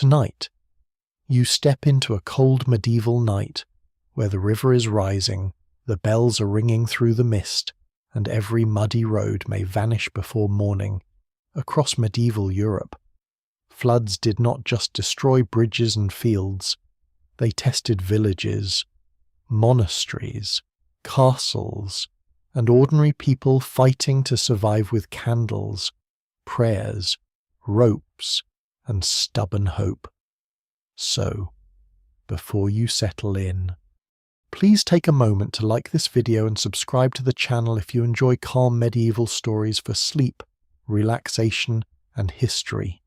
Tonight, you step into a cold medieval night where the river is rising, the bells are ringing through the mist, and every muddy road may vanish before morning. Across medieval Europe, floods did not just destroy bridges and fields, they tested villages, monasteries, castles, and ordinary people fighting to survive with candles, prayers, ropes, and stubborn hope. So, before you settle in, please take a moment to like this video and subscribe to the channel if you enjoy calm medieval stories for sleep, relaxation, and history.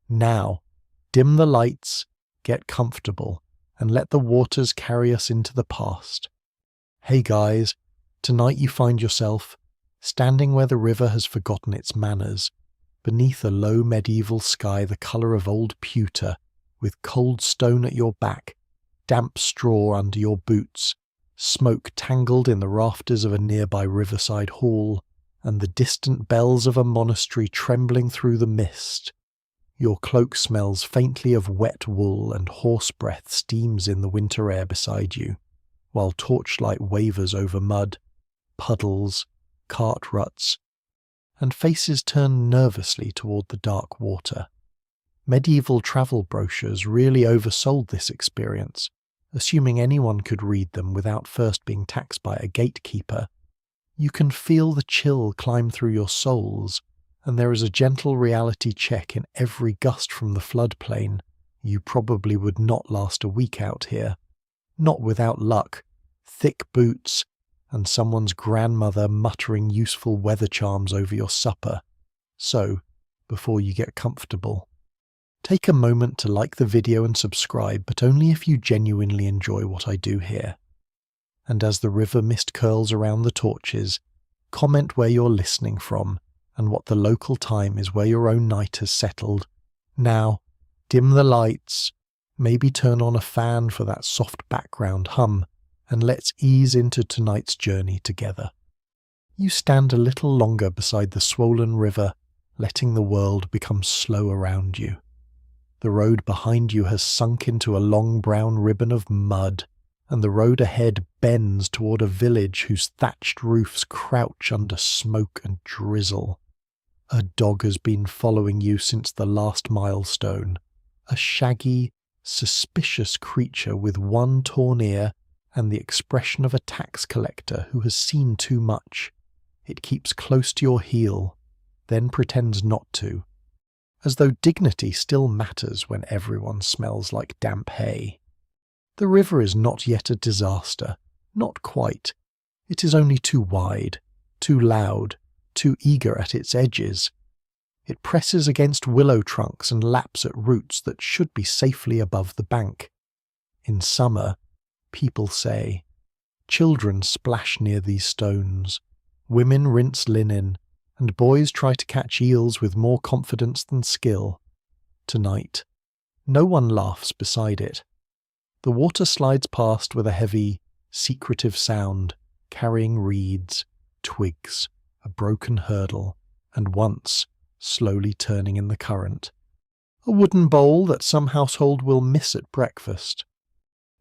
Now, dim the lights, get comfortable, and let the waters carry us into the past. Hey guys, tonight you find yourself standing where the river has forgotten its manners, beneath a low medieval sky the colour of old pewter, with cold stone at your back, damp straw under your boots, smoke tangled in the rafters of a nearby riverside hall, and the distant bells of a monastery trembling through the mist. Your cloak smells faintly of wet wool and horse breath steams in the winter air beside you, while torchlight wavers over mud, puddles, cart ruts, and faces turn nervously toward the dark water. Medieval travel brochures really oversold this experience, assuming anyone could read them without first being taxed by a gatekeeper. You can feel the chill climb through your souls, and there is a gentle reality check in every gust from the floodplain. You probably would not last a week out here. Not without luck, thick boots, and someone's grandmother muttering useful weather charms over your supper. So, before you get comfortable, take a moment to like the video and subscribe, but only if you genuinely enjoy what I do here. And as the river mist curls around the torches, comment where you're listening from and what the local time is where your own night has settled. Now, dim the lights, maybe turn on a fan for that soft background hum, and let's ease into tonight's journey together. You stand a little longer beside the swollen river, letting the world become slow around you. The road behind you has sunk into a long brown ribbon of mud, and the road ahead bends toward a village whose thatched roofs crouch under smoke and drizzle. A dog has been following you since the last milestone, a shaggy, suspicious creature with one torn ear and the expression of a tax collector who has seen too much. It keeps close to your heel, then pretends not to, as though dignity still matters when everyone smells like damp hay. The river is not yet a disaster, not quite. It is only too wide, too loud, too eager at its edges. It presses against willow trunks and laps at roots that should be safely above the bank. In summer, people say, children splash near these stones, women rinse linen, and boys try to catch eels with more confidence than skill. Tonight, no one laughs beside it. The water slides past with a heavy, secretive sound, carrying reeds, twigs, a broken hurdle, and once, slowly turning in the current. A wooden bowl that some household will miss at breakfast.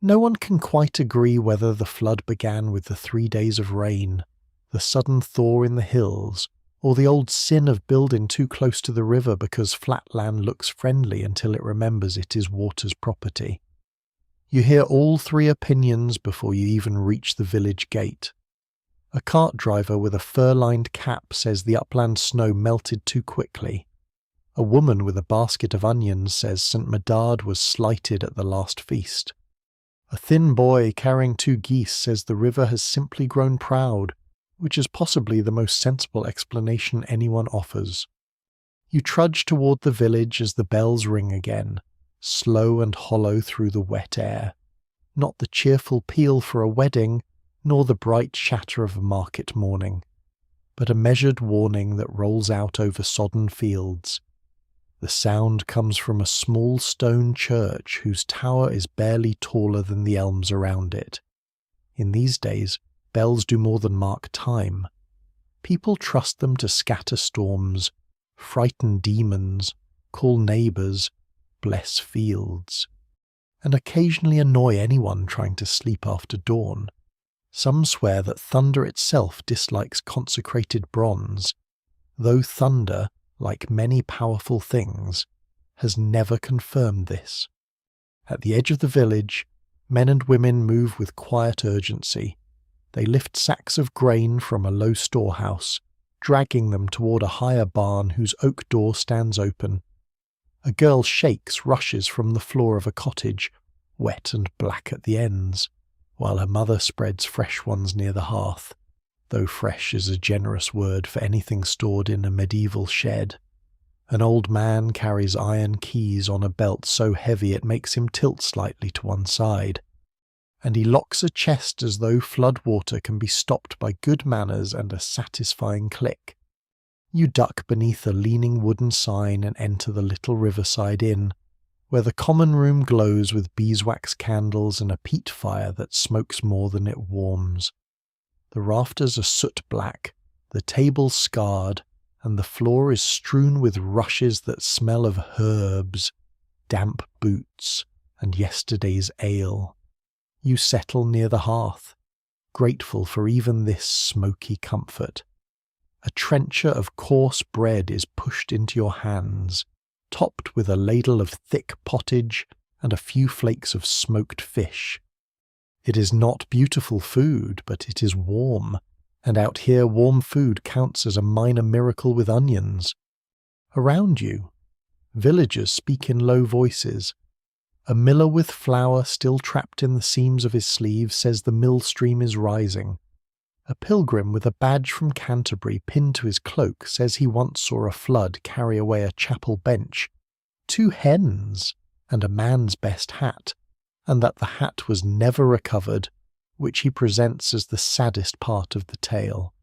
No one can quite agree whether the flood began with the 3 days of rain, the sudden thaw in the hills, or the old sin of building too close to the river because flat land looks friendly until it remembers it is water's property. You hear all three opinions before you even reach the village gate. A cart driver with a fur-lined cap says the upland snow melted too quickly. A woman with a basket of onions says St. Medard was slighted at the last feast. A thin boy carrying 2 geese says the river has simply grown proud, which is possibly the most sensible explanation anyone offers. You trudge toward the village as the bells ring again, slow and hollow through the wet air. Not the cheerful peal for a wedding, nor the bright chatter of a market morning, but a measured warning that rolls out over sodden fields. The sound comes from a small stone church whose tower is barely taller than the elms around it. In these days, bells do more than mark time. People trust them to scatter storms, frighten demons, call neighbours, bless fields, and occasionally annoy anyone trying to sleep after dawn. Some swear that thunder itself dislikes consecrated bronze, though thunder, like many powerful things, has never confirmed this. At the edge of the village, men and women move with quiet urgency. They lift sacks of grain from a low storehouse, dragging them toward a higher barn whose oak door stands open. A girl shakes rushes from the floor of a cottage, wet and black at the ends, while her mother spreads fresh ones near the hearth, though fresh is a generous word for anything stored in a medieval shed. An old man carries iron keys on a belt so heavy it makes him tilt slightly to one side, and he locks a chest as though flood water can be stopped by good manners and a satisfying click. You duck beneath a leaning wooden sign and enter the little riverside inn, where the common room glows with beeswax candles and a peat fire that smokes more than it warms. The rafters are soot black, the table scarred, and the floor is strewn with rushes that smell of herbs, damp boots, and yesterday's ale. You settle near the hearth, grateful for even this smoky comfort. A trencher of coarse bread is pushed into your hands, topped with a ladle of thick pottage and a few flakes of smoked fish. It is not beautiful food, but it is warm, and out here warm food counts as a minor miracle with onions. Around you, villagers speak in low voices. A miller with flour still trapped in the seams of his sleeves says the mill stream is rising. A pilgrim with a badge from Canterbury pinned to his cloak says he once saw a flood carry away a chapel bench, 2 hens, and a man's best hat, and that the hat was never recovered, which he presents as the saddest part of the tale.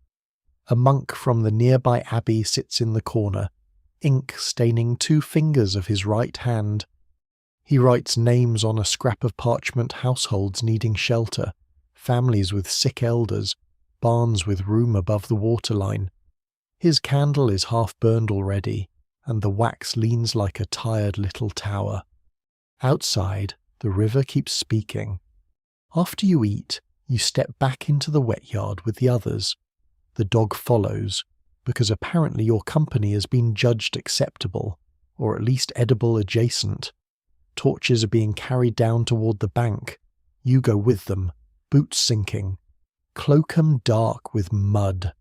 A monk from the nearby abbey sits in the corner, ink staining 2 fingers of his right hand. He writes names on a scrap of parchment, households needing shelter, families with sick elders, barns with room above the waterline. His candle is half burned already, and the wax leans like a tired little tower. Outside, the river keeps speaking. After you eat, you step back into the wet yard with the others. The dog follows, because apparently your company has been judged acceptable, or at least edible adjacent. Torches are being carried down toward the bank. You go with them, boots sinking. Cloakham dark with mud.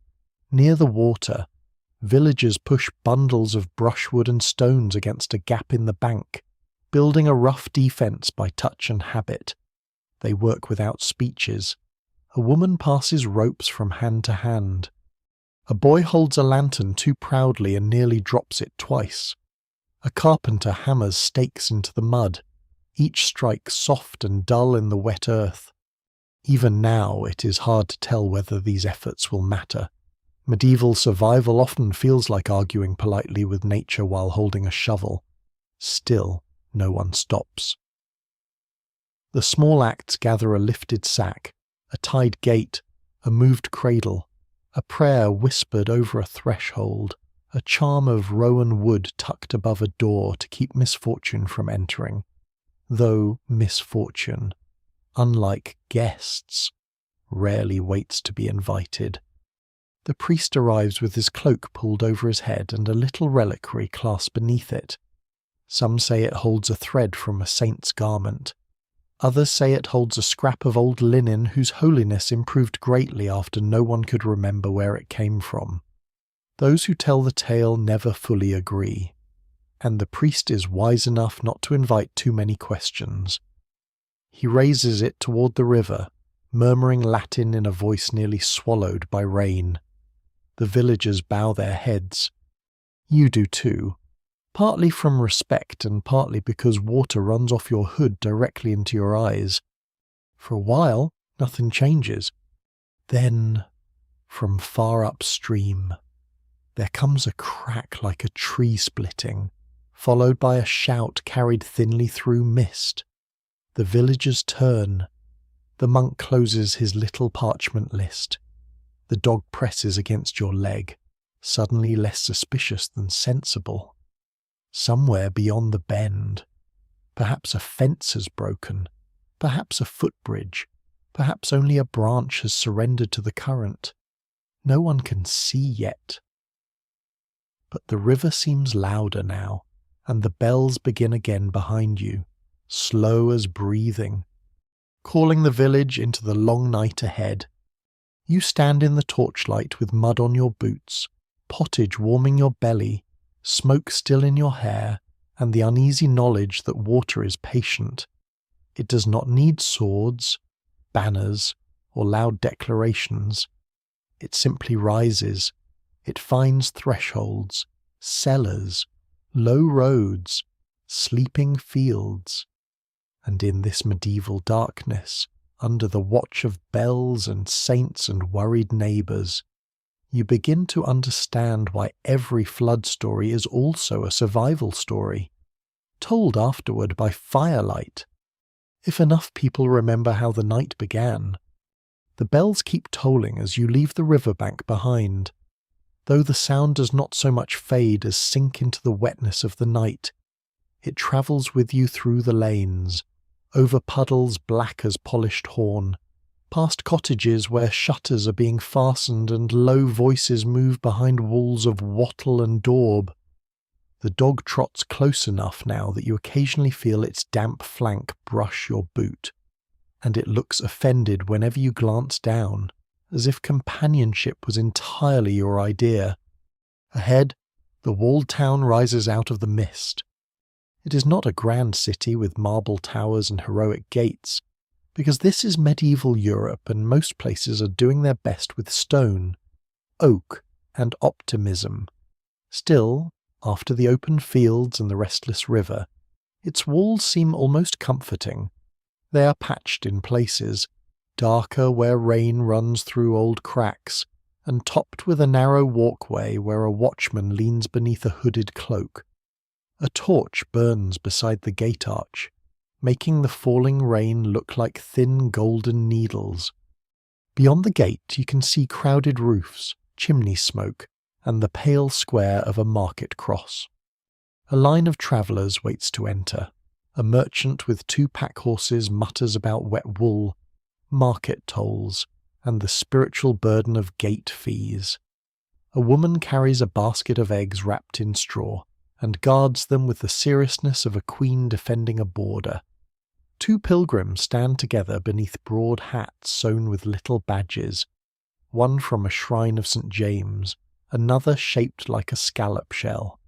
Near the water, villagers push bundles of brushwood and stones against a gap in the bank, building a rough defence by touch and habit. They work without speeches. A woman passes ropes from hand to hand. A boy holds a lantern too proudly and nearly drops it twice. A carpenter hammers stakes into the mud, each strike soft and dull in the wet earth. Even now it is hard to tell whether these efforts will matter. Medieval survival often feels like arguing politely with nature while holding a shovel. Still, no one stops. The small acts gather a lifted sack, a tied gate, a moved cradle, a prayer whispered over a threshold, a charm of rowan wood tucked above a door to keep misfortune from entering. Though misfortune, unlike guests, rarely waits to be invited. The priest arrives with his cloak pulled over his head and a little reliquary clasped beneath it. Some say it holds a thread from a saint's garment. Others say it holds a scrap of old linen whose holiness improved greatly after no one could remember where it came from. Those who tell the tale never fully agree, and the priest is wise enough not to invite too many questions. He raises it toward the river, murmuring Latin in a voice nearly swallowed by rain. The villagers bow their heads. You do too, partly from respect and partly because water runs off your hood directly into your eyes. For a while, nothing changes. Then, from far upstream, there comes a crack like a tree splitting, followed by a shout carried thinly through mist. The villagers turn. The monk closes his little parchment list. The dog presses against your leg, suddenly less suspicious than sensible. Somewhere beyond the bend, Perhaps a fence has broken, perhaps a footbridge, perhaps only a branch has surrendered to the current. No one can see yet. But the river seems louder now, and the bells begin again behind you, slow as breathing, calling the village into the long night ahead. You stand in the torchlight with mud on your boots, pottage warming your belly, smoke still in your hair, and the uneasy knowledge that water is patient. It does not need swords, banners, or loud declarations. It simply rises. It finds thresholds, cellars, low roads, sleeping fields. And in this medieval darkness, under the watch of bells and saints and worried neighbours, you begin to understand why every flood story is also a survival story, told afterward by firelight. If enough people remember how the night began, the bells keep tolling as you leave the riverbank behind, though the sound does not so much fade as sink into the wetness of the night. It travels with you through the lanes, over puddles black as polished horn, past cottages where shutters are being fastened and low voices move behind walls of wattle and daub. The dog trots close enough now that you occasionally feel its damp flank brush your boot, and it looks offended whenever you glance down, as if companionship was entirely your idea. Ahead, the walled town rises out of the mist. It is not a grand city with marble towers and heroic gates, because this is medieval Europe and most places are doing their best with stone, oak, and optimism. Still, after the open fields and the restless river, its walls seem almost comforting. They are patched in places, darker where rain runs through old cracks, and topped with a narrow walkway where a watchman leans beneath a hooded cloak. A torch burns beside the gate arch, making the falling rain look like thin golden needles. Beyond the gate you can see crowded roofs, chimney smoke, and the pale square of a market cross. A line of travellers waits to enter. A merchant with 2 pack horses mutters about wet wool, market tolls, and the spiritual burden of gate fees. A woman carries a basket of eggs wrapped in straw, and guards them with the seriousness of a queen defending a border. 2 pilgrims stand together beneath broad hats sewn with little badges, one from a shrine of St. James, another shaped like a scallop shell,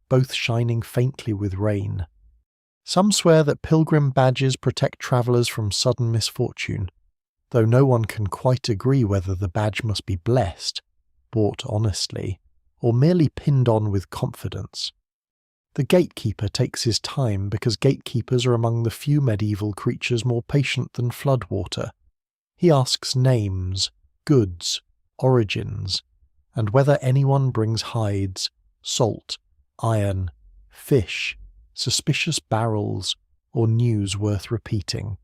both shining faintly with rain. Some swear that pilgrim badges protect travellers from sudden misfortune, though no one can quite agree whether the badge must be blessed, bought honestly, or merely pinned on with confidence. The gatekeeper takes his time because gatekeepers are among the few medieval creatures more patient than floodwater. He asks names, goods, origins, and whether anyone brings hides, salt, iron, fish, suspicious barrels, or news worth repeating.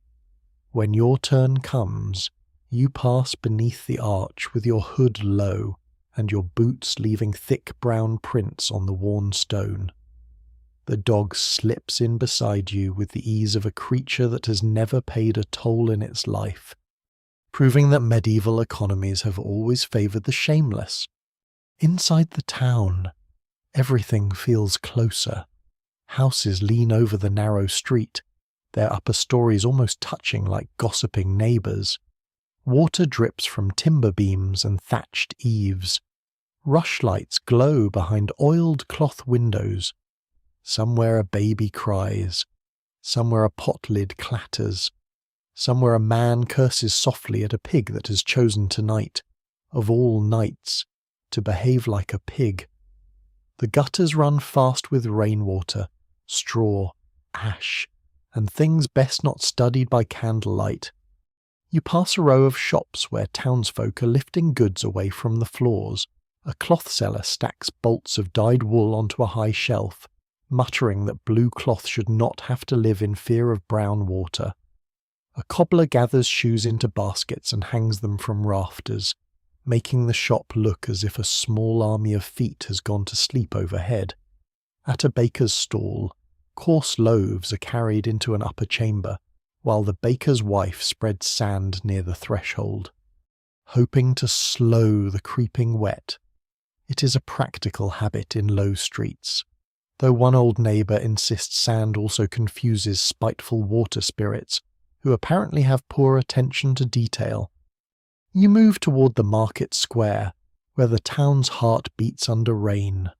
When your turn comes, you pass beneath the arch with your hood low and your boots leaving thick brown prints on the worn stone. The dog slips in beside you with the ease of a creature that has never paid a toll in its life, proving that medieval economies have always favoured the shameless. Inside the town, everything feels closer. Houses lean over the narrow street, their upper stories almost touching like gossiping neighbours. Water drips from timber beams and thatched eaves. Rushlights glow behind oiled cloth windows. Somewhere a baby cries, somewhere a pot lid clatters, somewhere a man curses softly at a pig that has chosen tonight, of all nights, to behave like a pig. The gutters run fast with rainwater, straw, ash, and things best not studied by candlelight. You pass a row of shops where townsfolk are lifting goods away from the floors. A cloth seller stacks bolts of dyed wool onto a high shelf, muttering that blue cloth should not have to live in fear of brown water. A cobbler gathers shoes into baskets and hangs them from rafters, making the shop look as if a small army of feet has gone to sleep overhead. At a baker's stall, Coarse loaves are carried into an upper chamber, while the baker's wife spreads sand near the threshold, hoping to slow the creeping wet. It is a practical habit in low streets, though one old neighbour insists sand also confuses spiteful water spirits, who apparently have poor attention to detail. You move toward the market square, where the town's heart beats under rain.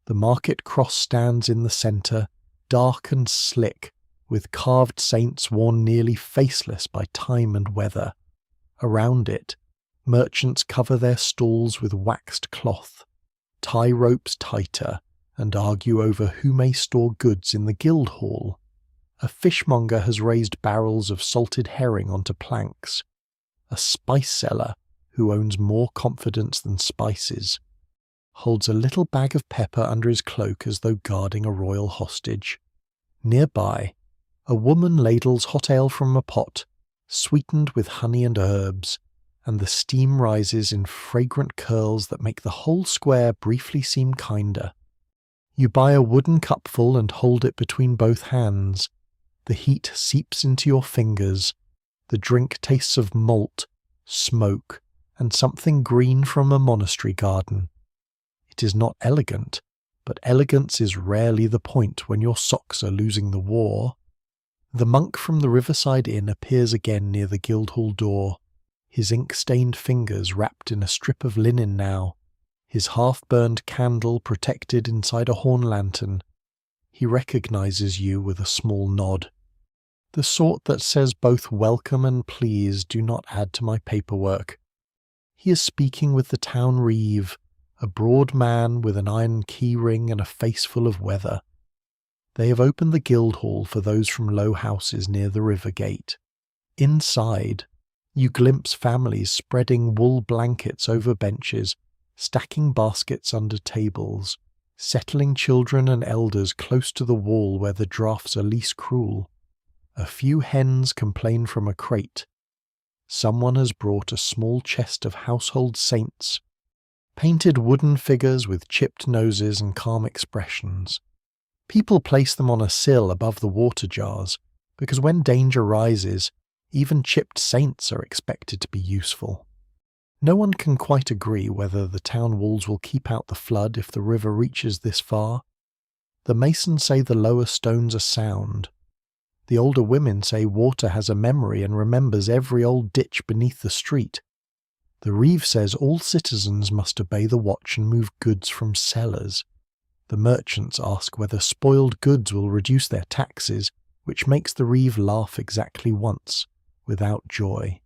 The market cross stands in the centre, dark and slick, with carved saints worn nearly faceless by time and weather. Around it, merchants cover their stalls with waxed cloth, tie ropes tighter, and argue over who may store goods in the guild hall. A fishmonger has raised barrels of salted herring onto planks. A spice seller, who owns more confidence than spices, holds a little bag of pepper under his cloak as though guarding a royal hostage. Nearby, a woman ladles hot ale from a pot, sweetened with honey and herbs, and the steam rises in fragrant curls that make the whole square briefly seem kinder. You buy a wooden cupful and hold it between both hands. The heat seeps into your fingers. The drink tastes of malt, smoke, and something green from a monastery garden. It is not elegant, but elegance is rarely the point when your socks are losing the war. The monk from the riverside inn appears again near the Guildhall door, his ink-stained fingers wrapped in a strip of linen now, his half-burned candle protected inside a horn lantern. He recognizes you with a small nod. The sort that says both welcome and please do not add to my paperwork. He is speaking with the town reeve, a broad man with an iron key ring and a face full of weather. They have opened the Guildhall for those from low houses near the river gate. Inside, you glimpse families spreading wool blankets over benches, stacking baskets under tables, settling children and elders close to the wall where the draughts are least cruel. A few hens complain from a crate. Someone has brought a small chest of household saints, painted wooden figures with chipped noses and calm expressions. People place them on a sill above the water jars, because when danger rises, even chipped saints are expected to be useful. No one can quite agree whether the town walls will keep out the flood if the river reaches this far. The masons say the lower stones are sound. The older women say water has a memory and remembers every old ditch beneath the street. The reeve says all citizens must obey the watch and move goods from cellars. The merchants ask whether spoiled goods will reduce their taxes, which makes the reeve laugh exactly once, without joy.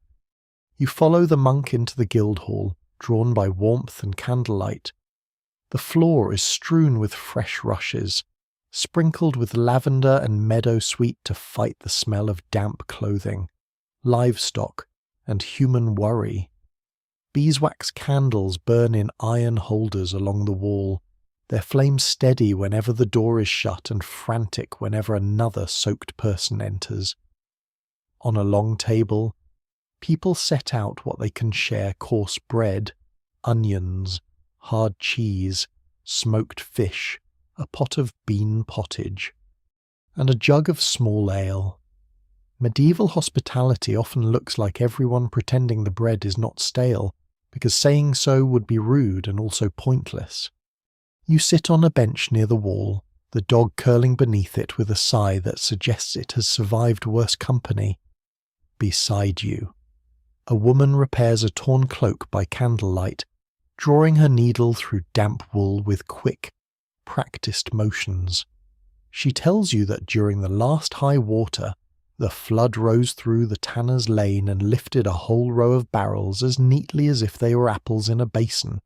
You follow the monk into the Guildhall, drawn by warmth and candlelight. The floor is strewn with fresh rushes, sprinkled with lavender and meadowsweet to fight the smell of damp clothing, livestock, and human worry. Beeswax candles burn in iron holders along the wall, their flames steady whenever the door is shut and frantic whenever another soaked person enters. On a long table, people set out what they can share: coarse bread, onions, hard cheese, smoked fish, a pot of bean pottage, and a jug of small ale. Medieval hospitality often looks like everyone pretending the bread is not stale, because saying so would be rude and also pointless. You sit on a bench near the wall, the dog curling beneath it with a sigh that suggests it has survived worse company. Beside you, a woman repairs a torn cloak by candlelight, drawing her needle through damp wool with quick, practiced motions. She tells you that during the last high water, the flood rose through the tanner's lane and lifted a whole row of barrels as neatly as if they were apples in a basin.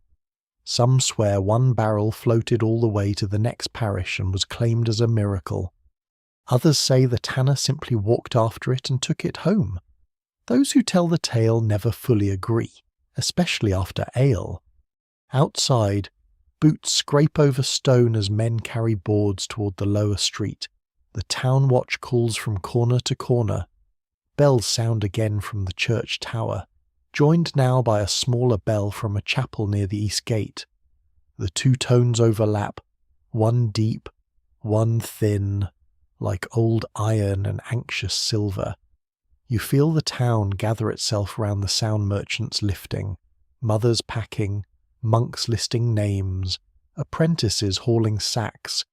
Some swear one barrel floated all the way to the next parish and was claimed as a miracle. Others say the tanner simply walked after it and took it home. Those who tell the tale never fully agree, especially after ale. Outside, boots scrape over stone as men carry boards toward the lower street. The town watch calls from corner to corner. Bells sound again from the church tower, joined now by a smaller bell from a chapel near the east gate. The two tones overlap, one deep, one thin, like old iron and anxious silver. You feel the town gather itself round the sound merchants lifting, mothers packing, monks listing names, apprentices hauling sacks,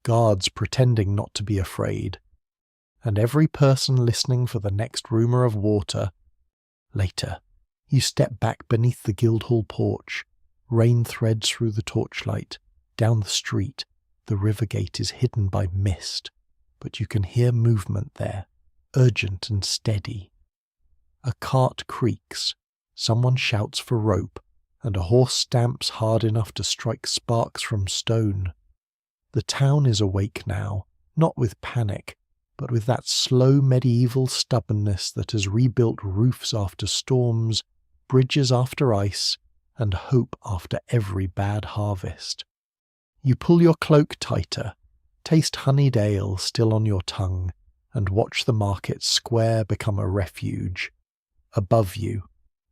guards pretending not to be afraid, and every person listening for the next rumour of water. Later, you step back beneath the Guildhall porch. Rain threads through the torchlight. Down the street, the river gate is hidden by mist, but you can hear movement there, urgent and steady. A cart creaks, someone shouts for rope, and a horse stamps hard enough to strike sparks from stone. The town is awake now, not with panic, but with that slow medieval stubbornness that has rebuilt roofs after storms, bridges after ice, and hope after every bad harvest. You pull your cloak tighter, taste honeyed ale still on your tongue, and watch the market square become a refuge. Above you,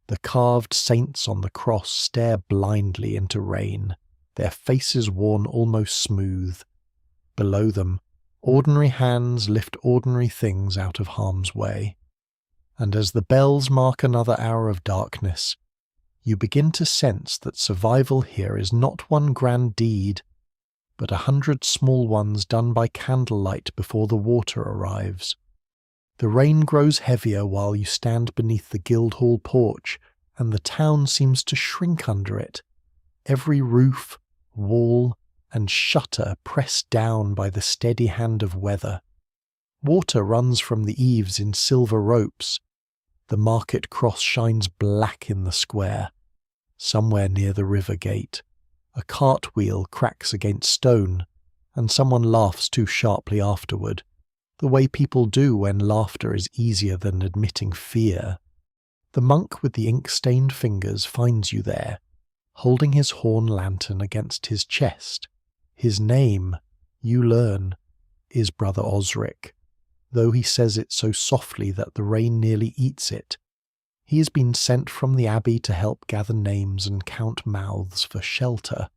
the carved saints on the cross stare blindly into rain, their faces worn almost smooth. Below them, ordinary hands lift ordinary things out of harm's way. And as the bells mark another hour of darkness, you begin to sense that survival here is not one grand deed, but 100 small ones done by candlelight before the water arrives. The rain grows heavier while you stand beneath the Guildhall porch, and the town seems to shrink under it, every roof, wall, and shutter pressed down by the steady hand of weather. Water runs from the eaves in silver ropes. The market cross shines black in the square. Somewhere near the river gate, a cartwheel cracks against stone, and someone laughs too sharply afterward, the way people do when laughter is easier than admitting fear. The monk with the ink-stained fingers finds you there, holding his horn lantern against his chest. His name, you learn, is Brother Osric, though he says it so softly that the rain nearly eats it. He has been sent from the abbey to help gather names and count mouths for shelter,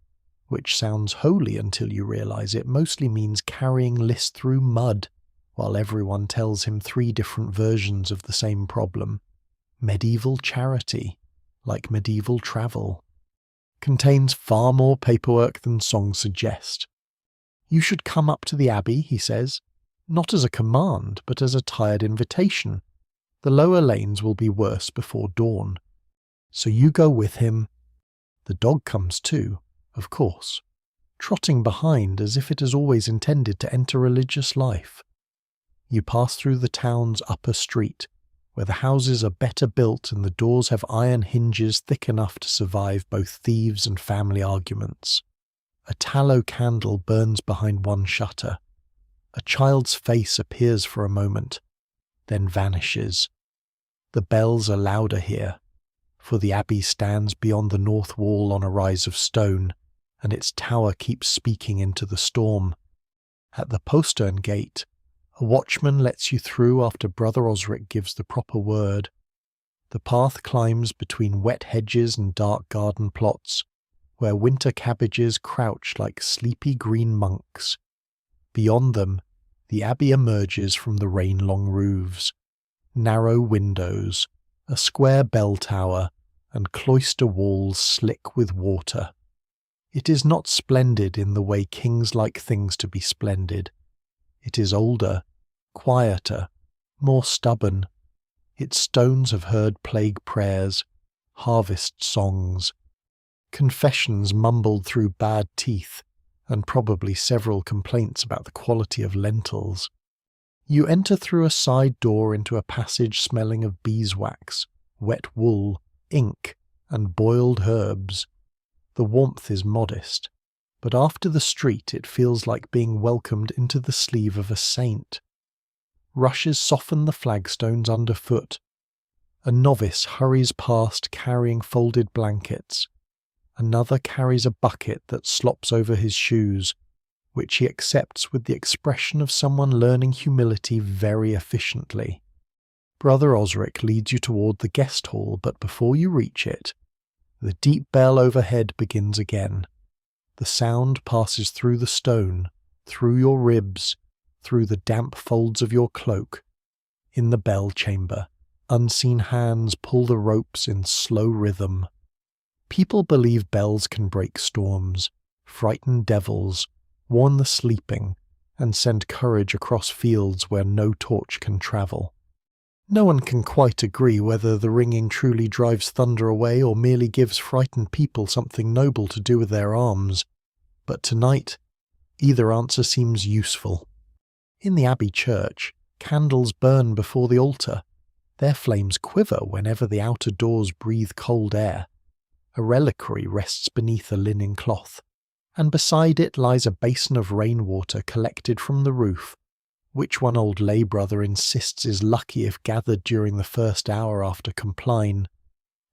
which sounds holy until you realise it mostly means carrying lists through mud, while everyone tells him 3 different versions of the same problem. Medieval charity, like medieval travel, contains far more paperwork than songs suggest. You should come up to the abbey, he says, not as a command, but as a tired invitation. The lower lanes will be worse before dawn. So you go with him. The dog comes too, of course, trotting behind as if it has always intended to enter religious life. You pass through the town's upper street, where the houses are better built and the doors have iron hinges thick enough to survive both thieves and family arguments. A tallow candle burns behind one shutter. A child's face appears for a moment, then vanishes. The bells are louder here, for the abbey stands beyond the north wall on a rise of stone, and its tower keeps speaking into the storm. At the postern gate, a watchman lets you through after Brother Osric gives the proper word. The path climbs between wet hedges and dark garden plots, where winter cabbages crouch like sleepy green monks. Beyond them, the abbey emerges from the rain-long roofs. Narrow windows, a square bell tower, and cloister walls slick with water. It is not splendid in the way kings like things to be splendid. It is older, quieter, more stubborn. Its stones have heard plague prayers, harvest songs, confessions mumbled through bad teeth, and probably several complaints about the quality of lentils. You enter through a side door into a passage smelling of beeswax, wet wool, ink, and boiled herbs. The warmth is modest, but after the street it feels like being welcomed into the sleeve of a saint. Rushes soften the flagstones underfoot. A novice hurries past carrying folded blankets. Another carries a bucket that slops over his shoes, which he accepts with the expression of someone learning humility very efficiently. Brother Osric leads you toward the guest hall, but before you reach it, the deep bell overhead begins again. The sound passes through the stone, through your ribs, through the damp folds of your cloak. In the bell chamber, unseen hands pull the ropes in slow rhythm. People believe bells can break storms, frighten devils, warn the sleeping, and send courage across fields where no torch can travel. No one can quite agree whether the ringing truly drives thunder away or merely gives frightened people something noble to do with their arms, but tonight, either answer seems useful. In the Abbey church, candles burn before the altar. Their flames quiver whenever the outer doors breathe cold air. A reliquary rests beneath a linen cloth, and beside it lies a basin of rainwater collected from the roof, which one old lay brother insists is lucky if gathered during the first hour after compline.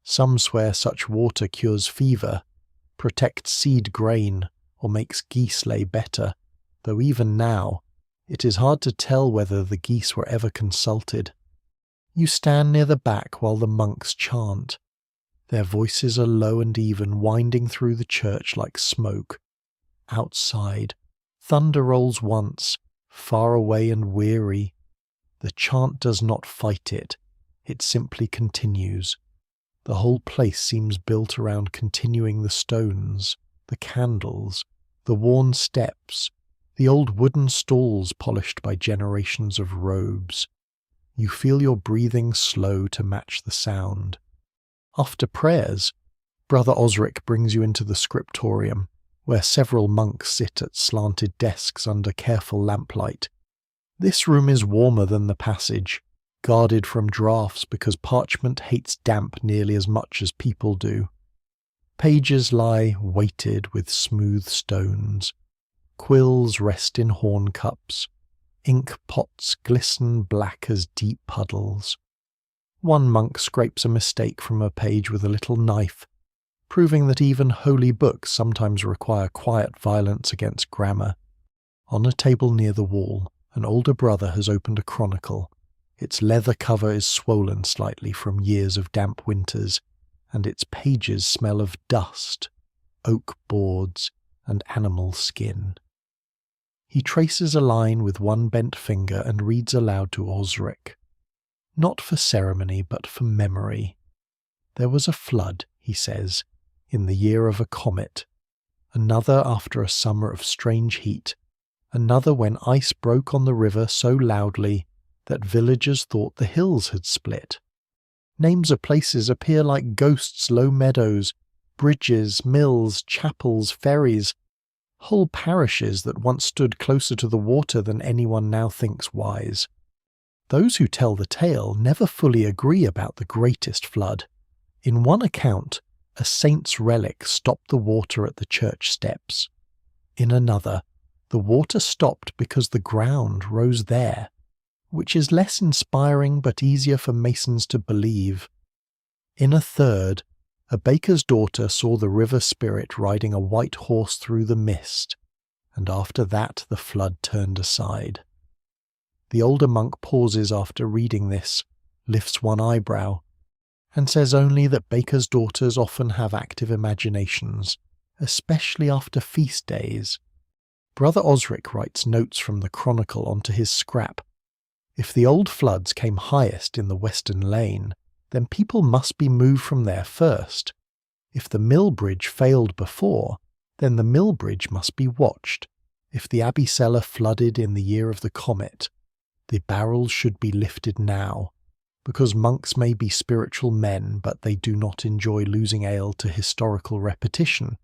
Some swear such water cures fever, protects seed grain, or makes geese lay better, though even now, it is hard to tell whether the geese were ever consulted. You stand near the back while the monks chant. Their voices are low and even, winding through the church like smoke. Outside, thunder rolls once, far away and weary. The chant does not fight it, it simply continues. The whole place seems built around continuing the stones, the candles, the worn steps, the old wooden stalls polished by generations of robes. You feel your breathing slow to match the sound. After prayers, Brother Osric brings you into the scriptorium, where several monks sit at slanted desks under careful lamplight. This room is warmer than the passage, guarded from draughts because parchment hates damp nearly as much as people do. Pages lie weighted with smooth stones. Quills rest in horn cups. Ink pots glisten black as deep puddles. One monk scrapes a mistake from a page with a little knife, proving that even holy books sometimes require quiet violence against grammar. On a table near the wall, an older brother has opened a chronicle. Its leather cover is swollen slightly from years of damp winters, and its pages smell of dust, oak boards, and animal skin. He traces a line with one bent finger and reads aloud to Osric. Not for ceremony, but for memory. There was a flood, he says, in the year of a comet, another after a summer of strange heat, another when ice broke on the river so loudly that villagers thought the hills had split. Names of places appear like ghosts, low meadows, bridges, mills, chapels, ferries, whole parishes that once stood closer to the water than anyone now thinks wise. Those who tell the tale never fully agree about the greatest flood. In one account, a saint's relic stopped the water at the church steps. In another, the water stopped because the ground rose there, which is less inspiring but easier for masons to believe. In a third, a baker's daughter saw the river spirit riding a white horse through the mist, and after that the flood turned aside. The older monk pauses after reading this, lifts one eyebrow, and says only that bakers' daughters often have active imaginations, especially after feast days. Brother Osric writes notes from the chronicle onto his scrap. If the old floods came highest in the western lane, then people must be moved from there first. If the mill bridge failed before, then the mill bridge must be watched. If the abbey cellar flooded in the year of the comet, the barrels should be lifted now, because monks may be spiritual men, but they do not enjoy losing ale to historical repetition.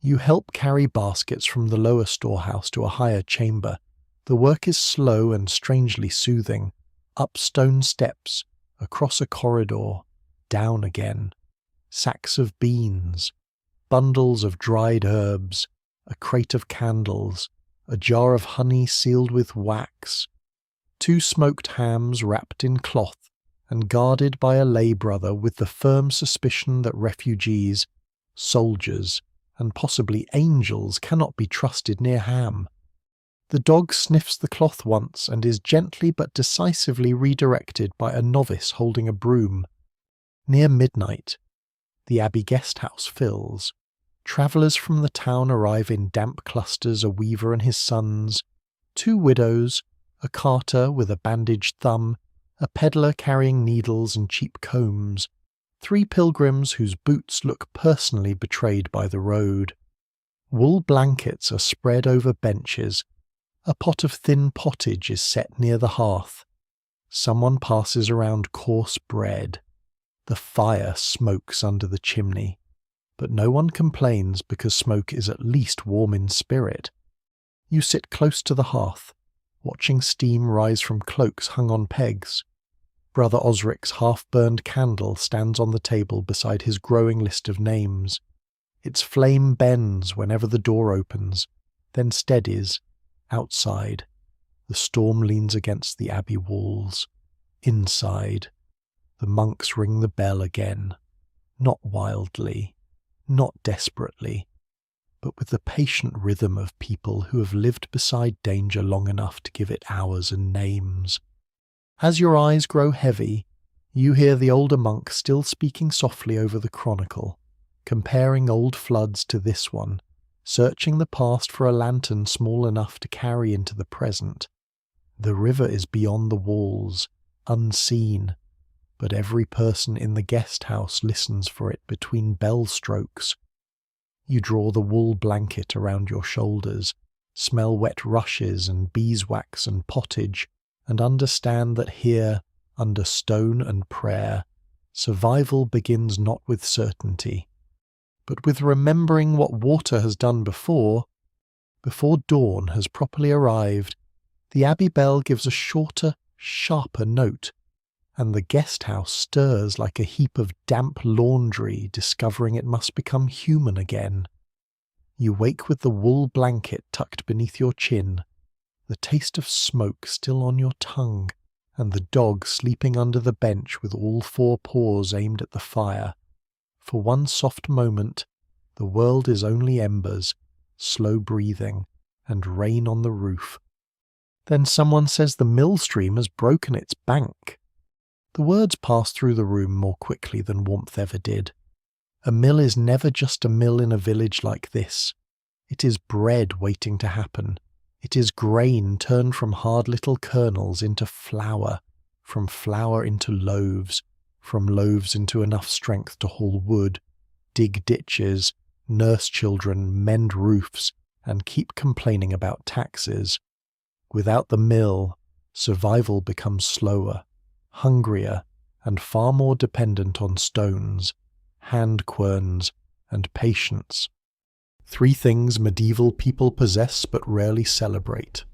You help carry baskets from the lower storehouse to a higher chamber. The work is slow and strangely soothing. Up stone steps, across a corridor, down again. Sacks of beans, bundles of dried herbs, a crate of candles, a jar of honey sealed with wax, 2 smoked hams wrapped in cloth and guarded by a lay brother with the firm suspicion that refugees, soldiers, and possibly angels cannot be trusted near ham. The dog sniffs the cloth once and is gently but decisively redirected by a novice holding a broom. Near midnight, the abbey guest house fills. Travellers from the town arrive in damp clusters, a weaver and his sons, 2 widows, a carter with a bandaged thumb, a peddler carrying needles and cheap combs, 3 pilgrims whose boots look personally betrayed by the road. Wool blankets are spread over benches. A pot of thin pottage is set near the hearth. Someone passes around coarse bread. The fire smokes under the chimney, but no one complains because smoke is at least warm in spirit. You sit close to the hearth, watching steam rise from cloaks hung on pegs. Brother Osric's half-burned candle stands on the table beside his growing list of names. Its flame bends whenever the door opens, then steadies. Outside, the storm leans against the abbey walls. Inside, the monks ring the bell again, not wildly, not desperately, but with the patient rhythm of people who have lived beside danger long enough to give it hours and names. As your eyes grow heavy, you hear the older monk still speaking softly over the chronicle, comparing old floods to this one, searching the past for a lantern small enough to carry into the present. The river is beyond the walls, unseen, but every person in the guest house listens for it between bell strokes. You draw the wool blanket around your shoulders, smell wet rushes and beeswax and pottage, and understand that here, under stone and prayer, survival begins not with certainty, but with remembering what water has done before. Before dawn has properly arrived, the abbey bell gives a shorter, sharper note, and the guest house stirs like a heap of damp laundry, discovering it must become human again. You wake with the wool blanket tucked beneath your chin, the taste of smoke still on your tongue, and the dog sleeping under the bench with all 4 paws aimed at the fire. For one soft moment, the world is only embers, slow breathing, and rain on the roof. Then someone says the mill stream has broken its bank. The words pass through the room more quickly than warmth ever did. A mill is never just a mill in a village like this. It is bread waiting to happen. It is grain turned from hard little kernels into flour, from flour into loaves, from loaves into enough strength to haul wood, dig ditches, nurse children, mend roofs, and keep complaining about taxes. Without the mill, survival becomes slower, hungrier, and far more dependent on stones, hand querns, and patience. 3 things medieval people possess but rarely celebrate.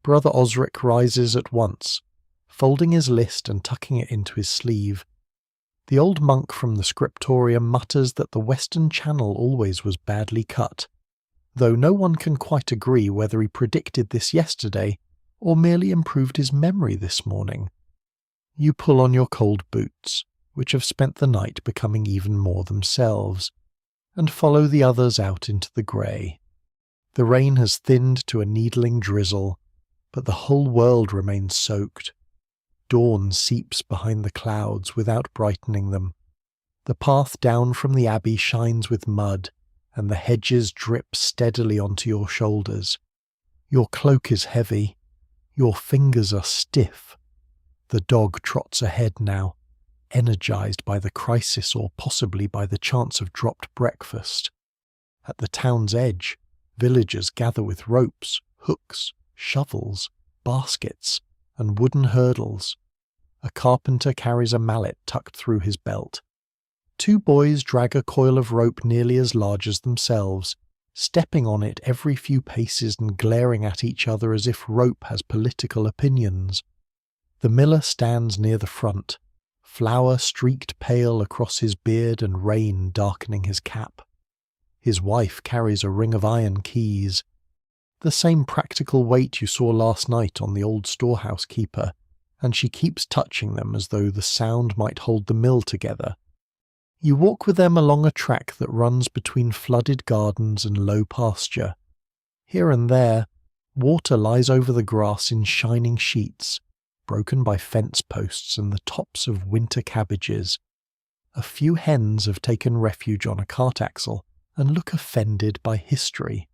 Brother Osric rises at once, folding his list and tucking it into his sleeve. The old monk from the scriptorium mutters that the western channel always was badly cut, though no one can quite agree whether he predicted this yesterday or merely improved his memory this morning. You pull on your cold boots, which have spent the night becoming even more themselves, and follow the others out into the grey. The rain has thinned to a needling drizzle, but the whole world remains soaked. Dawn seeps behind the clouds without brightening them. The path down from the abbey shines with mud, and the hedges drip steadily onto your shoulders. Your cloak is heavy. Your fingers are stiff. The dog trots ahead now, energized by the crisis or possibly by the chance of dropped breakfast. At the town's edge, villagers gather with ropes, hooks, shovels, baskets, and wooden hurdles. A carpenter carries a mallet tucked through his belt. 2 boys drag a coil of rope nearly as large as themselves, stepping on it every few paces and glaring at each other as if rope has political opinions. The miller stands near the front, flour streaked pale across his beard and rain darkening his cap. His wife carries a ring of iron keys, the same practical weight you saw last night on the old storehouse keeper, and she keeps touching them as though the sound might hold the mill together. You walk with them along a track that runs between flooded gardens and low pasture. Here and there, water lies over the grass in shining sheets, broken by fence posts and the tops of winter cabbages. A few hens have taken refuge on a cart axle and look offended by history.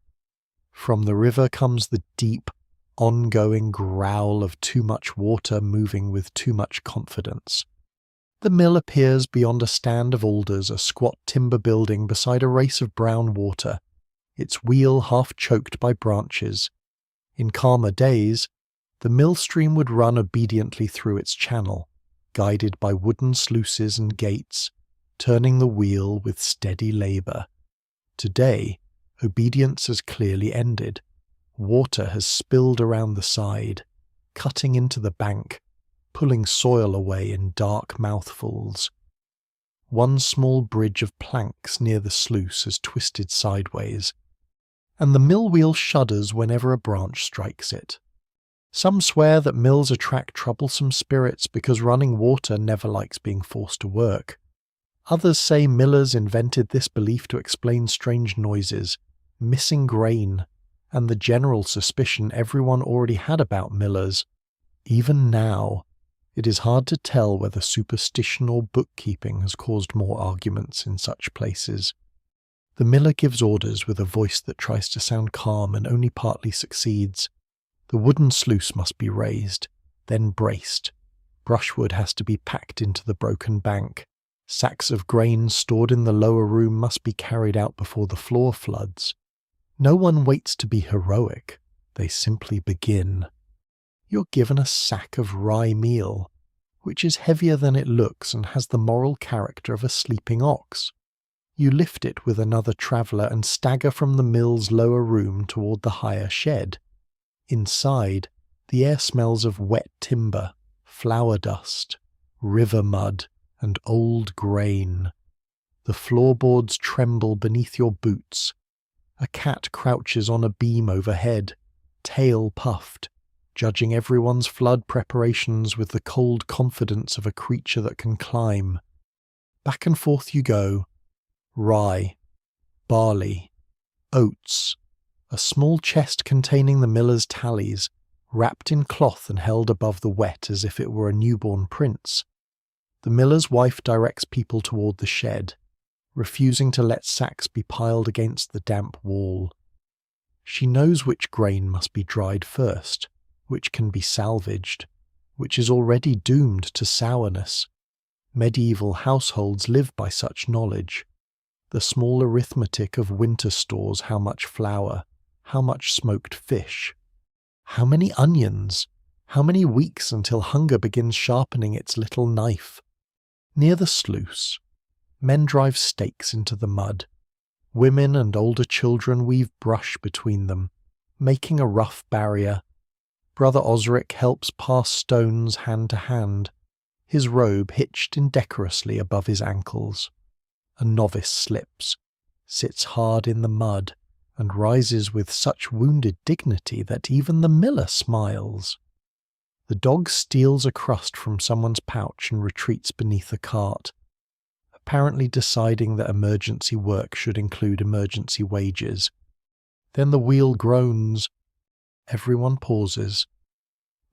From the river comes the deep, ongoing growl of too much water moving with too much confidence. The mill appears beyond a stand of alders, a squat timber building beside a race of brown water, its wheel half choked by branches. In calmer days, the mill stream would run obediently through its channel, guided by wooden sluices and gates, turning the wheel with steady labour. Today, obedience has clearly ended. Water has spilled around the side, cutting into the bank, pulling soil away in dark mouthfuls. One small bridge of planks near the sluice has twisted sideways, and the mill wheel shudders whenever a branch strikes it. Some swear that mills attract troublesome spirits because running water never likes being forced to work. Others say millers invented this belief to explain strange noises, missing grain, and the general suspicion everyone already had about millers. Even now, it is hard to tell whether superstition or bookkeeping has caused more arguments in such places. The miller gives orders with a voice that tries to sound calm and only partly succeeds. The wooden sluice must be raised, then braced. Brushwood has to be packed into the broken bank. Sacks of grain stored in the lower room must be carried out before the floor floods. No one waits to be heroic. They simply begin. You're given a sack of rye meal, which is heavier than it looks and has the moral character of a sleeping ox. You lift it with another traveller and stagger from the mill's lower room toward the higher shed. Inside, the air smells of wet timber, flour dust, river mud, and old grain. The floorboards tremble beneath your boots. A cat crouches on a beam overhead, tail puffed, judging everyone's flood preparations with the cold confidence of a creature that can climb. Back and forth you go. Rye, barley, oats, a small chest containing the miller's tallies, wrapped in cloth and held above the wet as if it were a newborn prince. The miller's wife directs people toward the shed, refusing to let sacks be piled against the damp wall. She knows which grain must be dried first, which can be salvaged, which is already doomed to sourness. Medieval households live by such knowledge. The small arithmetic of winter stores: how much flour, how much smoked fish, how many onions, how many weeks until hunger begins sharpening its little knife. Near the sluice, men drive stakes into the mud. Women and older children weave brush between them, making a rough barrier. Brother Osric helps pass stones hand to hand, his robe hitched indecorously above his ankles. A novice slips, sits hard in the mud, and rises with such wounded dignity that even the miller smiles. The dog steals a crust from someone's pouch and retreats beneath a cart, apparently deciding that emergency work should include emergency wages. Then the wheel groans. Everyone pauses.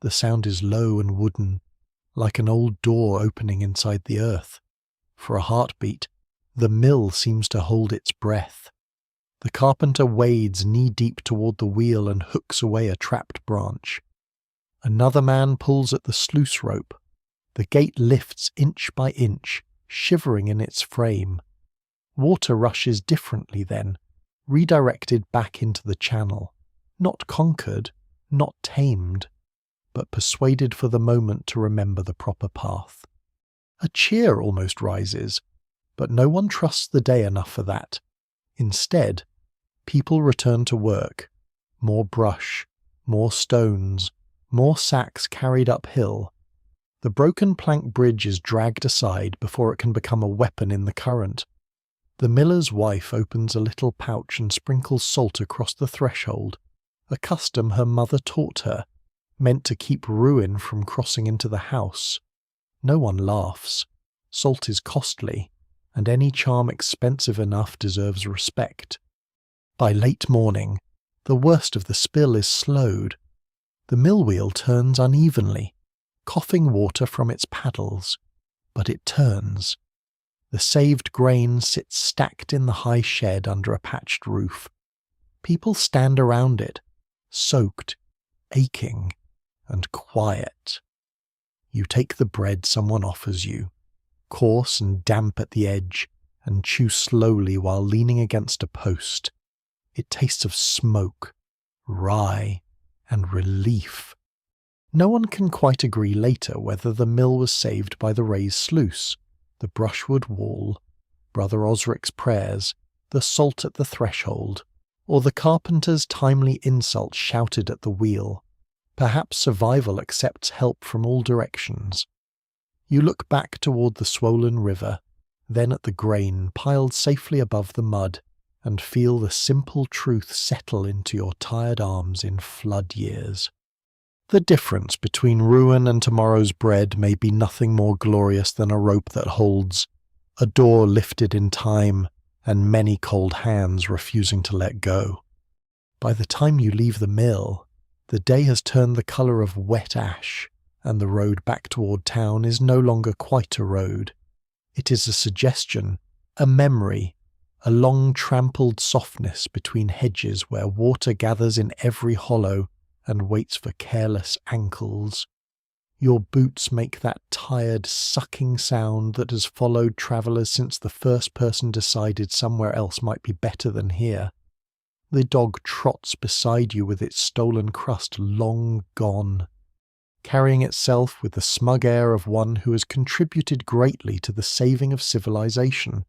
The sound is low and wooden, like an old door opening inside the earth. For a heartbeat, the mill seems to hold its breath. The carpenter wades knee-deep toward the wheel and hooks away a trapped branch. Another man pulls at the sluice rope. The gate lifts inch by inch, shivering in its frame. Water rushes differently then, redirected back into the channel, not conquered, not tamed, but persuaded for the moment to remember the proper path. A cheer almost rises, but no one trusts the day enough for that. Instead, people return to work. More brush, more stones, more sacks carried uphill. The broken plank bridge is dragged aside before it can become a weapon in the current. The miller's wife opens a little pouch and sprinkles salt across the threshold, a custom her mother taught her, meant to keep ruin from crossing into the house. No one laughs. Salt is costly, and any charm expensive enough deserves respect. By late morning, the worst of the spill is slowed. The mill wheel turns unevenly, coughing water from its paddles, but it turns. The saved grain sits stacked in the high shed under a patched roof. People stand around it, soaked, aching and quiet. You take the bread someone offers you, coarse and damp at the edge, and chew slowly while leaning against a post. It tastes of smoke, rye, and relief. No one can quite agree later whether the mill was saved by the raised sluice, the brushwood wall, Brother Osric's prayers, the salt at the threshold, or the carpenter's timely insult shouted at the wheel. Perhaps survival accepts help from all directions. You look back toward the swollen river, then at the grain piled safely above the mud, and feel the simple truth settle into your tired arms in flood years. The difference between ruin and tomorrow's bread may be nothing more glorious than a rope that holds, a door lifted in time, and many cold hands refusing to let go. By the time you leave the mill, the day has turned the colour of wet ash, and the road back toward town is no longer quite a road. It is a suggestion, a memory, a long trampled softness between hedges where water gathers in every hollow and waits for careless ankles. Your boots make that tired, sucking sound that has followed travellers since the first person decided somewhere else might be better than here. The dog trots beside you with its stolen crust long gone, carrying itself with the smug air of one who has contributed greatly to the saving of civilization.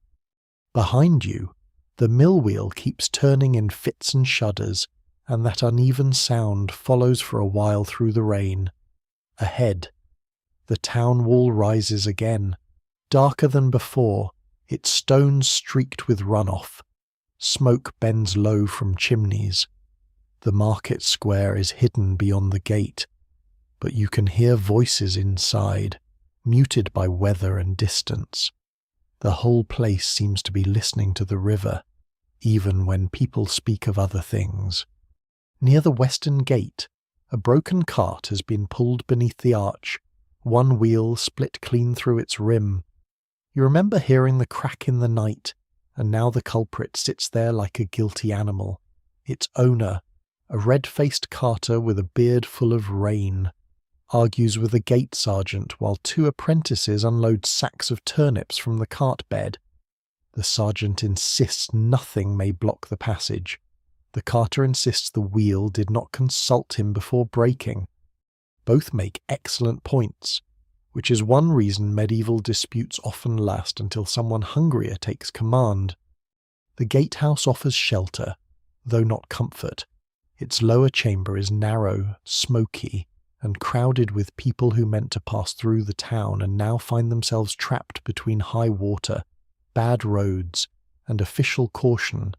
Behind you, the mill wheel keeps turning in fits and shudders, and that uneven sound follows for a while through the rain. Ahead, the town wall rises again, darker than before, its stones streaked with runoff. Smoke bends low from chimneys. The market square is hidden beyond the gate, but you can hear voices inside, muted by weather and distance. The whole place seems to be listening to the river, even when people speak of other things. Near the western gate, a broken cart has been pulled beneath the arch, one wheel split clean through its rim. You remember hearing the crack in the night, and now the culprit sits there like a guilty animal, its owner, a red-faced carter with a beard full of rain, argues with a gate sergeant while two apprentices unload sacks of turnips from the cart bed. The sergeant insists nothing may block the passage. The carter insists the wheel did not consult him before braking. Both make excellent points, which is one reason medieval disputes often last until someone hungrier takes command. The gatehouse offers shelter, though not comfort. Its lower chamber is narrow, smoky, and crowded with people who meant to pass through the town and now find themselves trapped between high water, bad roads, and official caution.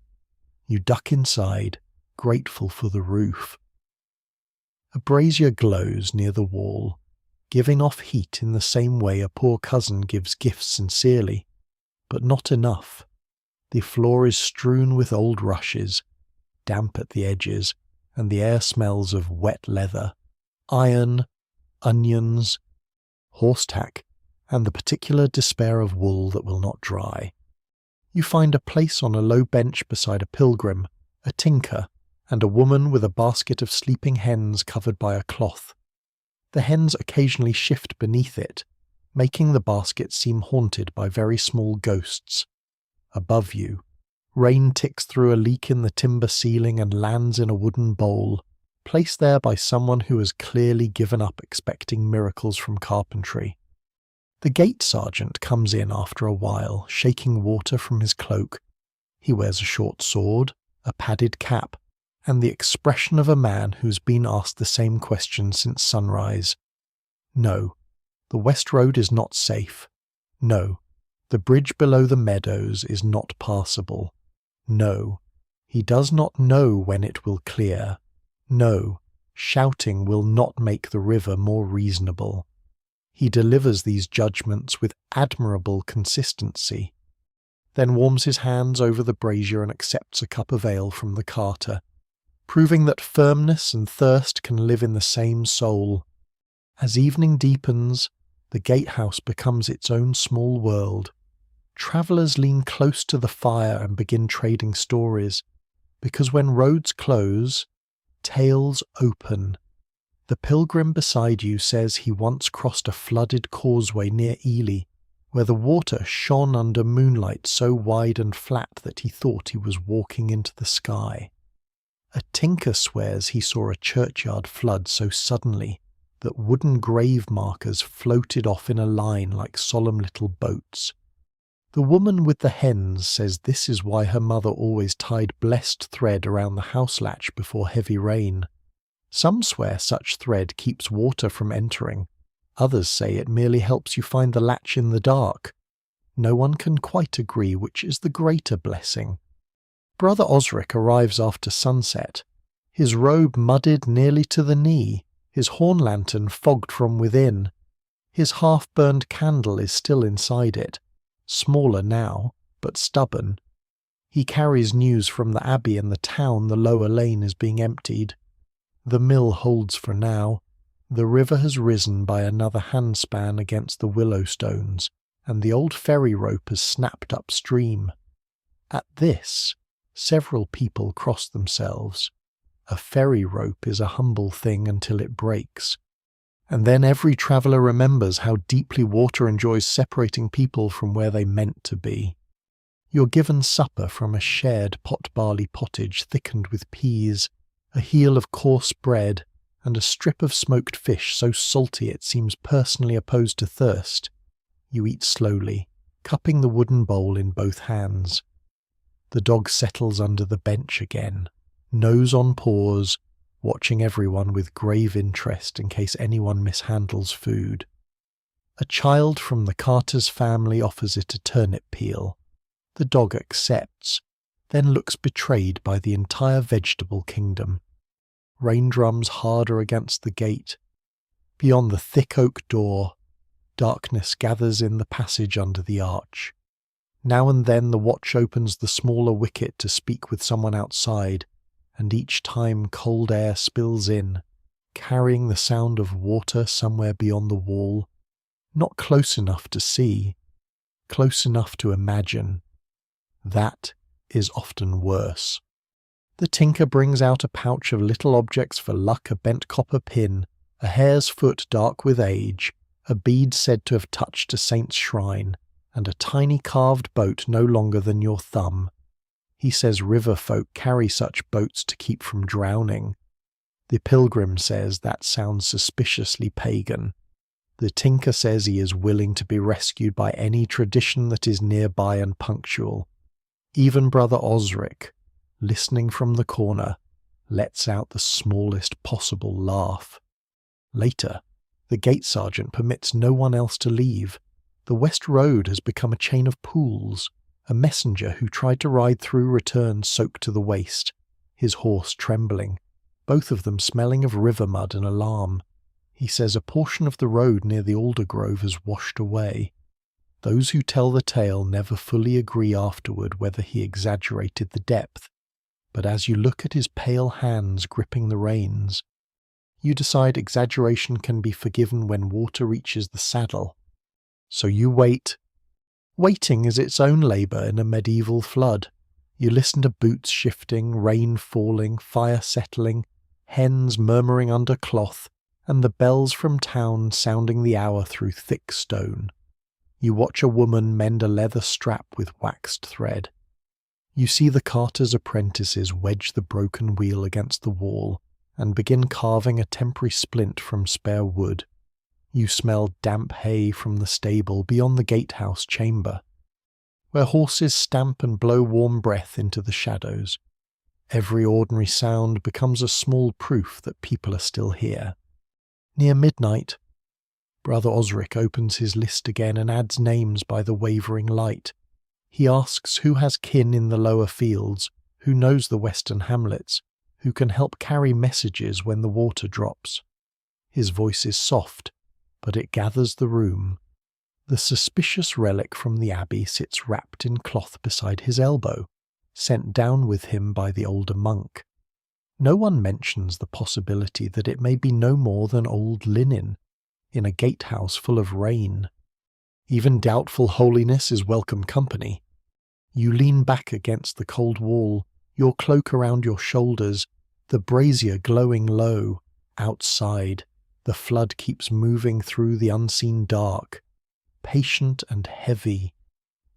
You duck inside, grateful for the roof. A brazier glows near the wall, giving off heat in the same way a poor cousin gives gifts sincerely, but not enough. The floor is strewn with old rushes, damp at the edges, and the air smells of wet leather, iron, onions, horsetack, and the particular despair of wool that will not dry. You find a place on a low bench beside a pilgrim, a tinker, and a woman with a basket of sleeping hens covered by a cloth. The hens occasionally shift beneath it, making the basket seem haunted by very small ghosts. Above you, rain ticks through a leak in the timber ceiling and lands in a wooden bowl, placed there by someone who has clearly given up expecting miracles from carpentry. The gate sergeant comes in after a while, shaking water from his cloak. He wears a short sword, a padded cap, and the expression of a man who's been asked the same question since sunrise. No, the West Road is not safe. No, the bridge below the meadows is not passable. No, he does not know when it will clear. No, shouting will not make the river more reasonable. He delivers these judgments with admirable consistency, then warms his hands over the brazier and accepts a cup of ale from the carter, proving that firmness and thirst can live in the same soul. As evening deepens, the gatehouse becomes its own small world. Travellers lean close to the fire and begin trading stories, because when roads close, tales open, The pilgrim beside you says he once crossed a flooded causeway near Ely, where the water shone under moonlight so wide and flat that he thought he was walking into the sky. A tinker swears he saw a churchyard flood so suddenly that wooden grave markers floated off in a line like solemn little boats. The woman with the hens says this is why her mother always tied blessed thread around the house latch before heavy rain. Some swear such thread keeps water from entering. Others say it merely helps you find the latch in the dark. No one can quite agree which is the greater blessing. Brother Osric arrives after sunset, his robe muddied nearly to the knee, his horn lantern fogged from within. His half-burned candle is still inside it, smaller now, but stubborn. He carries news from the abbey and the town the lower lane is being emptied. The mill holds for now. The river has risen by another handspan against the willow stones, and the old ferry rope has snapped upstream. At this, several people cross themselves. A ferry rope is a humble thing until it breaks. And then every traveller remembers how deeply water enjoys separating people from where they meant to be. You're given supper from a shared pot-barley pottage thickened with peas, a heel of coarse bread, and a strip of smoked fish so salty it seems personally opposed to thirst. You eat slowly, cupping the wooden bowl in both hands. The dog settles under the bench again, nose on paws, watching everyone with grave interest in case anyone mishandles food. A child from the carter's family offers it a turnip peel. The dog accepts, then looks betrayed by the entire vegetable kingdom. Rain drums harder against the gate. Beyond the thick oak door, darkness gathers in the passage under the arch. Now and then the watch opens the smaller wicket to speak with someone outside, and each time cold air spills in, carrying the sound of water somewhere beyond the wall, not close enough to see, close enough to imagine. That is often worse. The tinker brings out a pouch of little objects for luck, a bent copper pin, a hare's foot dark with age, a bead said to have touched a saint's shrine, and a tiny carved boat no longer than your thumb. He says river folk carry such boats to keep from drowning. The pilgrim says that sounds suspiciously pagan. The tinker says he is willing to be rescued by any tradition that is nearby and punctual. Even Brother Osric, listening from the corner, lets out the smallest possible laugh. Later, the gate sergeant permits no one else to leave. The West Road has become a chain of pools. A messenger who tried to ride through returns soaked to the waist, his horse trembling, both of them smelling of river mud and alarm. He says a portion of the road near the alder grove has washed away. Those who tell the tale never fully agree afterward whether he exaggerated the depth, but as you look at his pale hands gripping the reins, you decide exaggeration can be forgiven when water reaches the saddle. So you wait. Waiting is its own labour in a medieval flood. You listen to boots shifting, rain falling, fire settling, hens murmuring under cloth, and the bells from town sounding the hour through thick stone. You watch a woman mend a leather strap with waxed thread. You see the carter's apprentices wedge the broken wheel against the wall and begin carving a temporary splint from spare wood. You smell damp hay from the stable beyond the gatehouse chamber, where horses stamp and blow warm breath into the shadows. Every ordinary sound becomes a small proof that people are still here. Near midnight, Brother Osric opens his list again and adds names by the wavering light. He asks who has kin in the lower fields, who knows the western hamlets, who can help carry messages when the water drops. His voice is soft, but it gathers the room. The suspicious relic from the abbey sits wrapped in cloth beside his elbow, sent down with him by the older monk. No one mentions the possibility that it may be no more than old linen, in a gatehouse full of rain. Even doubtful holiness is welcome company. You lean back against the cold wall, your cloak around your shoulders, the brazier glowing low, Outside, the flood keeps moving through the unseen dark, patient and heavy.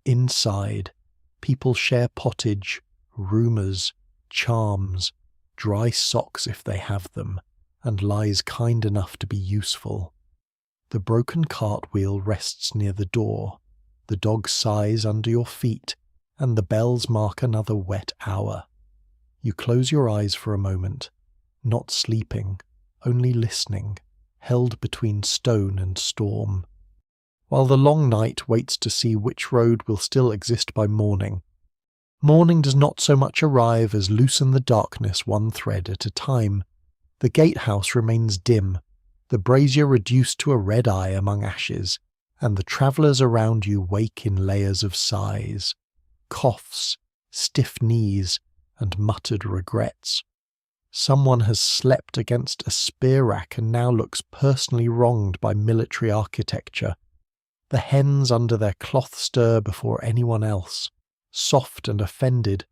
Inside, people share pottage, rumours, charms, dry socks if they have them, and lies kind enough to be useful. The broken cartwheel rests near the door, the dog sighs under your feet, and the bells mark another wet hour. You close your eyes for a moment, not sleeping, only listening, held between stone and storm. While the long night waits to see which road will still exist by morning, morning does not so much arrive as loosen the darkness one thread at a time. The gatehouse remains dim, the brazier reduced to a red eye among ashes, and the travellers around you wake in layers of sighs, coughs, stiff knees, and muttered regrets. Someone has slept against a spear rack and now looks personally wronged by military architecture. The hens under their cloth stir before anyone else, soft and offended,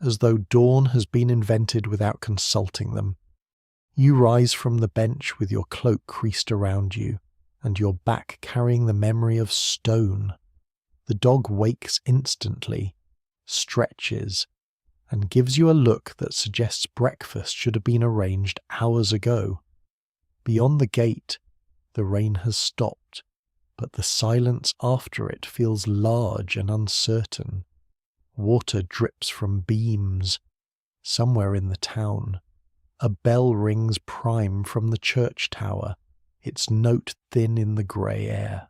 as though dawn has been invented without consulting them. You rise from the bench with your cloak creased around you, and your back carrying the memory of stone. The dog wakes instantly, stretches, and gives you a look that suggests breakfast should have been arranged hours ago. Beyond the gate, the rain has stopped, but the silence after it feels large and uncertain. Water drips from beams. Somewhere in the town, a bell rings prime from the church tower, its note thin in the grey air.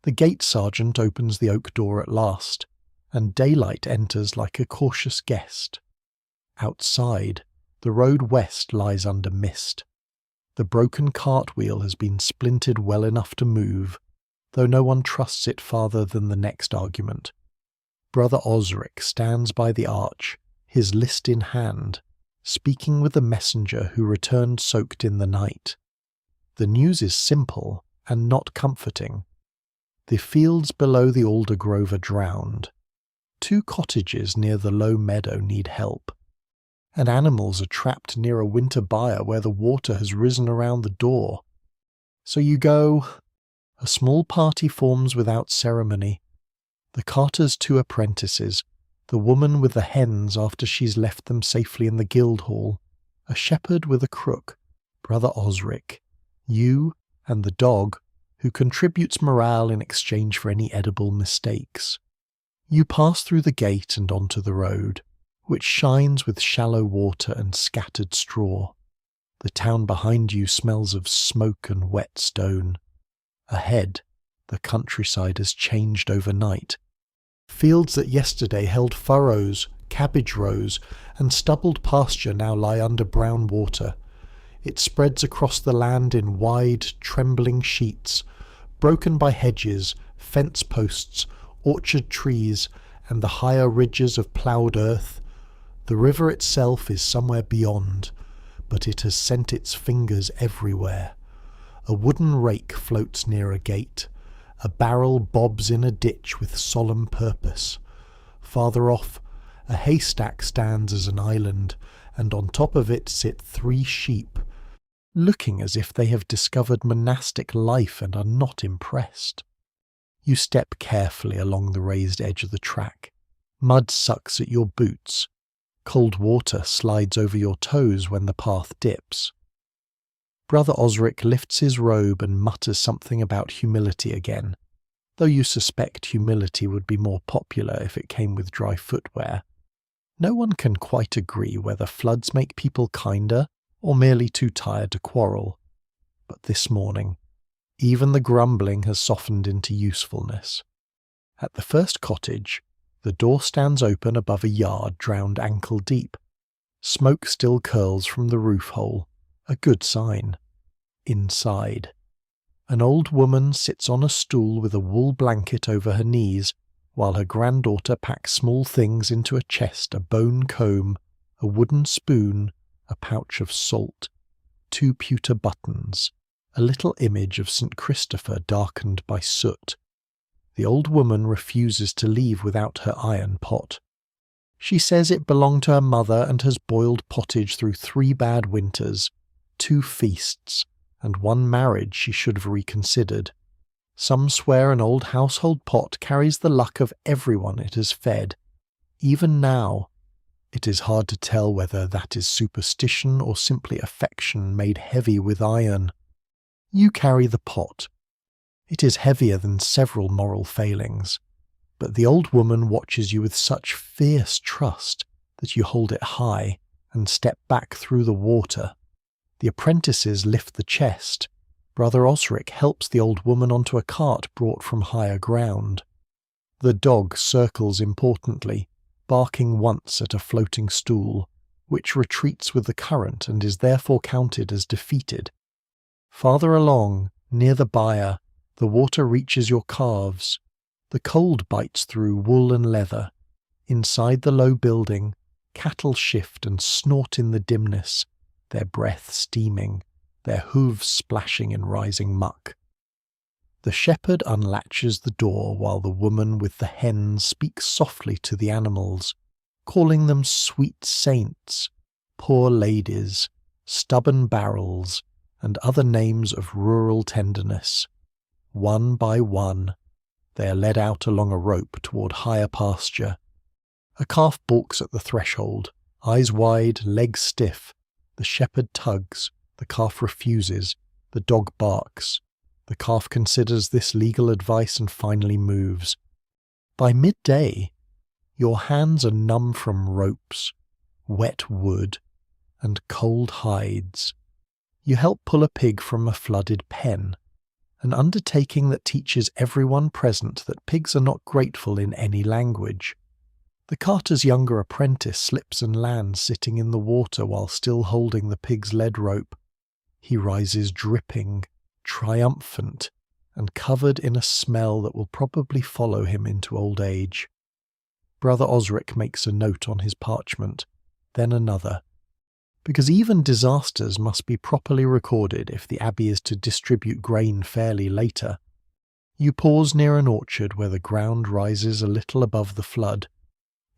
The gate sergeant opens the oak door at last, and daylight enters like a cautious guest. Outside, the road west lies under mist. The broken cartwheel has been splintered well enough to move, though no one trusts it farther than the next argument. Brother Osric stands by the arch, his list in hand, speaking with the messenger who returned soaked in the night. The news is simple and not comforting. The fields below the alder grove are drowned. 2 cottages near the low meadow need help, and animals are trapped near a winter byre where the water has risen around the door. So you go. A small party forms without ceremony. The carter's 2 apprentices, the woman with the hens after she's left them safely in the guild hall, a shepherd with a crook, Brother Osric, you and the dog, who contributes morale in exchange for any edible mistakes. You pass through the gate and onto the road, which shines with shallow water and scattered straw. The town behind you smells of smoke and wet stone. Ahead, the countryside has changed overnight. Fields that yesterday held furrows, cabbage rows, and stubbled pasture now lie under brown water. It spreads across the land in wide, trembling sheets, broken by hedges, fence posts, orchard trees, and the higher ridges of ploughed earth. The river itself is somewhere beyond, but it has sent its fingers everywhere. A wooden rake floats near a gate. A barrel bobs in a ditch with solemn purpose. Farther off, a haystack stands as an island, and on top of it sit 3 sheep, looking as if they have discovered monastic life and are not impressed. You step carefully along the raised edge of the track. Mud sucks at your boots. Cold water slides over your toes when the path dips. Brother Osric lifts his robe and mutters something about humility again, though you suspect humility would be more popular if it came with dry footwear. No one can quite agree whether floods make people kinder or merely too tired to quarrel. But this morning, even the grumbling has softened into usefulness. At the first cottage, the door stands open above a yard drowned ankle deep. Smoke still curls from the roof hole, a good sign. Inside, an old woman sits on a stool with a wool blanket over her knees, while her granddaughter packs small things into a chest: a bone comb, a wooden spoon, a pouch of salt, 2 pewter buttons, a little image of St. Christopher darkened by soot. The old woman refuses to leave without her iron pot. She says it belonged to her mother and has boiled pottage through 3 bad winters. 2 feasts, and 1 marriage she should have reconsidered. Some swear an old household pot carries the luck of everyone it has fed. Even now, it is hard to tell whether that is superstition or simply affection made heavy with iron. You carry the pot. It is heavier than several moral failings, but the old woman watches you with such fierce trust that you hold it high and step back through the water. The apprentices lift the chest. Brother Osric helps the old woman onto a cart brought from higher ground. The dog circles importantly, barking once at a floating stool, which retreats with the current and is therefore counted as defeated. Farther along, near the byre, the water reaches your calves. The cold bites through wool and leather. Inside the low building, cattle shift and snort in the dimness, their breath steaming, their hooves splashing in rising muck. The shepherd unlatches the door while the woman with the hens speaks softly to the animals, calling them sweet saints, poor ladies, stubborn barrels, and other names of rural tenderness. One by one, they are led out along a rope toward higher pasture. A calf balks at the threshold, eyes wide, legs stiff. The shepherd tugs. The calf refuses. The dog barks. The calf considers this legal advice and finally moves. By midday, your hands are numb from ropes, wet wood, and cold hides. You help pull a pig from a flooded pen, an undertaking that teaches everyone present that pigs are not grateful in any language. The carter's younger apprentice slips and lands sitting in the water while still holding the pig's lead rope. He rises dripping, triumphant, and covered in a smell that will probably follow him into old age. Brother Osric makes a note on his parchment, then another, because even disasters must be properly recorded if the abbey is to distribute grain fairly later. You pause near an orchard where the ground rises a little above the flood.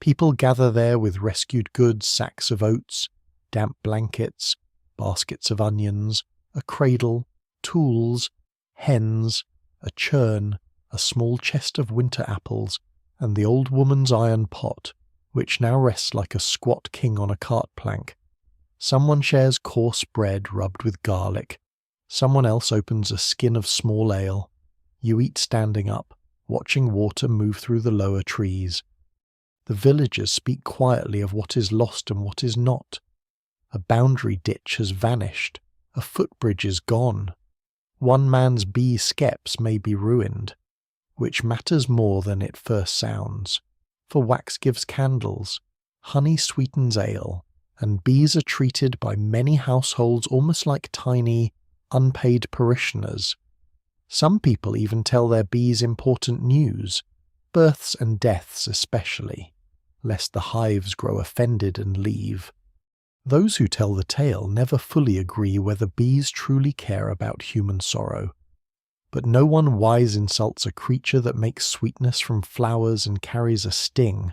People gather there with rescued goods, sacks of oats, damp blankets, baskets of onions, a cradle, tools, hens, a churn, a small chest of winter apples, and the old woman's iron pot, which now rests like a squat king on a cart plank. Someone shares coarse bread rubbed with garlic. Someone else opens a skin of small ale. You eat standing up, watching water move through the lower trees. The villagers speak quietly of what is lost and what is not. A boundary ditch has vanished. A footbridge is gone. One man's bee skeps may be ruined, which matters more than it first sounds, for wax gives candles, honey sweetens ale, and bees are treated by many households almost like tiny, unpaid parishioners. Some people even tell their bees important news, births and deaths especially, lest the hives grow offended and leave. Those who tell the tale never fully agree whether bees truly care about human sorrow, but no one wise insults a creature that makes sweetness from flowers and carries a sting.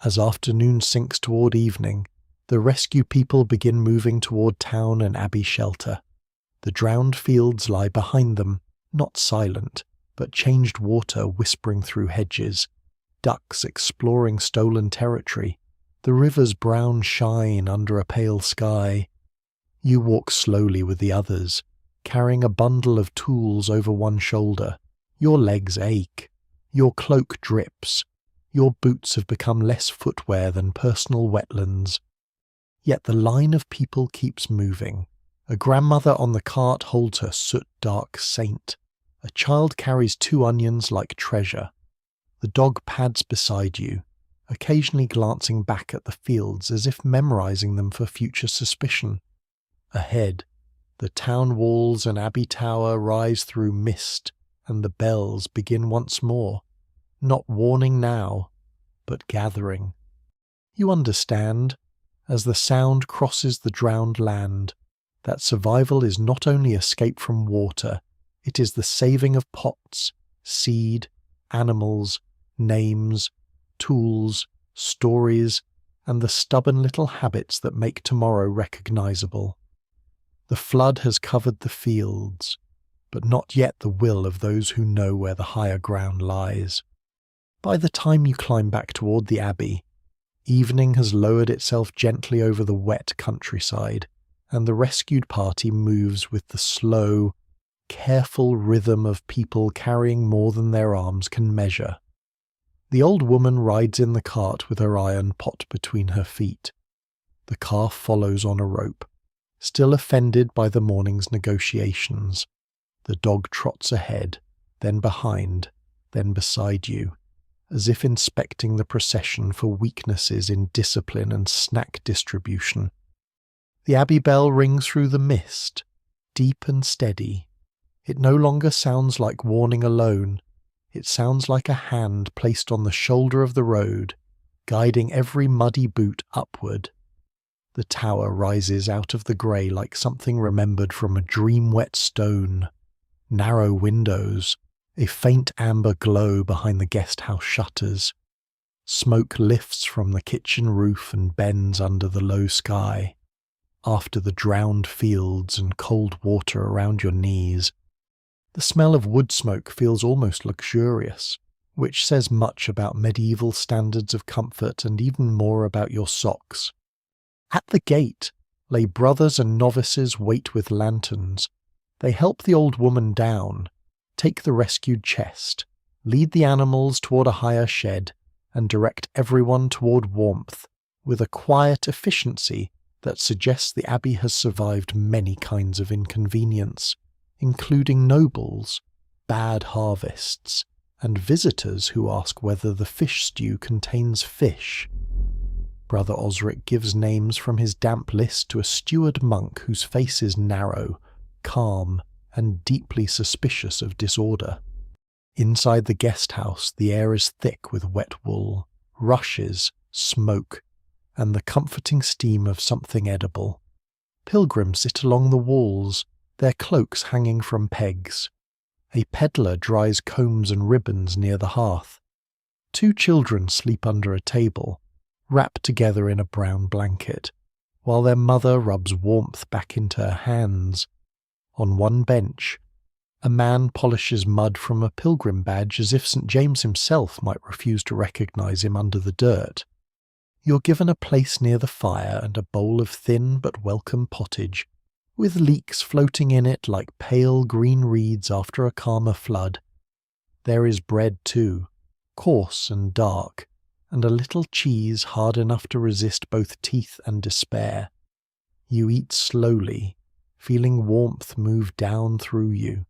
As afternoon sinks toward evening, the rescue people begin moving toward town and abbey shelter. The drowned fields lie behind them, not silent, but changed water whispering through hedges, ducks exploring stolen territory, the river's brown shine under a pale sky. You walk slowly with the others, carrying a bundle of tools over one shoulder. Your legs ache. Your cloak drips. Your boots have become less footwear than personal wetlands. Yet the line of people keeps moving. A grandmother on the cart holds her soot-dark saint. A child carries 2 onions like treasure. The dog pads beside you, occasionally glancing back at the fields as if memorizing them for future suspicion. Ahead, the town walls and abbey tower rise through mist, and the bells begin once more, not warning now, but gathering. You understand, as the sound crosses the drowned land, that survival is not only escape from water, it is the saving of pots, seed, animals, names, tools, stories, and the stubborn little habits that make tomorrow recognizable. The flood has covered the fields, but not yet the will of those who know where the higher ground lies. By the time you climb back toward the abbey, evening has lowered itself gently over the wet countryside, and the rescued party moves with the slow, careful rhythm of people carrying more than their arms can measure. The old woman rides in the cart with her iron pot between her feet. The calf follows on a rope, still offended by the morning's negotiations. The dog trots ahead, then behind, then beside you, as if inspecting the procession for weaknesses in discipline and snack distribution. The abbey bell rings through the mist, deep and steady. It no longer sounds like warning alone. It sounds like a hand placed on the shoulder of the road, guiding every muddy boot upward. The tower rises out of the grey like something remembered from a dream-wet stone. Narrow windows, a faint amber glow behind the guest-house shutters. Smoke lifts from the kitchen roof and bends under the low sky. After the drowned fields and cold water around your knees, the smell of wood smoke feels almost luxurious, which says much about medieval standards of comfort and even more about your socks. At the gate, lay brothers and novices wait with lanterns. They help the old woman down, take the rescued chest, lead the animals toward a higher shed, and direct everyone toward warmth, with a quiet efficiency that suggests the abbey has survived many kinds of inconvenience, including nobles, bad harvests, and visitors who ask whether the fish stew contains fish. Brother Osric gives names from his damp list to a steward monk whose face is narrow, calm, and deeply suspicious of disorder. Inside the guest house, the air is thick with wet wool, rushes, smoke, and the comforting steam of something edible. Pilgrims sit along the walls, their cloaks hanging from pegs. A peddler dries combs and ribbons near the hearth. 2 children sleep under a table, wrapped together in a brown blanket, while their mother rubs warmth back into her hands. On one bench, a man polishes mud from a pilgrim badge as if St. James himself might refuse to recognize him under the dirt. You're given a place near the fire and a bowl of thin but welcome pottage, with leeks floating in it like pale green reeds after a calmer flood. There is bread too, coarse and dark, and a little cheese hard enough to resist both teeth and despair. You eat slowly, feeling warmth move down through you.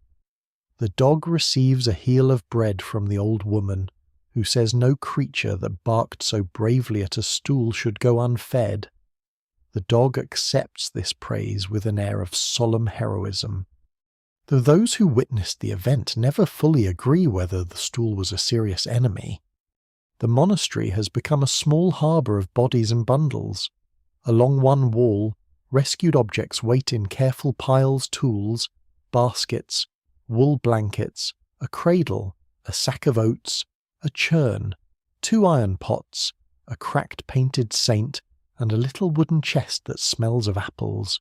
The dog receives a heel of bread from the old woman, who says no creature that barked so bravely at a stool should go unfed. The dog accepts this praise with an air of solemn heroism, though those who witnessed the event never fully agree whether the stool was a serious enemy. The monastery has become a small harbour of bodies and bundles. Along one wall, rescued objects wait in careful piles: tools, baskets, wool blankets, a cradle, a sack of oats, a churn, 2 iron pots, a cracked painted saint, and a little wooden chest that smells of apples.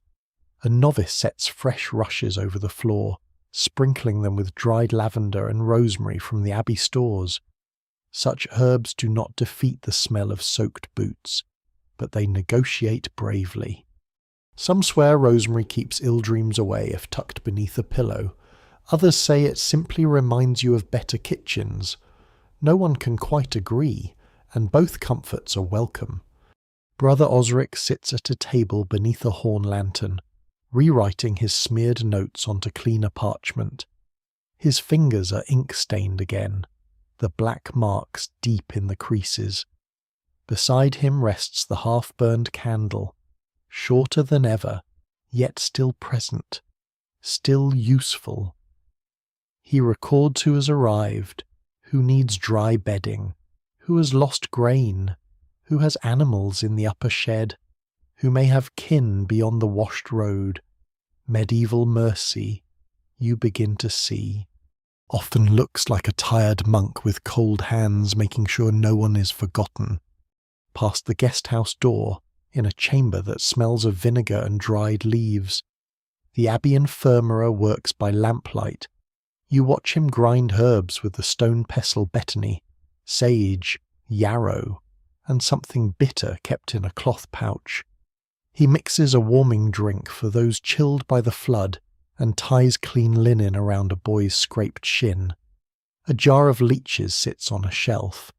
A novice sets fresh rushes over the floor, sprinkling them with dried lavender and rosemary from the abbey stores. Such herbs do not defeat the smell of soaked boots, but they negotiate bravely. Some swear rosemary keeps ill dreams away if tucked beneath a pillow. Others say it simply reminds you of better kitchens. No one can quite agree, and both comforts are welcome. Brother Osric sits at a table beneath a horn lantern, rewriting his smeared notes onto cleaner parchment. His fingers are ink-stained again, the black marks deep in the creases. Beside him rests the half-burned candle, shorter than ever, yet still present, still useful. He records who has arrived, who needs dry bedding, who has lost grain, who has animals in the upper shed, who may have kin beyond the washed road. Medieval mercy, you begin to see, often looks like a tired monk with cold hands making sure no one is forgotten. Past the guest house door, in a chamber that smells of vinegar and dried leaves, The abbey infirmera works by lamplight. You watch him grind herbs with the stone pestle betony, sage, yarrow, and something bitter kept in a cloth pouch. He mixes a warming drink for those chilled by the flood and ties clean linen around a boy's scraped shin. A jar of leeches sits on a shelf,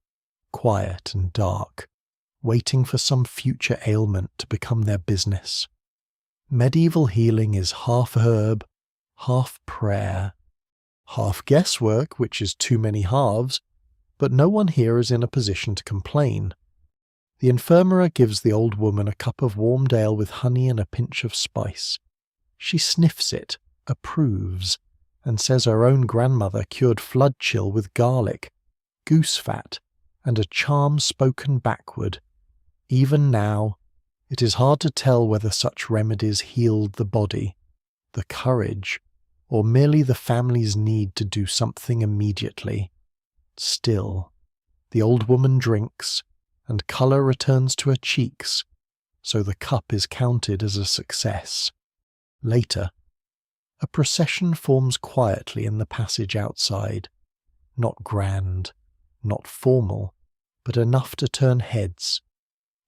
quiet and dark, waiting for some future ailment to become their business. Medieval healing is half herb, half prayer, half guesswork, which is too many halves, but no one here is in a position to complain. The infirmera gives the old woman a cup of warmed ale with honey and a pinch of spice. She sniffs it, approves, and says her own grandmother cured flood chill with garlic, goose fat, and a charm spoken backward. Even now, it is hard to tell whether such remedies healed the body, the courage, or merely the family's need to do something immediately. Still, the old woman drinks, and colour returns to her cheeks, so the cup is counted as a success. Later, a procession forms quietly in the passage outside, not grand, not formal, but enough to turn heads.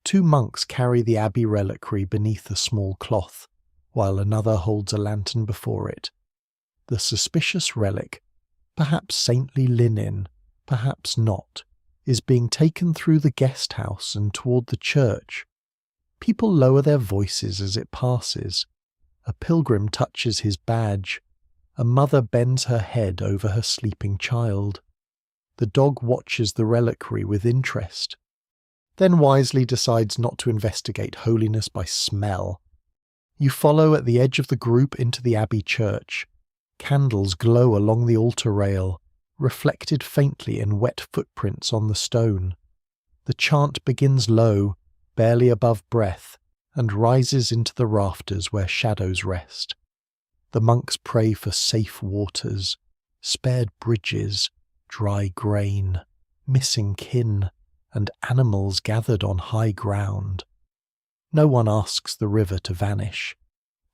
2 monks carry the abbey reliquary beneath a small cloth, while another holds a lantern before it. The suspicious relic, perhaps saintly linen, perhaps not, is being taken through the guest house and toward the church. People lower their voices as it passes. A pilgrim touches his badge. A mother bends her head over her sleeping child. The dog watches the reliquary with interest, then wisely decides not to investigate holiness by smell. You follow at the edge of the group into the abbey church. Candles glow along the altar rail, reflected faintly in wet footprints on the stone. The chant begins low, barely above breath, and rises into the rafters where shadows rest. The monks pray for safe waters, spared bridges, dry grain, missing kin, and animals gathered on high ground. No one asks the river to vanish.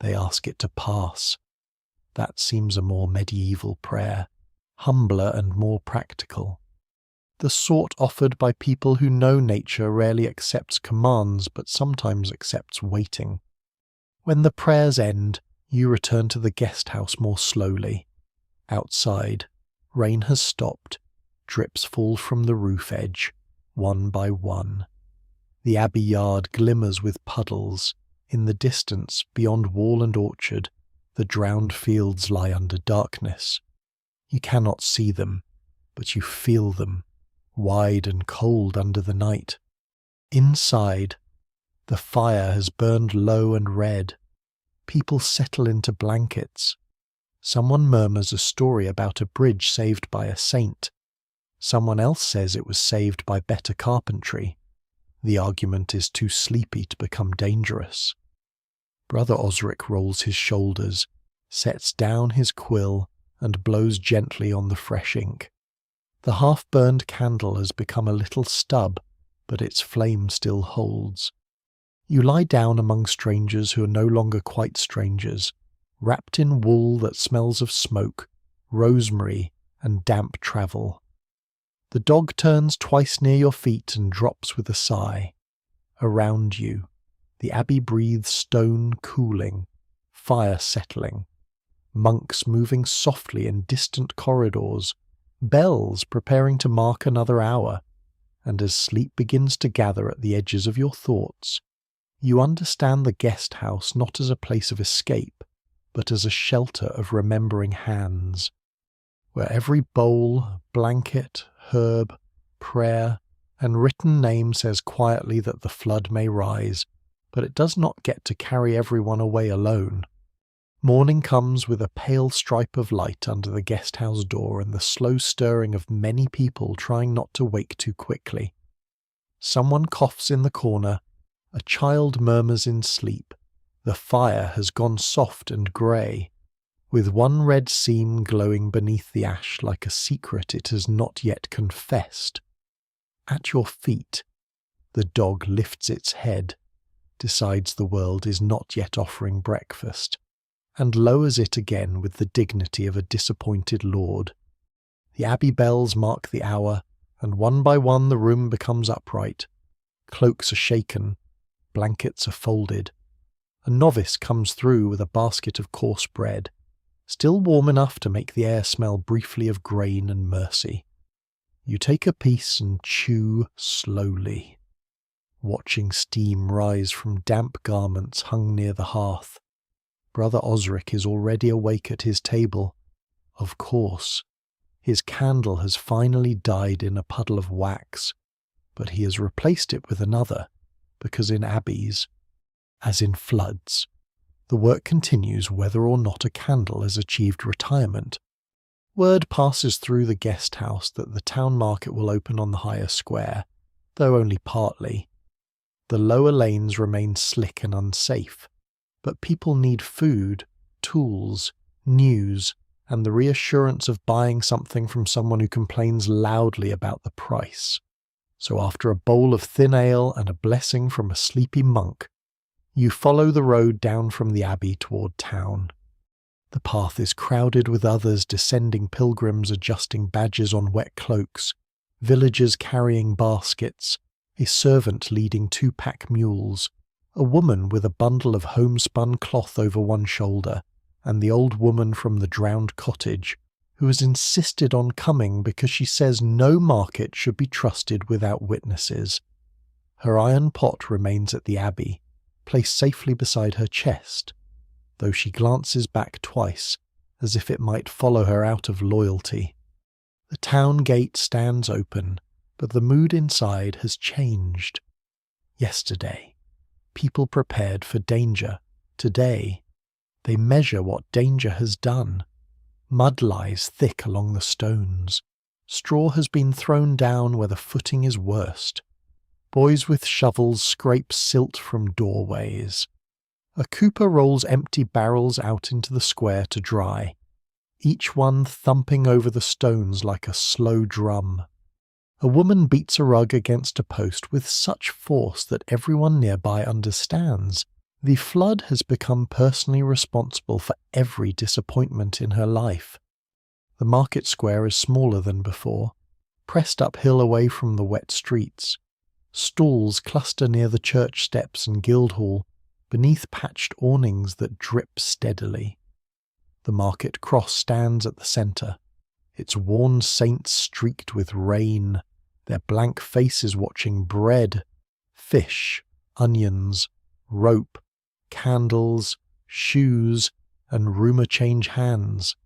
They ask it to pass. That seems a more medieval prayer, humbler and more practical. The sort offered by people who know nature rarely accepts commands but sometimes accepts waiting. When the prayers end, you return to the guest house more slowly. Outside, rain has stopped, drips fall from the roof edge, one by one. The abbey yard glimmers with puddles. In the distance, beyond wall and orchard, the drowned fields lie under darkness. You cannot see them, but you feel them, wide and cold under the night. Inside, the fire has burned low and red. People settle into blankets. Someone murmurs a story about a bridge saved by a saint. Someone else says it was saved by better carpentry. The argument is too sleepy to become dangerous. Brother Osric rolls his shoulders, sets down his quill, and blows gently on the fresh ink. The half-burned candle has become a little stub, but its flame still holds. You lie down among strangers who are no longer quite strangers, wrapped in wool that smells of smoke, rosemary, and damp travel. The dog turns twice near your feet and drops with a sigh. Around you, the abbey breathes stone cooling, fire settling, monks moving softly in distant corridors, bells preparing to mark another hour, and as sleep begins to gather at the edges of your thoughts, you understand the guest house not as a place of escape, but as a shelter of remembering hands, where every bowl, blanket, herb, prayer, and written name says quietly that the flood may rise, but it does not get to carry everyone away alone. Morning comes with a pale stripe of light under the guest house door and the slow stirring of many people trying not to wake too quickly. Someone coughs in the corner, a child murmurs in sleep, the fire has gone soft and grey, with one red seam glowing beneath the ash like a secret it has not yet confessed. At your feet, the dog lifts its head, decides the world is not yet offering breakfast, and lowers it again with the dignity of a disappointed lord. The abbey bells mark the hour, and one by one the room becomes upright. Cloaks are shaken, blankets are folded. A novice comes through with a basket of coarse bread, still warm enough to make the air smell briefly of grain and mercy. You take a piece and chew slowly, watching steam rise from damp garments hung near the hearth. Brother Osric is already awake at his table. Of course, his candle has finally died in a puddle of wax, but he has replaced it with another, because in abbeys, as in floods, the work continues whether or not a candle has achieved retirement. Word passes through the guest house that the town market will open on the higher square, though only partly. The lower lanes remain slick and unsafe, but people need food, tools, news, and the reassurance of buying something from someone who complains loudly about the price. So after a bowl of thin ale and a blessing from a sleepy monk, you follow the road down from the abbey toward town. The path is crowded with others descending pilgrims adjusting badges on wet cloaks, villagers carrying baskets, a servant leading 2-pack mules, a woman with a bundle of homespun cloth over one shoulder, and the old woman from the drowned cottage, who has insisted on coming because she says no market should be trusted without witnesses. Her iron pot remains at the abbey, placed safely beside her chest, though she glances back twice, as if it might follow her out of loyalty. The town gate stands open, but the mood inside has changed. Yesterday, people prepared for danger. Today, they measure what danger has done. Mud lies thick along the stones. Straw has been thrown down where the footing is worst. Boys with shovels scrape silt from doorways. A cooper rolls empty barrels out into the square to dry, each one thumping over the stones like a slow drum. A woman beats a rug against a post with such force that everyone nearby understands. The flood has become personally responsible for every disappointment in her life. The market square is smaller than before, pressed uphill away from the wet streets. Stalls cluster near the church steps and Guildhall, beneath patched awnings that drip steadily. The market cross stands at the centre, its worn saints streaked with rain, their blank faces watching bread, fish, onions, rope, candles, shoes, and rumour change hands.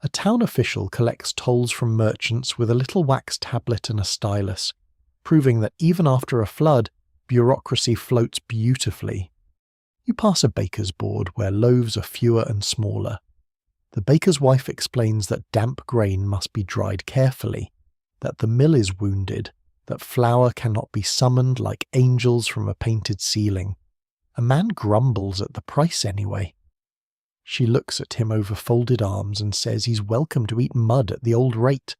A town official collects tolls from merchants with a little wax tablet and a stylus, proving that even after a flood, bureaucracy floats beautifully. You pass a baker's board where loaves are fewer and smaller. The baker's wife explains that damp grain must be dried carefully, that the mill is wounded, that flour cannot be summoned like angels from a painted ceiling. A man grumbles at the price anyway. She looks at him over folded arms and says he's welcome to eat mud at the old rate.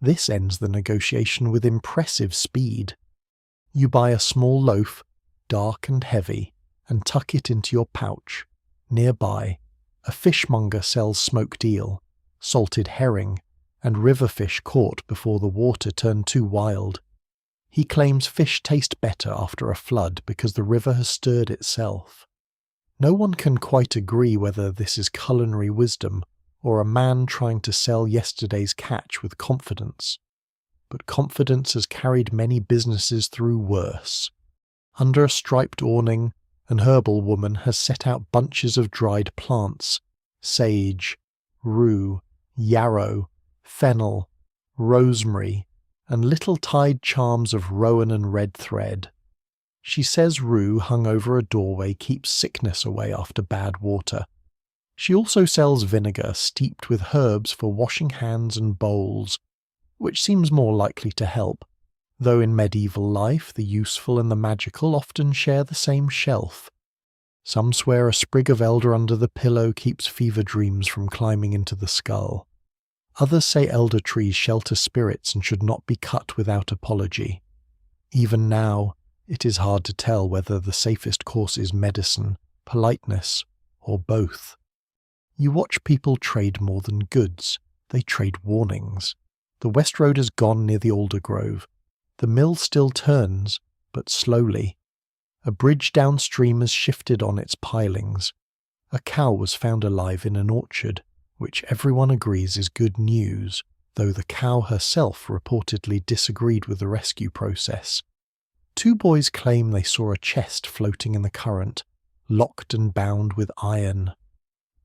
This ends the negotiation with impressive speed. You buy a small loaf, dark and heavy, and tuck it into your pouch. Nearby, a fishmonger sells smoked eel, salted herring, and river fish caught before the water turned too wild. He claims fish taste better after a flood because the river has stirred itself. No one can quite agree whether this is culinary wisdom or a man trying to sell yesterday's catch with confidence. But confidence has carried many businesses through worse. Under a striped awning, an herbal woman has set out bunches of dried plants, sage, rue, yarrow, fennel, rosemary, and little tied charms of rowan and red thread. She says rue hung over a doorway keeps sickness away after bad water. She also sells vinegar steeped with herbs for washing hands and bowls, which seems more likely to help, though in medieval life the useful and the magical often share the same shelf. Some swear a sprig of elder under the pillow keeps fever dreams from climbing into the skull. Others say elder trees shelter spirits and should not be cut without apology. Even now, it is hard to tell whether the safest course is medicine, politeness, or both. You watch people trade more than goods. They trade warnings. The West Road is gone near the alder grove. The mill still turns, but slowly. A bridge downstream has shifted on its pilings. A cow was found alive in an orchard, which everyone agrees is good news, though the cow herself reportedly disagreed with the rescue process. 2 boys claim they saw a chest floating in the current, locked and bound with iron.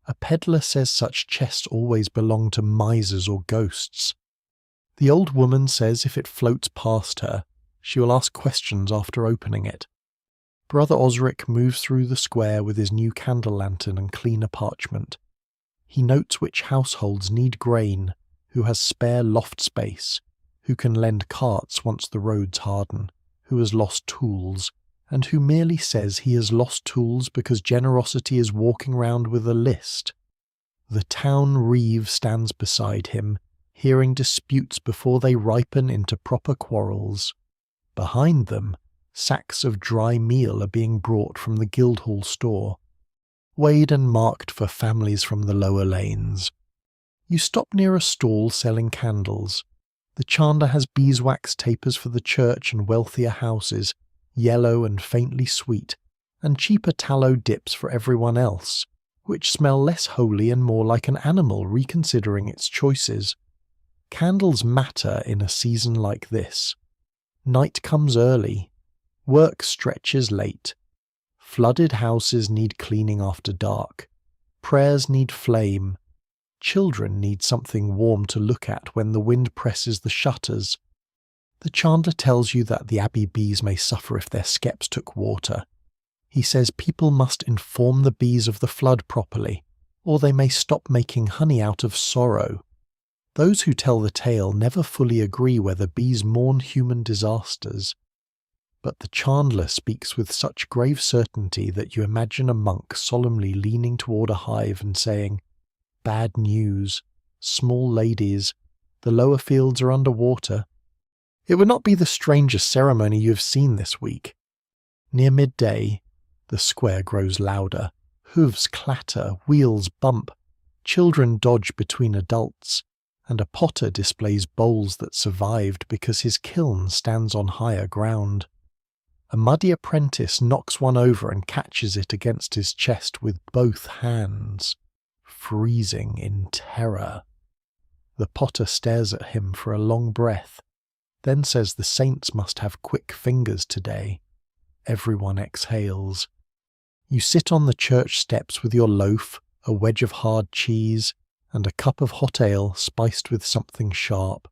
A peddler says such chests always belong to misers or ghosts. The old woman says if it floats past her, she will ask questions after opening it. Brother Osric moves through the square with his new candle lantern and cleaner parchment. He notes which households need grain, who has spare loft space, who can lend carts once the roads harden, who has lost tools, and who merely says he has lost tools because generosity is walking round with a list. The town reeve stands beside him, hearing disputes before they ripen into proper quarrels. Behind them, sacks of dry meal are being brought from the Guildhall store, weighed and marked for families from the lower lanes. You stop near a stall selling candles. The chandler has beeswax tapers for the church and wealthier houses, yellow and faintly sweet, and cheaper tallow dips for everyone else, which smell less holy and more like an animal reconsidering its choices. Candles matter in a season like this. Night comes early. Work stretches late. Flooded houses need cleaning after dark. Prayers need flame. Children need something warm to look at when the wind presses the shutters. The chandler tells you that the abbey bees may suffer if their skeps took water. He says people must inform the bees of the flood properly, or they may stop making honey out of sorrow. Those who tell the tale never fully agree whether bees mourn human disasters. But the chandler speaks with such grave certainty that you imagine a monk solemnly leaning toward a hive and saying, "Bad news, small ladies, the lower fields are under water." It would not be the strangest ceremony you have seen this week. Near midday, the square grows louder. Hooves clatter, wheels bump, children dodge between adults, and a potter displays bowls that survived because his kiln stands on higher ground. A muddy apprentice knocks one over and catches it against his chest with both hands, freezing in terror. The potter stares at him for a long breath, then says the saints must have quick fingers today. Everyone exhales. You sit on the church steps with your loaf, a wedge of hard cheese, and a cup of hot ale spiced with something sharp.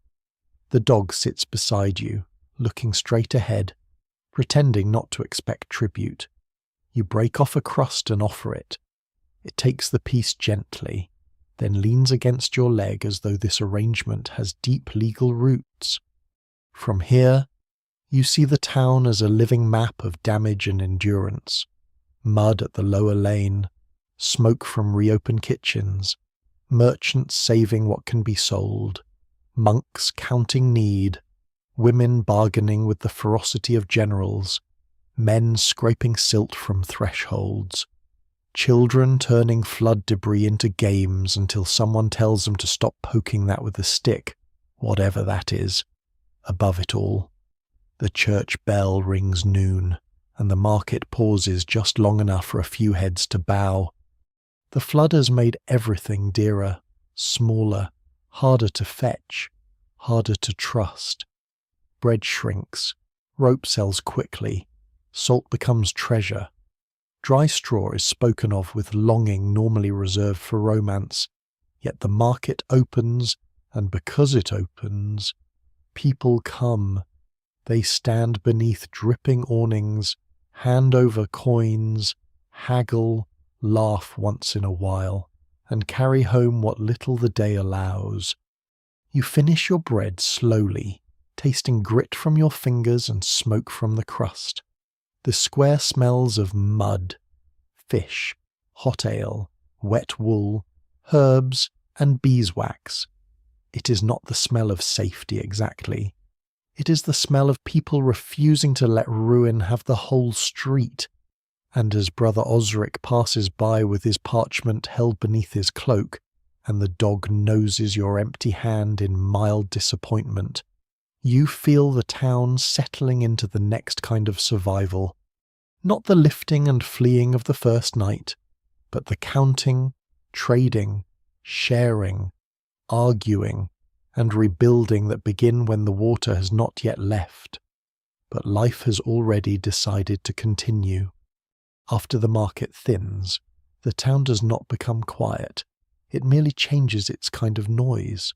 The dog sits beside you, looking straight ahead, pretending not to expect tribute. You break off a crust and offer it. It takes the piece gently, then leans against your leg as though this arrangement has deep legal roots. From here, you see the town as a living map of damage and endurance. Mud at the lower lane, smoke from reopened kitchens, merchants saving what can be sold, monks counting need, women bargaining with the ferocity of generals, men scraping silt from thresholds, children turning flood debris into games until someone tells them to stop poking that with a stick, whatever that is. Above it all, the church bell rings noon, and the market pauses just long enough for a few heads to bow. The flood has made everything dearer, smaller, harder to fetch, harder to trust. Bread shrinks, rope sells quickly, salt becomes treasure. Dry straw is spoken of with longing normally reserved for romance, yet the market opens, and because it opens, people come. They stand beneath dripping awnings, hand over coins, haggle, laugh once in a while, and carry home what little the day allows. You finish your bread slowly, tasting grit from your fingers and smoke from the crust. The square smells of mud, fish, hot ale, wet wool, herbs, and beeswax. It is not the smell of safety exactly. It is the smell of people refusing to let ruin have the whole street. And as Brother Osric passes by with his parchment held beneath his cloak, and the dog noses your empty hand in mild disappointment, you feel the town settling into the next kind of survival. Not the lifting and fleeing of the first night, but the counting, trading, sharing, arguing, and rebuilding that begin when the water has not yet left, but life has already decided to continue. After the market thins, the town does not become quiet. It merely changes its kind of noise.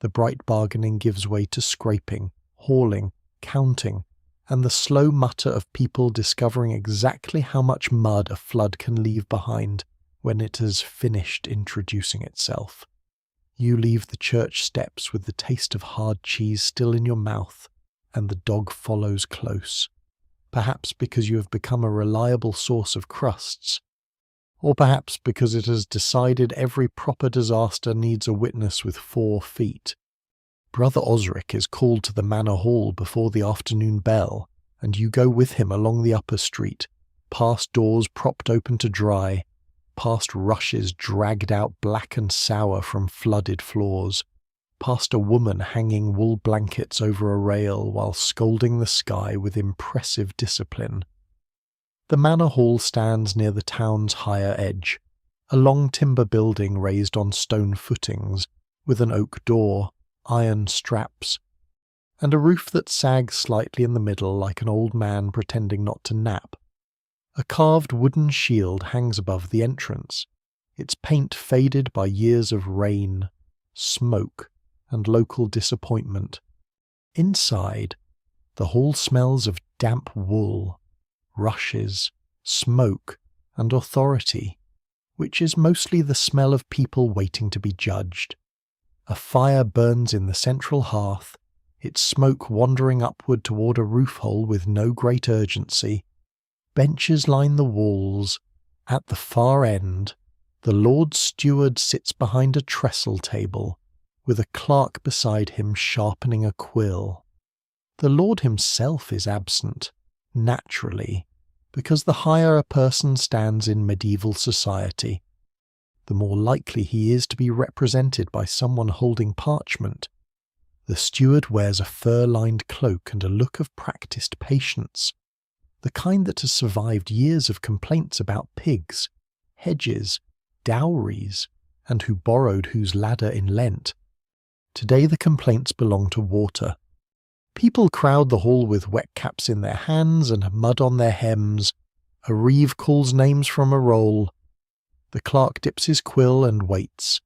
The bright bargaining gives way to scraping, hauling, counting, and the slow mutter of people discovering exactly how much mud a flood can leave behind when it has finished introducing itself. You leave the church steps with the taste of hard cheese still in your mouth, and the dog follows close, perhaps because you have become a reliable source of crusts, or perhaps because it has decided every proper disaster needs a witness with 4 feet. Brother Osric is called to the manor hall before the afternoon bell, and you go with him along the upper street, past doors propped open to dry, past rushes dragged out black and sour from flooded floors, past a woman hanging wool blankets over a rail while scolding the sky with impressive discipline. The manor hall stands near the town's higher edge, a long timber building raised on stone footings, with an oak door, iron straps, and a roof that sags slightly in the middle like an old man pretending not to nap. A carved wooden shield hangs above the entrance, its paint faded by years of rain, smoke, and local disappointment. Inside, the hall smells of damp wool, rushes, smoke, and authority, which is mostly the smell of people waiting to be judged. A fire burns in the central hearth, its smoke wandering upward toward a roof hole with no great urgency. Benches line the walls. At the far end, the Lord Steward sits behind a trestle table, with a clerk beside him sharpening a quill. The Lord himself is absent, naturally, because the higher a person stands in medieval society, the more likely he is to be represented by someone holding parchment. The steward wears a fur-lined cloak and a look of practised patience, the kind that has survived years of complaints about pigs, hedges, dowries, and who borrowed whose ladder in Lent. Today the complaints belong to water. People crowd the hall with wet caps in their hands and mud on their hems. A reeve calls names from a roll. The clerk dips his quill and waits.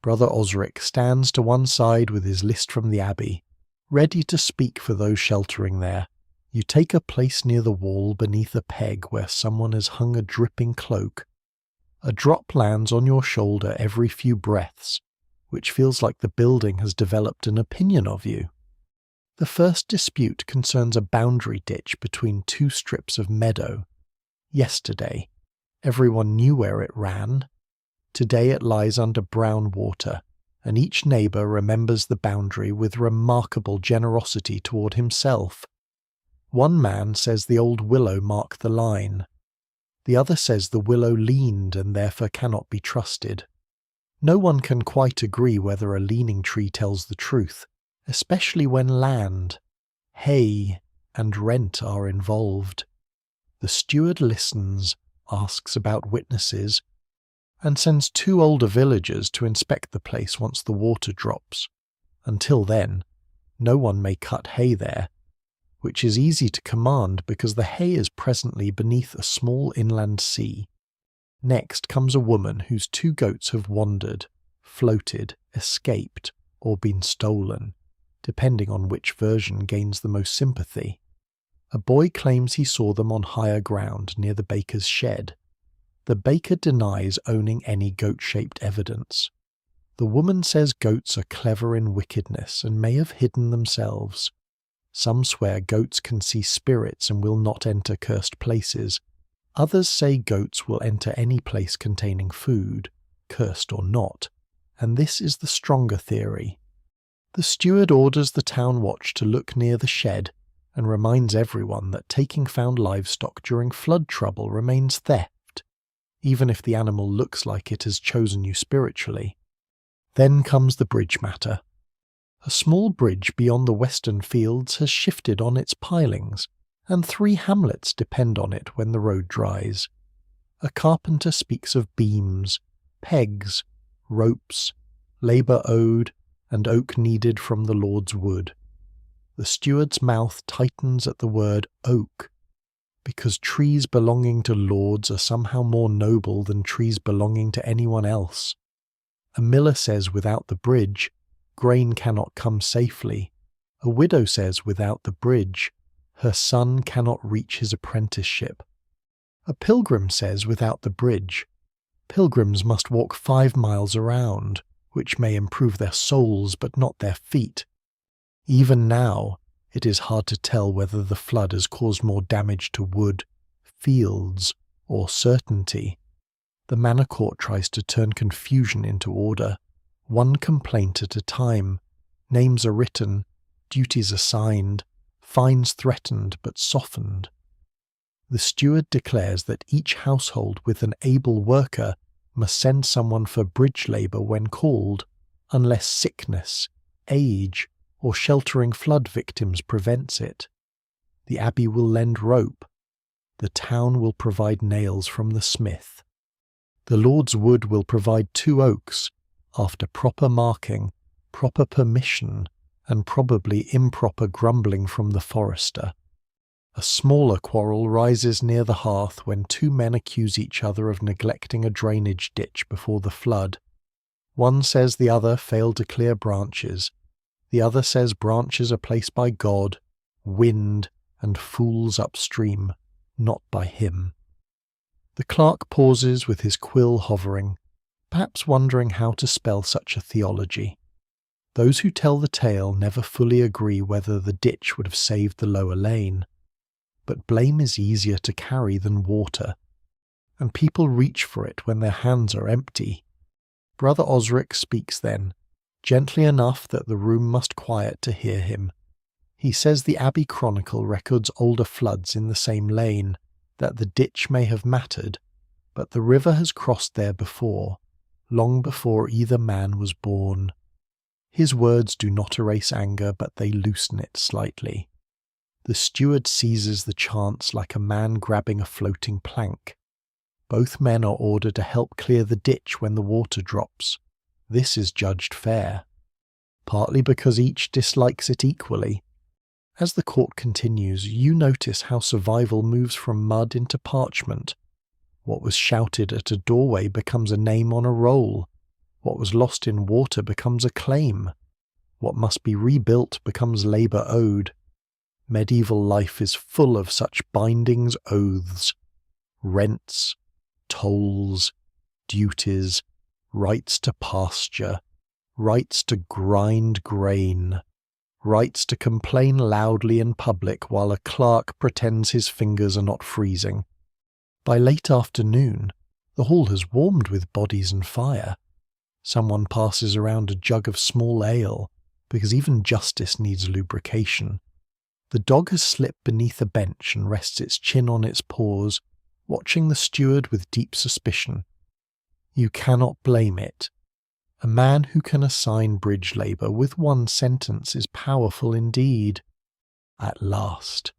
Brother Osric stands to one side with his list from the abbey, ready to speak for those sheltering there. You take a place near the wall beneath a peg where someone has hung a dripping cloak. A drop lands on your shoulder every few breaths, which feels like the building has developed an opinion of you. The first dispute concerns a boundary ditch between 2 strips of meadow. Yesterday, everyone knew where it ran. Today it lies under brown water, and each neighbour remembers the boundary with remarkable generosity toward himself. One man says the old willow marked the line. The other says the willow leaned and therefore cannot be trusted. No one can quite agree whether a leaning tree tells the truth, especially when land, hay, and rent are involved. The steward listens, asks about witnesses, and sends 2 older villagers to inspect the place once the water drops. Until then, no one may cut hay there, which is easy to command because the hay is presently beneath a small inland sea. Next comes a woman whose 2 goats have wandered, floated, escaped, or been stolen, depending on which version gains the most sympathy. A boy claims he saw them on higher ground near the baker's shed. The baker denies owning any goat-shaped evidence. The woman says goats are clever in wickedness and may have hidden themselves. Some swear goats can see spirits and will not enter cursed places. Others say goats will enter any place containing food, cursed or not, and this is the stronger theory. The steward orders the town watch to look near the shed and reminds everyone that taking found livestock during flood trouble remains theft, even if the animal looks like it has chosen you spiritually. Then comes the bridge matter. A small bridge beyond the western fields has shifted on its pilings, and 3 hamlets depend on it when the road dries. A carpenter speaks of beams, pegs, ropes, labour owed, and oak needed from the Lord's wood. The steward's mouth tightens at the word oak, because trees belonging to lords are somehow more noble than trees belonging to anyone else. A miller says without the bridge, grain cannot come safely. A widow says without the bridge, her son cannot reach his apprenticeship. A pilgrim says without the bridge, pilgrims must walk 5 miles around, which may improve their souls but not their feet. Even now, it is hard to tell whether the flood has caused more damage to wood, fields, or certainty. The manor court tries to turn confusion into order, one complaint at a time. Names are written, duties assigned, fines threatened but softened. The steward declares that each household with an able worker must send someone for bridge labour when called, unless sickness, age, or sheltering flood victims prevents it. The abbey will lend rope. The town will provide nails from the smith. The Lord's wood will provide 2 oaks, after proper marking, proper permission, and probably improper grumbling from the forester. A smaller quarrel rises near the hearth when 2 men accuse each other of neglecting a drainage ditch before the flood. One says the other failed to clear branches. The other says branches are placed by God, wind, and fools upstream, not by him. The clerk pauses with his quill hovering, perhaps wondering how to spell such a theology. Those who tell the tale never fully agree whether the ditch would have saved the lower lane. But blame is easier to carry than water, and people reach for it when their hands are empty. Brother Osric speaks then, gently enough that the room must quiet to hear him. He says the Abbey Chronicle records older floods in the same lane, that the ditch may have mattered, but the river has crossed there before, long before either man was born. His words do not erase anger, but they loosen it slightly. The steward seizes the chance like a man grabbing a floating plank. Both men are ordered to help clear the ditch when the water drops. This is judged fair, partly because each dislikes it equally. As the court continues, you notice how survival moves from mud into parchment. What was shouted at a doorway becomes a name on a roll. What was lost in water becomes a claim. What must be rebuilt becomes labour owed. Medieval life is full of such bindings, oaths, rents, tolls, duties, rights to pasture, rights to grind grain, rights to complain loudly in public while a clerk pretends his fingers are not freezing. By late afternoon, the hall has warmed with bodies and fire. Someone passes around a jug of small ale, because even justice needs lubrication. The dog has slipped beneath a bench and rests its chin on its paws, watching the steward with deep suspicion. You cannot blame it. A man who can assign bridge labour with one sentence is powerful indeed. At last.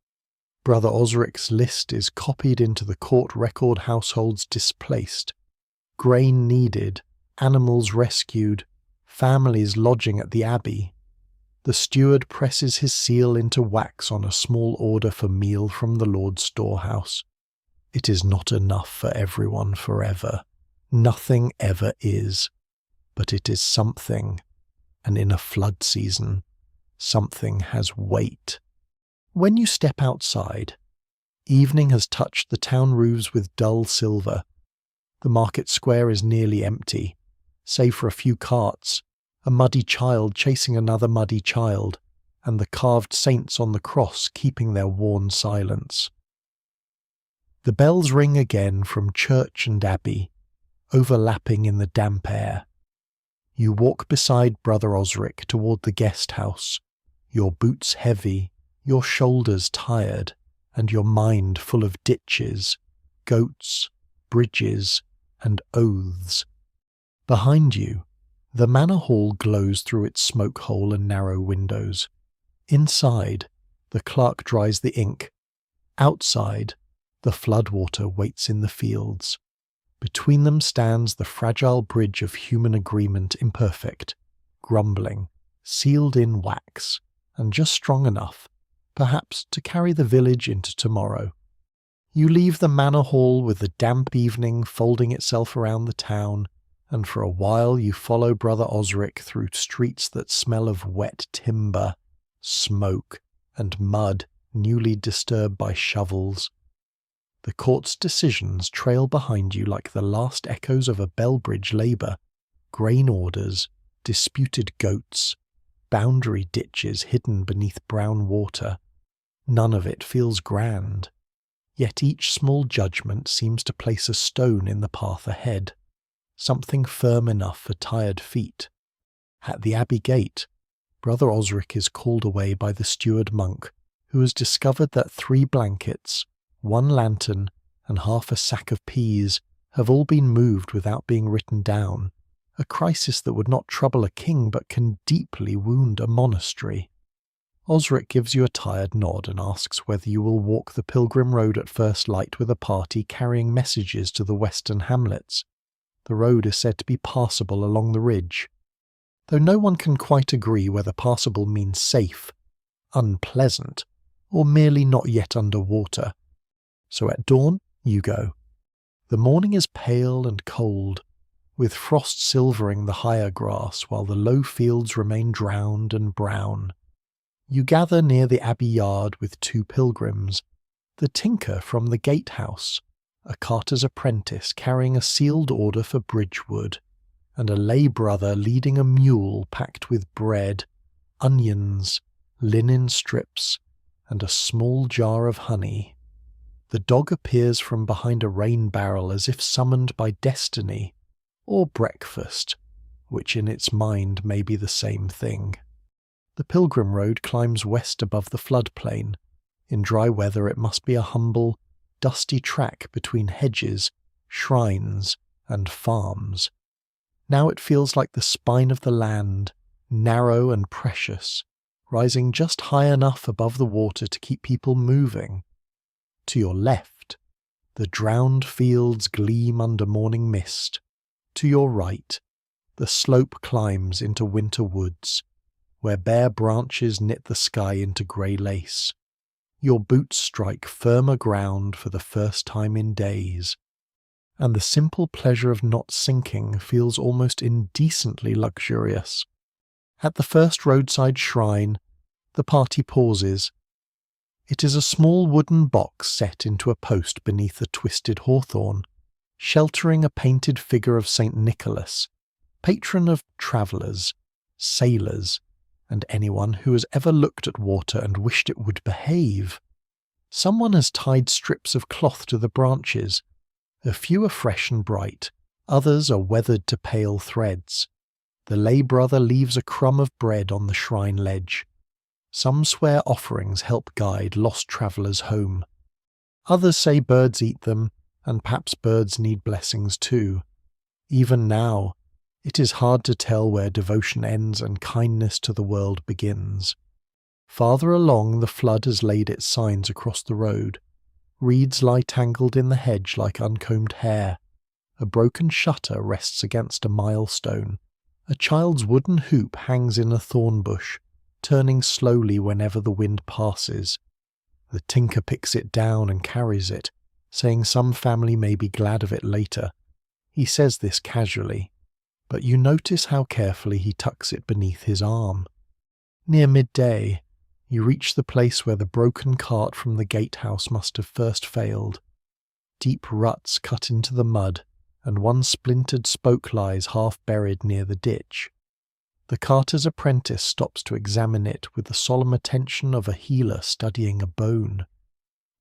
Brother Osric's list is copied into the court record households displaced. Grain needed, animals rescued, families lodging at the abbey. The steward presses his seal into wax on a small order for meal from the Lord's storehouse. It is not enough for everyone forever. Nothing ever is. But it is something, and in a flood season, something has weight. When you step outside, evening has touched the town roofs with dull silver. The market square is nearly empty, save for a few carts, a muddy child chasing another muddy child, and the carved saints on the cross keeping their worn silence. The bells ring again from church and abbey, overlapping in the damp air. You walk beside Brother Osric toward the guest house, your boots heavy, your shoulders tired and your mind full of ditches, goats, bridges, and oaths. Behind you, the manor hall glows through its smoke hole and narrow windows. Inside, the clerk dries the ink. Outside, the floodwater waits in the fields. Between them stands the fragile bridge of human agreement, imperfect, grumbling, sealed in wax, and just strong enough, perhaps, to carry the village into tomorrow. You leave the manor hall with the damp evening folding itself around the town, and for a while you follow Brother Osric through streets that smell of wet timber, smoke, and mud newly disturbed by shovels. The court's decisions trail behind you like the last echoes of a Bellbridge labour, grain orders, disputed goats, boundary ditches hidden beneath brown water. None of it feels grand, yet each small judgment seems to place a stone in the path ahead, something firm enough for tired feet. At the abbey gate, Brother Osric is called away by the steward monk, who has discovered that 3 blankets, 1 lantern, and half a sack of peas have all been moved without being written down, a crisis that would not trouble a king but can deeply wound a monastery. Osric gives you a tired nod and asks whether you will walk the pilgrim road at first light with a party carrying messages to the western hamlets. The road is said to be passable along the ridge, though no one can quite agree whether passable means safe, unpleasant, or merely not yet under water. So at dawn, you go. The morning is pale and cold, with frost silvering the higher grass while the low fields remain drowned and brown. You gather near the abbey yard with 2 pilgrims, the tinker from the gatehouse, a carter's apprentice carrying a sealed order for bridgewood, and a lay brother leading a mule packed with bread, onions, linen strips, and a small jar of honey. The dog appears from behind a rain barrel as if summoned by destiny, or breakfast, which in its mind may be the same thing. The pilgrim road climbs west above the floodplain. In dry weather it must be a humble, dusty track between hedges, shrines, and farms. Now it feels like the spine of the land, narrow and precious, rising just high enough above the water to keep people moving. To your left, the drowned fields gleam under morning mist. To your right, the slope climbs into winter woods, where bare branches knit the sky into grey lace. Your boots strike firmer ground for the first time in days, and the simple pleasure of not sinking feels almost indecently luxurious. At the first roadside shrine, the party pauses. It is a small wooden box set into a post beneath a twisted hawthorn, sheltering a painted figure of St. Nicholas, patron of travellers, sailors, and anyone who has ever looked at water and wished it would behave. Someone has tied strips of cloth to the branches. A few are fresh and bright, others are weathered to pale threads. The lay brother leaves a crumb of bread on the shrine ledge. Some swear offerings help guide lost travellers home. Others say birds eat them, and perhaps birds need blessings too. Even now, it is hard to tell where devotion ends and kindness to the world begins. Farther along, the flood has laid its signs across the road. Reeds lie tangled in the hedge like uncombed hair. A broken shutter rests against a milestone. A child's wooden hoop hangs in a thorn bush, turning slowly whenever the wind passes. The tinker picks it down and carries it, saying some family may be glad of it later. He says this casually, but you notice how carefully he tucks it beneath his arm. Near midday, you reach the place where the broken cart from the gatehouse must have first failed. Deep ruts cut into the mud, and one splintered spoke lies half buried near the ditch. The carter's apprentice stops to examine it with the solemn attention of a healer studying a bone.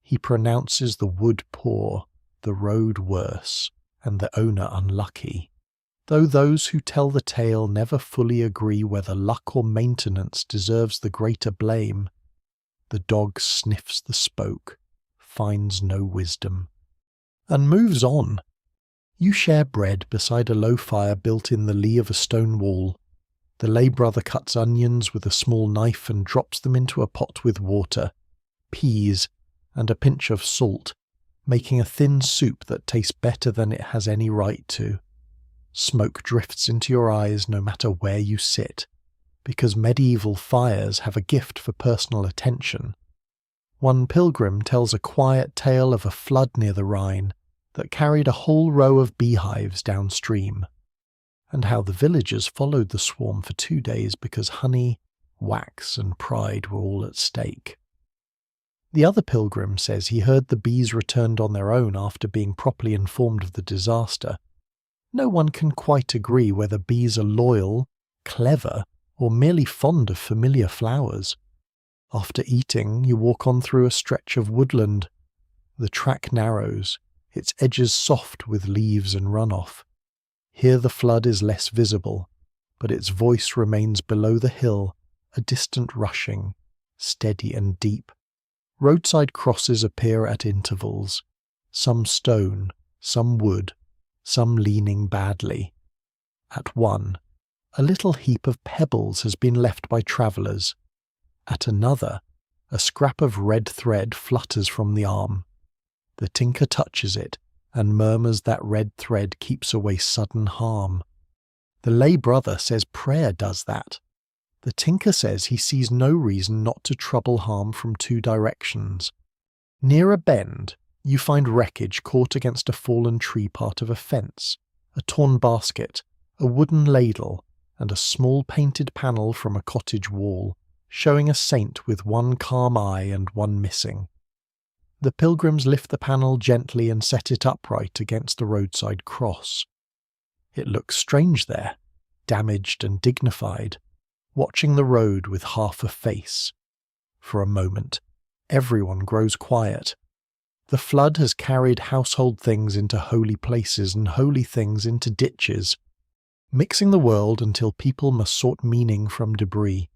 He pronounces the wood poor, the road worse, and the owner unlucky, though those who tell the tale never fully agree whether luck or maintenance deserves the greater blame. The dog sniffs the spoke, finds no wisdom, and moves on. You share bread beside a low fire built in the lee of a stone wall. The lay brother cuts onions with a small knife and drops them into a pot with water, peas, and a pinch of salt, making a thin soup that tastes better than it has any right to. Smoke drifts into your eyes no matter where you sit, because medieval fires have a gift for personal attention. One pilgrim tells a quiet tale of a flood near the Rhine that carried a whole row of beehives downstream, and how the villagers followed the swarm for 2 days because honey, wax, and pride were all at stake. The other pilgrim says he heard the bees returned on their own after being properly informed of the disaster. No one can quite agree whether bees are loyal, clever, or merely fond of familiar flowers. After eating, you walk on through a stretch of woodland. The track narrows, its edges soft with leaves and runoff. Here the flood is less visible, but its voice remains below the hill, a distant rushing, steady and deep. Roadside crosses appear at intervals, some stone, some wood, some leaning badly. At one, a little heap of pebbles has been left by travellers. At another, a scrap of red thread flutters from the arm. The tinker touches it and murmurs that red thread keeps away sudden harm. The lay brother says prayer does that. The tinker says he sees no reason not to trouble harm from 2 directions. Near a bend, you find wreckage caught against a fallen tree part of a fence, a torn basket, a wooden ladle, and a small painted panel from a cottage wall, showing a saint with 1 calm eye and 1 missing. The pilgrims lift the panel gently and set it upright against the roadside cross. It looks strange there, damaged and dignified, watching the road with half a face. For a moment, everyone grows quiet. The flood has carried household things into holy places and holy things into ditches, mixing the world until people must sort meaning from debris.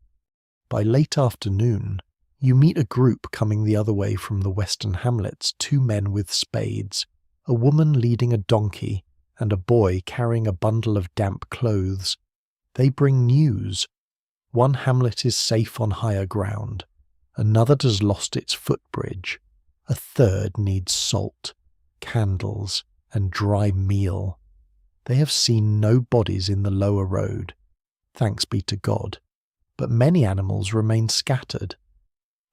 By late afternoon, you meet a group coming the other way from the western hamlets, 2 men with spades, a woman leading a donkey, and a boy carrying a bundle of damp clothes. They bring news. One hamlet is safe on higher ground, another has lost its footbridge, a third needs salt, candles, and dry meal. They have seen no bodies in the lower road, thanks be to God, but many animals remain scattered.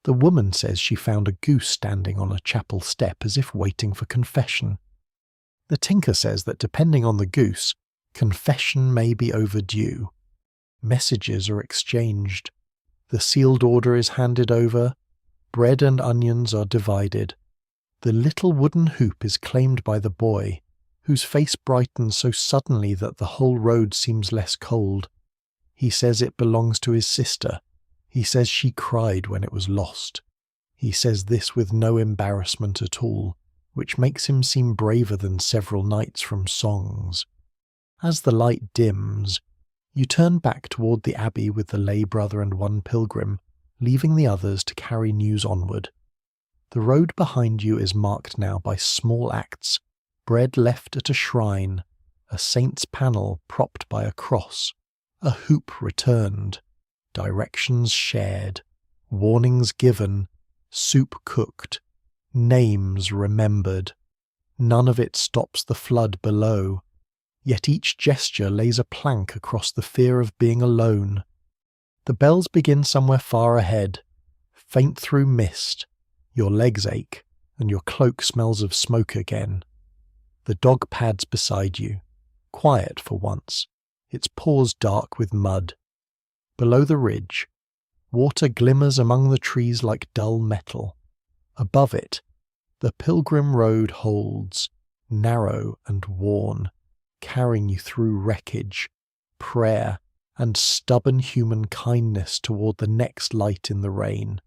The woman says she found a goose standing on a chapel step as if waiting for confession. The tinker says that depending on the goose, confession may be overdue. Messages are exchanged. The sealed order is handed over. Bread and onions are divided. The little wooden hoop is claimed by the boy, whose face brightens so suddenly that the whole road seems less cold. He says it belongs to his sister. He says she cried when it was lost. He says this with no embarrassment at all, which makes him seem braver than several knights from songs. As the light dims, you turn back toward the abbey with the lay brother and 1 pilgrim, leaving the others to carry news onward. The road behind you is marked now by small acts, bread left at a shrine, a saint's panel propped by a cross, a hoop returned, directions shared, warnings given, soup cooked, names remembered. None of it stops the flood below, yet each gesture lays a plank across the fear of being alone. The bells begin somewhere far ahead, faint through mist. Your legs ache, and your cloak smells of smoke again. The dog pads beside you, quiet for once, its paws dark with mud. Below the ridge, water glimmers among the trees like dull metal. Above it, the pilgrim road holds, narrow and worn, carrying you through wreckage, prayer, and stubborn human kindness toward the next light in the rain.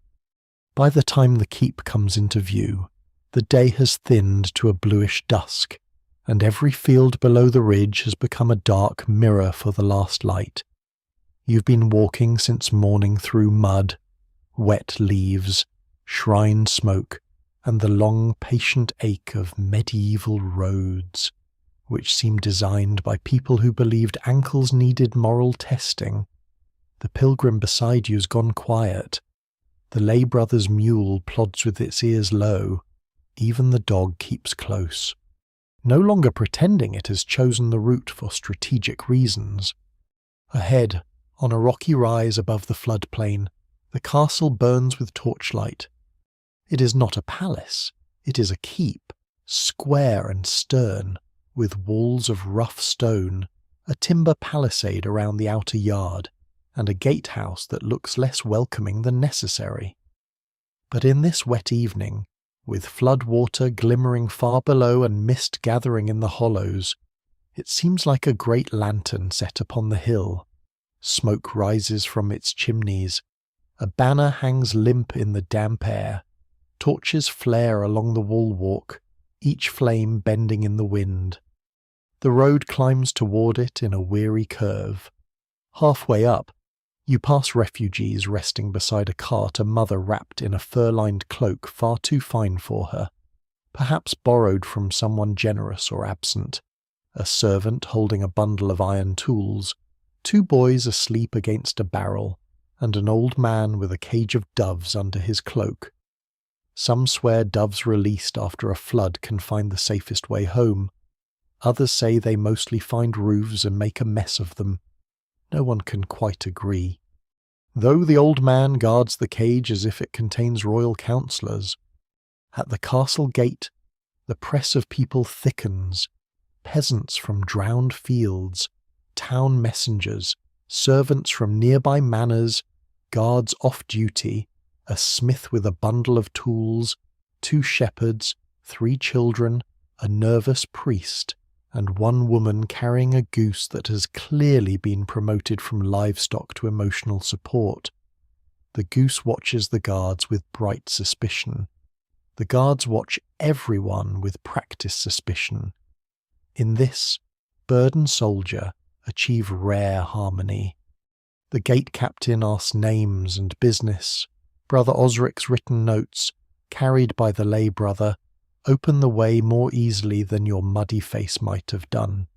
By the time the keep comes into view, the day has thinned to a bluish dusk, and every field below the ridge has become a dark mirror for the last light. You've been walking since morning through mud, wet leaves, shrine smoke, and the long, patient ache of medieval roads, which seem designed by people who believed ankles needed moral testing. The pilgrim beside you's gone quiet. The lay brother's mule plods with its ears low. Even the dog keeps close, no longer pretending it has chosen the route for strategic reasons. Ahead, on a rocky rise above the floodplain, the castle burns with torchlight. It is not a palace, it is a keep, square and stern, with walls of rough stone, a timber palisade around the outer yard, and a gatehouse that looks less welcoming than necessary. But in this wet evening, with flood water glimmering far below and mist gathering in the hollows, it seems like a great lantern set upon the hill. Smoke rises from its chimneys. A banner hangs limp in the damp air. Torches flare along the wall walk, each flame bending in the wind. The road climbs toward it in a weary curve. Halfway up, you pass refugees resting beside a cart, a mother wrapped in a fur-lined cloak far too fine for her, perhaps borrowed from someone generous or absent, a servant holding a bundle of iron tools, 2 boys asleep against a barrel, and an old man with a cage of doves under his cloak. Some swear doves released after a flood can find the safest way home. Others say they mostly find roofs and make a mess of them. No one can quite agree. Though the old man guards the cage as if it contains royal counsellors. At the castle gate, the press of people thickens. Peasants from drowned fields, town messengers, servants from nearby manors, guards off duty, a smith with a bundle of tools, 2 shepherds, 3 children, a nervous priest, and 1 woman carrying a goose that has clearly been promoted from livestock to emotional support. The goose watches the guards with bright suspicion. The guards watch everyone with practiced suspicion. In this, bird and soldier achieve rare harmony. The gate captain asks names and business. Brother Osric's written notes, carried by the lay brother, open the way more easily than your muddy face might have done.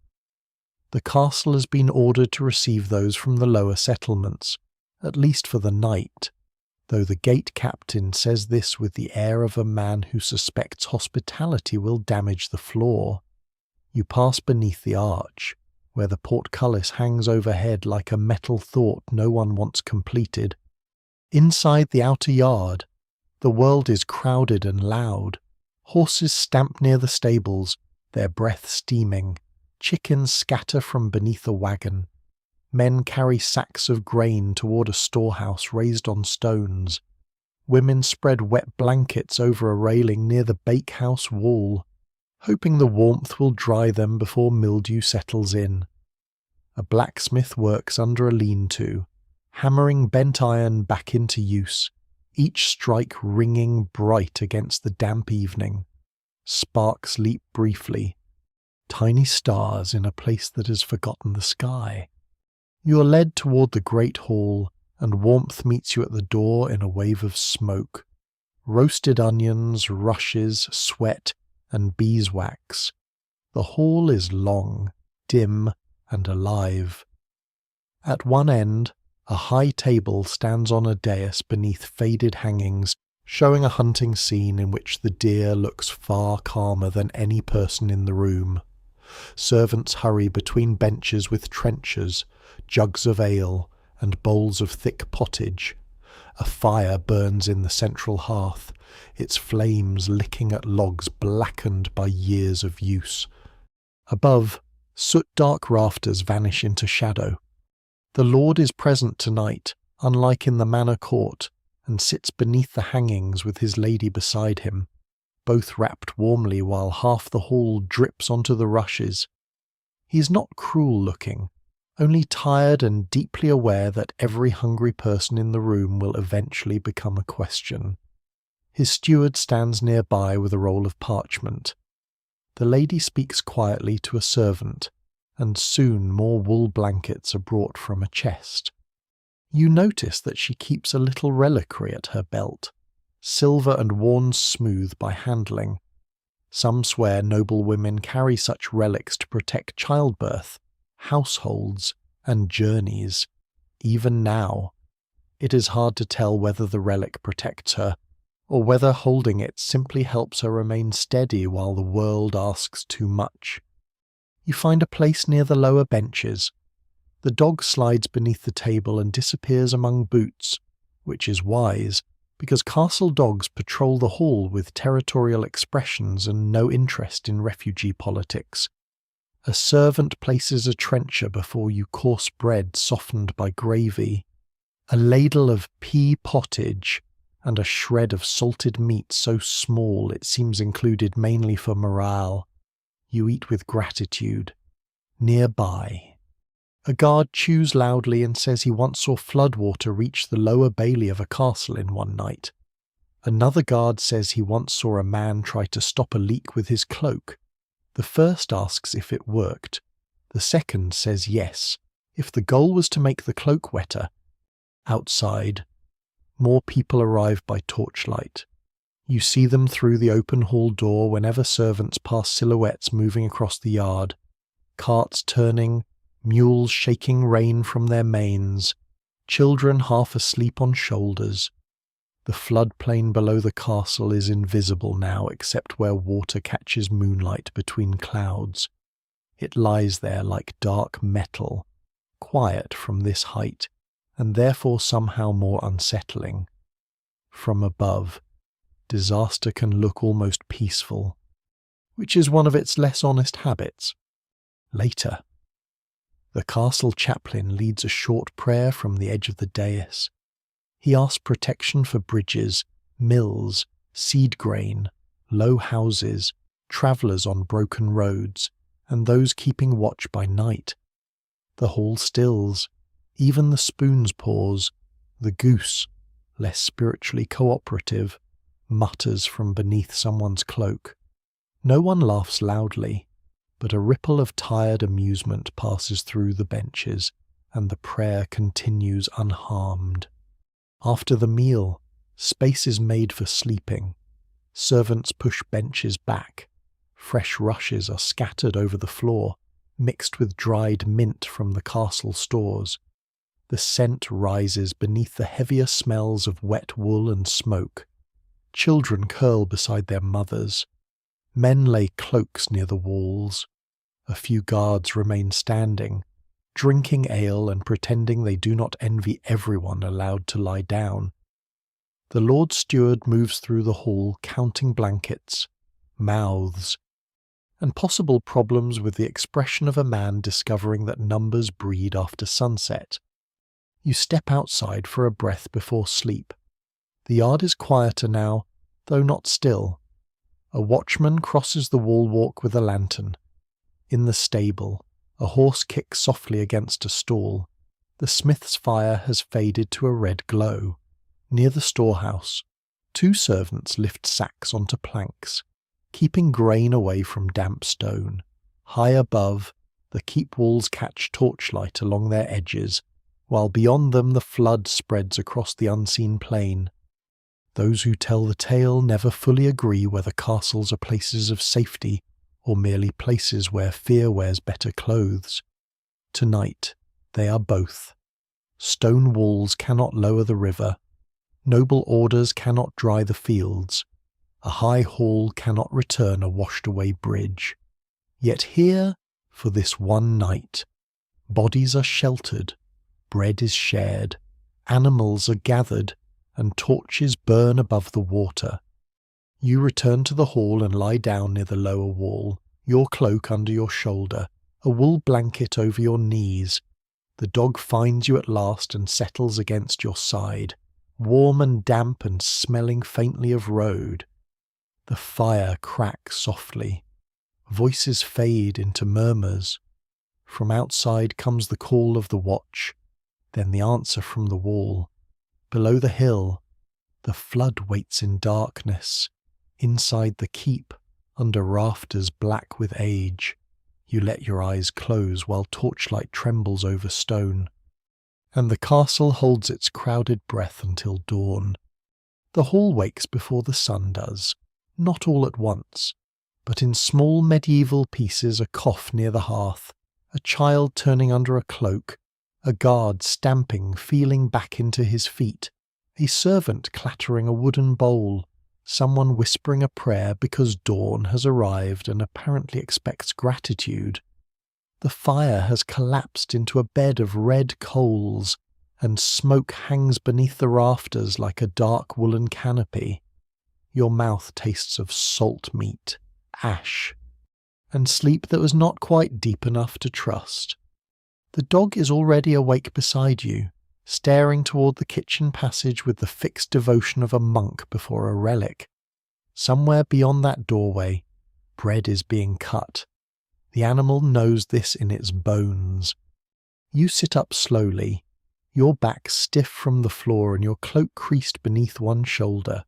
The castle has been ordered to receive those from the lower settlements, at least for the night, though the gate captain says this with the air of a man who suspects hospitality will damage the floor. You pass beneath the arch, where the portcullis hangs overhead like a metal thought no one wants completed. Inside the outer yard, the world is crowded and loud. Horses stamp near the stables, their breath steaming. Chickens scatter from beneath a wagon. Men carry sacks of grain toward a storehouse raised on stones. Women spread wet blankets over a railing near the bakehouse wall, hoping the warmth will dry them before mildew settles in. A blacksmith works under a lean-to, hammering bent iron back into use, each strike ringing bright against the damp evening. Sparks leap briefly, tiny stars in a place that has forgotten the sky. You are led toward the great hall, and warmth meets you at the door in a wave of smoke. Roasted onions, rushes, sweat, and beeswax. The hall is long, dim, and alive. At one end, a high table stands on a dais beneath faded hangings, showing a hunting scene in which the deer looks far calmer than any person in the room. Servants hurry between benches with trenchers, jugs of ale, and bowls of thick pottage. A fire burns in the central hearth, its flames licking at logs blackened by years of use. Above, soot-dark rafters vanish into shadow. The Lord is present tonight, unlike in the manor court, and sits beneath the hangings with his lady beside him, both wrapped warmly while half the hall drips onto the rushes. He is not cruel-looking, only tired and deeply aware that every hungry person in the room will eventually become a question. His steward stands nearby with a roll of parchment. The lady speaks quietly to a servant, and soon more wool blankets are brought from a chest. You notice that she keeps a little reliquary at her belt, silver and worn smooth by handling. Some swear noble women carry such relics to protect childbirth, households, and journeys. Even now, it is hard to tell whether the relic protects her, or whether holding it simply helps her remain steady while the world asks too much. You find a place near the lower benches. The dog slides beneath the table and disappears among boots, which is wise, because castle dogs patrol the hall with territorial expressions and no interest in refugee politics. A servant places a trencher before you coarse bread softened by gravy, a ladle of pea pottage, and a shred of salted meat so small it seems included mainly for morale. You eat with gratitude. Nearby, a guard chews loudly and says he once saw floodwater reach the lower bailey of a castle in one night. Another guard says he once saw a man try to stop a leak with his cloak. The first asks if it worked. The second says yes, if the goal was to make the cloak wetter. Outside, more people arrive by torchlight. You see them through the open hall door whenever servants pass silhouettes moving across the yard, carts turning, mules shaking rain from their manes, children half asleep on shoulders. The floodplain below the castle is invisible now except where water catches moonlight between clouds. It lies there like dark metal, quiet from this height, and therefore somehow more unsettling. From above, disaster can look almost peaceful, which is one of its less honest habits. Later, the castle chaplain leads a short prayer from the edge of the dais. He asks protection for bridges, mills, seed grain, low houses, travellers on broken roads, and those keeping watch by night. The hall stills. Even the spoons pause. The goose, less spiritually cooperative, mutters from beneath someone's cloak. No one laughs loudly, but a ripple of tired amusement passes through the benches, and the prayer continues unharmed. After the meal, space is made for sleeping. Servants push benches back. Fresh rushes are scattered over the floor, mixed with dried mint from the castle stores. The scent rises beneath the heavier smells of wet wool and smoke. Children curl beside their mothers. Men lay cloaks near the walls. A few guards remain standing, drinking ale and pretending they do not envy everyone allowed to lie down. The Lord Steward moves through the hall counting blankets, mouths, and possible problems with the expression of a man discovering that numbers breed after sunset. You step outside for a breath before sleep. The yard is quieter now, though not still. A watchman crosses the wall walk with a lantern. In the stable, a horse kicks softly against a stall. The smith's fire has faded to a red glow. Near the storehouse, two servants lift sacks onto planks, keeping grain away from damp stone. High above, the keep walls catch torchlight along their edges, while beyond them the flood spreads across the unseen plain. Those who tell the tale never fully agree whether castles are places of safety or merely places where fear wears better clothes. Tonight, they are both. Stone walls cannot lower the river. Noble orders cannot dry the fields. A high hall cannot return a washed-away bridge. Yet here, for this one night, bodies are sheltered, bread is shared, animals are gathered, and torches burn above the water. You return to the hall and lie down near the lower wall, your cloak under your shoulder, a wool blanket over your knees. The dog finds you at last and settles against your side, warm and damp and smelling faintly of road. The fire cracks softly. Voices fade into murmurs. From outside comes the call of the watch, then the answer from the wall. Below the hill, the flood waits in darkness. Inside the keep, under rafters black with age, you let your eyes close while torchlight trembles over stone, and the castle holds its crowded breath until dawn. The hall wakes before the sun does, not all at once, but in small medieval pieces, a cough near the hearth, a child turning under a cloak, a guard stamping, feeling back into his feet, a servant clattering a wooden bowl, someone whispering a prayer because dawn has arrived and apparently expects gratitude. The fire has collapsed into a bed of red coals, and smoke hangs beneath the rafters like a dark woolen canopy. Your mouth tastes of salt meat, ash, and sleep that was not quite deep enough to trust. The dog is already awake beside you, staring toward the kitchen passage with the fixed devotion of a monk before a relic. Somewhere beyond that doorway, bread is being cut. The animal knows this in its bones. You sit up slowly, your back stiff from the floor and your cloak creased beneath one shoulder.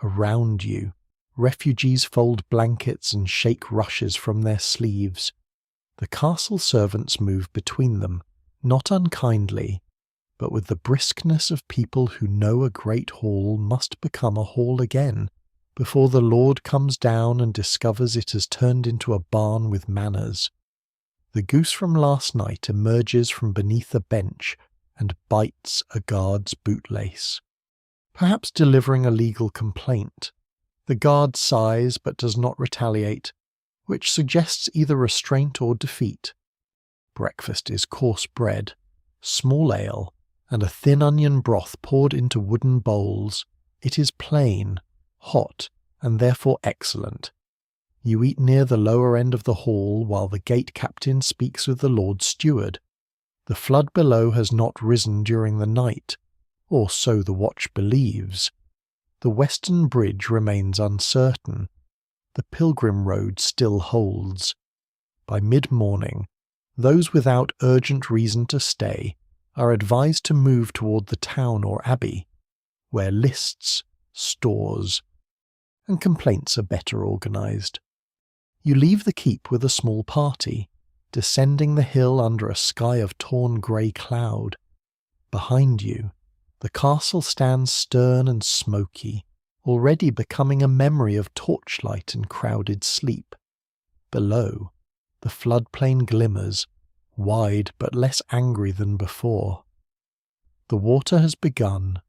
Around you, refugees fold blankets and shake rushes from their sleeves. The castle servants move between them, not unkindly, but with the briskness of people who know a great hall must become a hall again, before the Lord comes down and discovers it has turned into a barn with manners. The goose from last night emerges from beneath a bench and bites a guard's bootlace, perhaps delivering a legal complaint. The guard sighs but does not retaliate, which suggests either restraint or defeat. Breakfast is coarse bread, small ale, and a thin onion broth poured into wooden bowls. It is plain, hot, and therefore excellent. You eat near the lower end of the hall while the gate captain speaks with the Lord Steward. The flood below has not risen during the night, or so the watch believes. The western bridge remains uncertain. The pilgrim road still holds. By mid-morning, those without urgent reason to stay are advised to move toward the town or abbey, where lists, stores, and complaints are better organised. You leave the keep with a small party, descending the hill under a sky of torn grey cloud. Behind you, the castle stands stern and smoky, already becoming a memory of torchlight and crowded sleep. Below, the floodplain glimmers, wide but less angry than before. The water has begun,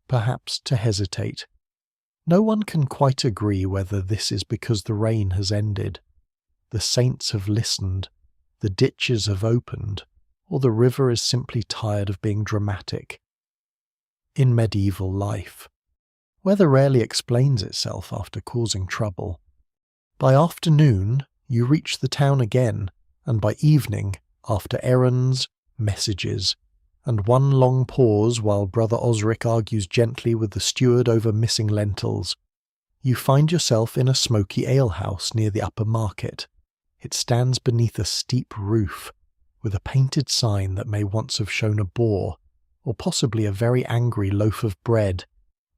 perhaps to hesitate. No one can quite agree whether this is because the rain has ended. The saints have listened, the ditches have opened, or the river is simply tired of being dramatic. In medieval life, weather rarely explains itself after causing trouble. By afternoon, you reach the town again, and by evening, after errands, messages, and one long pause while Brother Osric argues gently with the steward over missing lentils, you find yourself in a smoky alehouse near the upper market. It stands beneath a steep roof, with a painted sign that may once have shown a boar, or possibly a very angry loaf of bread.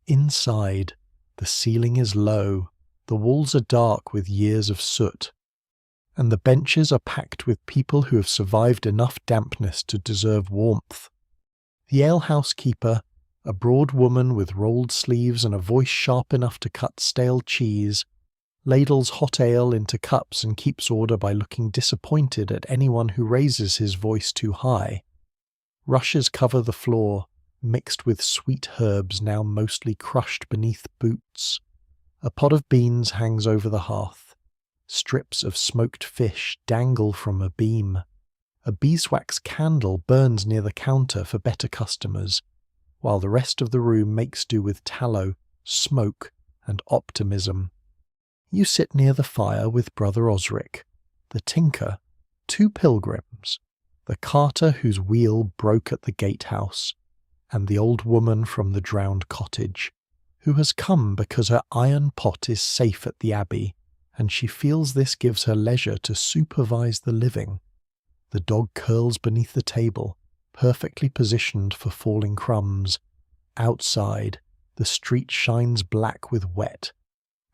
Inside, the ceiling is low, the walls are dark with years of soot, and the benches are packed with people who have survived enough dampness to deserve warmth. The alehouse keeper, a broad woman with rolled sleeves and a voice sharp enough to cut stale cheese, ladles hot ale into cups and keeps order by looking disappointed at anyone who raises his voice too high. Rushes cover the floor, mixed with sweet herbs now mostly crushed beneath boots. A pot of beans hangs over the hearth. Strips of smoked fish dangle from a beam. A beeswax candle burns near the counter for better customers, while the rest of the room makes do with tallow, smoke, and optimism. You sit near the fire with Brother Osric, the tinker, 2 pilgrims, the carter whose wheel broke at the gatehouse, and the old woman from the drowned cottage, who has come because her iron pot is safe at the abbey, and she feels this gives her leisure to supervise the living. The dog curls beneath the table, perfectly positioned for falling crumbs. Outside, the street shines black with wet,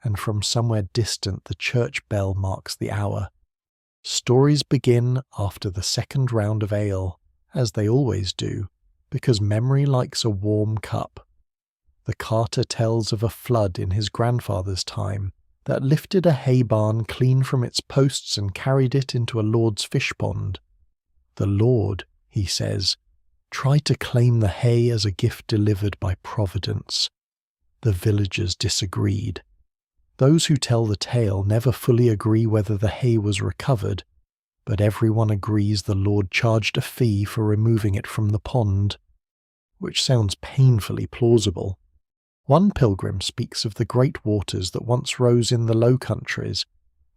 and from somewhere distant the church bell marks the hour. Stories begin after the second round of ale, as they always do, because memory likes a warm cup. The carter tells of a flood in his grandfather's time that lifted a hay barn clean from its posts and carried it into a lord's fish pond. The lord, he says, tried to claim the hay as a gift delivered by Providence. The villagers disagreed. Those who tell the tale never fully agree whether the hay was recovered, but everyone agrees the Lord charged a fee for removing it from the pond, which sounds painfully plausible. One pilgrim speaks of the great waters that once rose in the Low Countries,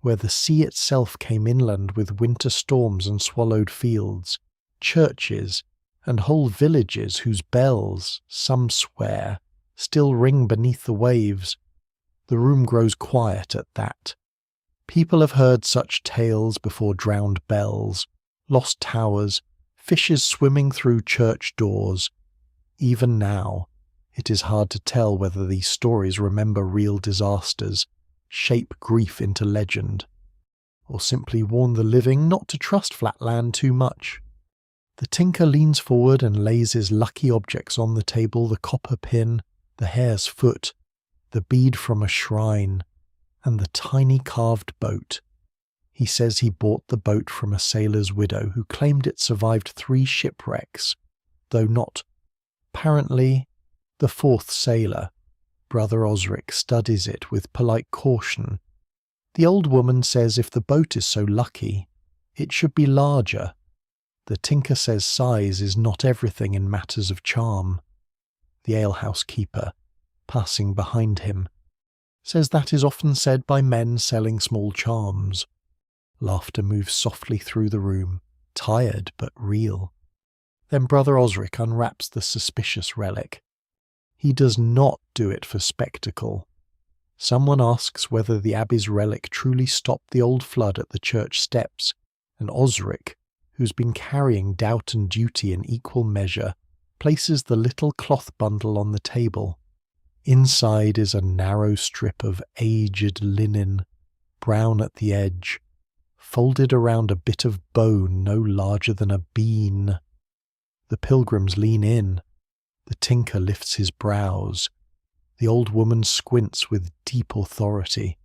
where the sea itself came inland with winter storms and swallowed fields, churches, and whole villages whose bells, some swear, still ring beneath the waves. The room grows quiet at that. People have heard such tales before: drowned bells, lost towers, fishes swimming through church doors. Even now, it is hard to tell whether these stories remember real disasters, shape grief into legend, or simply warn the living not to trust Flatland too much. The tinker leans forward and lays his lucky objects on the table: the copper pin, the hare's foot, the bead from a shrine, and the tiny carved boat. He says he bought the boat from a sailor's widow who claimed it survived 3 shipwrecks, though not, apparently, the 4th sailor. Brother Osric studies it with polite caution. The old woman says if the boat is so lucky, it should be larger. The tinker says size is not everything in matters of charm. The alehouse keeper, passing behind him, says that is often said by men selling small charms. Laughter moves softly through the room, tired but real. Then Brother Osric unwraps the suspicious relic. He does not do it for spectacle. Someone asks whether the abbey's relic truly stopped the old flood at the church steps, and Osric, who's been carrying doubt and duty in equal measure, places the little cloth bundle on the table. Inside is a narrow strip of aged linen, brown at the edge, folded around a bit of bone no larger than a bean. The pilgrims lean in. The tinker lifts his brows. The old woman squints with deep authority.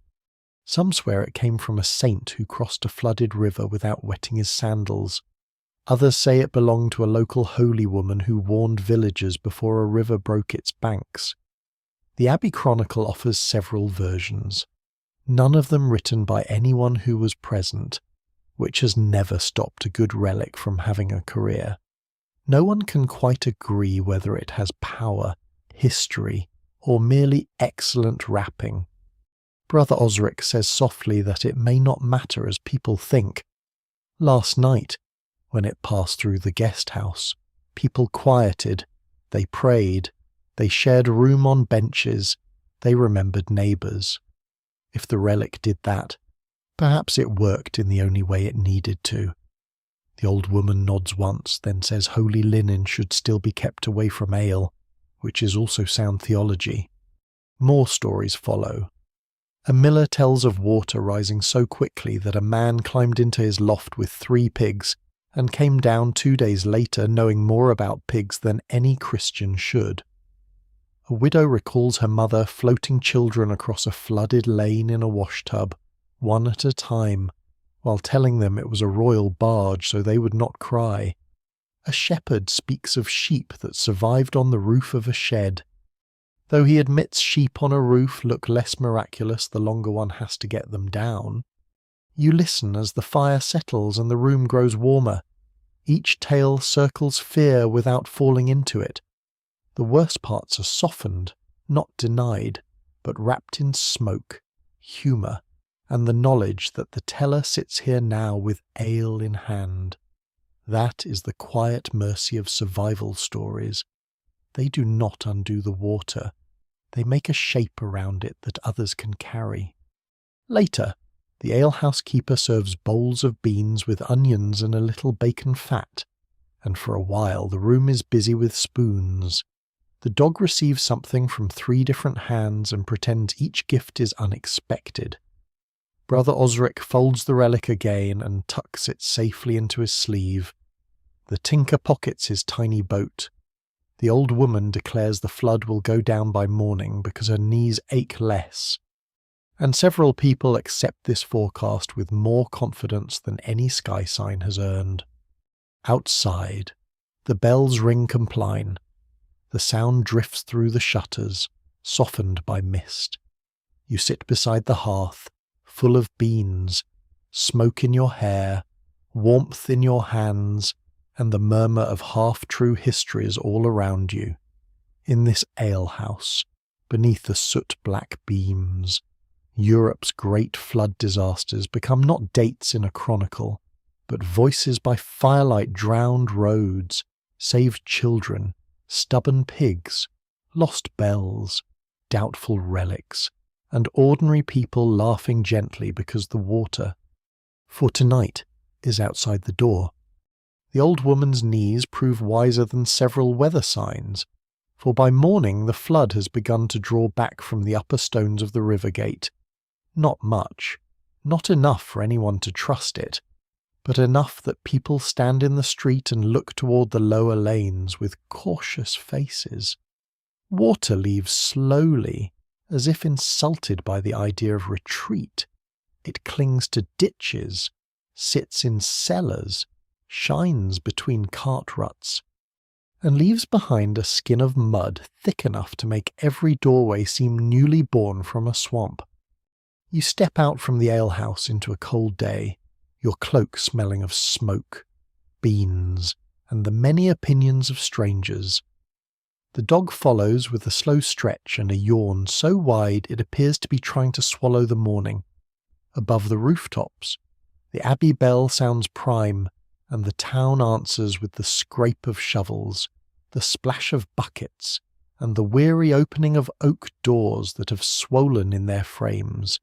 Some swear it came from a saint who crossed a flooded river without wetting his sandals. Others say it belonged to a local holy woman who warned villagers before a river broke its banks. The Abbey Chronicle offers several versions, none of them written by anyone who was present, which has never stopped a good relic from having a career. No one can quite agree whether it has power, history, or merely excellent wrapping. Brother Osric says softly that it may not matter as people think. Last night, when it passed through the guest house, people quieted, they prayed, they shared a room on benches, they remembered neighbours. If the relic did that, perhaps it worked in the only way it needed to. The old woman nods once, then says holy linen should still be kept away from ale, which is also sound theology. More stories follow. A miller tells of water rising so quickly that a man climbed into his loft with 3 pigs and came down 2 days later knowing more about pigs than any Christian should. A widow recalls her mother floating children across a flooded lane in a washtub, one at a time, while telling them it was a royal barge so they would not cry. A shepherd speaks of sheep that survived on the roof of a shed. Though he admits sheep on a roof look less miraculous the longer one has to get them down. You listen as the fire settles and the room grows warmer. Each tale circles fear without falling into it. The worst parts are softened, not denied, but wrapped in smoke, humour, and the knowledge that the teller sits here now with ale in hand. That is the quiet mercy of survival stories. They do not undo the water. They make a shape around it that others can carry. Later, the alehouse keeper serves bowls of beans with onions and a little bacon fat, and for a while the room is busy with spoons. The dog receives something from 3 different hands and pretends each gift is unexpected. Brother Osric folds the relic again and tucks it safely into his sleeve. The tinker pockets his tiny boat. The old woman declares the flood will go down by morning because her knees ache less, and several people accept this forecast with more confidence than any sky sign has earned. Outside, the bells ring compline. The sound drifts through the shutters, softened by mist. You sit beside the hearth, full of beans, smoke in your hair, warmth in your hands, and the murmur of half-true histories all around you. In this alehouse, beneath the soot-black beams, Europe's great flood disasters become not dates in a chronicle, but voices by firelight drowned roads, saved children, stubborn pigs, lost bells, doubtful relics, and ordinary people laughing gently because the water, for tonight, is outside the door. The old woman's knees prove wiser than several weather signs, for by morning the flood has begun to draw back from the upper stones of the river gate. Not much, not enough for anyone to trust it, but enough that people stand in the street and look toward the lower lanes with cautious faces. Water leaves slowly, as if insulted by the idea of retreat. It clings to ditches, sits in cellars, shines between cart ruts, and leaves behind a skin of mud thick enough to make every doorway seem newly born from a swamp. You step out from the alehouse into a cold day, your cloak smelling of smoke, beans, and the many opinions of strangers. The dog follows with a slow stretch and a yawn so wide it appears to be trying to swallow the morning. Above the rooftops, the Abbey bell sounds prime, and the town answers with the scrape of shovels, the splash of buckets, and the weary opening of oak doors that have swollen in their frames.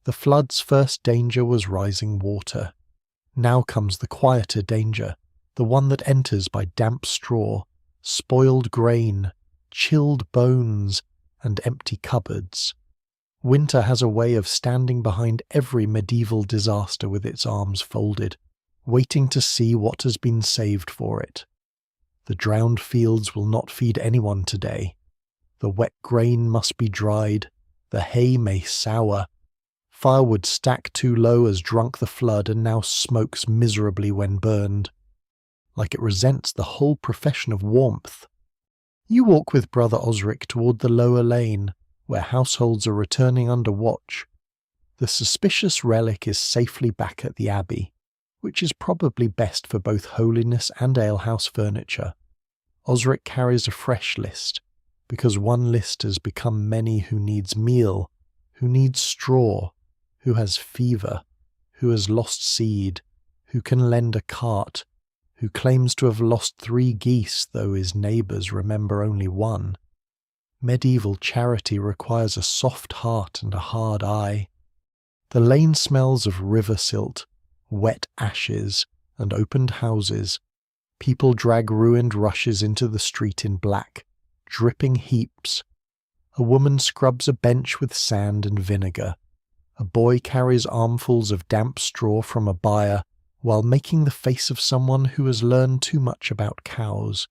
The flood's first danger was rising water. Now comes the quieter danger, the one that enters by damp straw, spoiled grain, chilled bones, and empty cupboards. Winter has a way of standing behind every medieval disaster with its arms folded, waiting to see what has been saved for it. The drowned fields will not feed anyone today. The wet grain must be dried, the hay may sour. Firewood stacked too low has drunk the flood and now smokes miserably when burned, like it resents the whole profession of warmth. You walk with Brother Osric toward the lower lane, where households are returning under watch. The suspicious relic is safely back at the Abbey, which is probably best for both holiness and alehouse furniture. Osric carries a fresh list, because one list has become many who needs meal, who needs straw, who has fever, who has lost seed, who can lend a cart, who claims to have lost 3 geese though his neighbours remember only 1. Medieval charity requires a soft heart and a hard eye. The lane smells of river silt, wet ashes, and opened houses. People drag ruined rushes into the street in black, dripping heaps. A woman scrubs a bench with sand and vinegar. A boy carries armfuls of damp straw from a byre while making the face of someone who has learned too much about cows.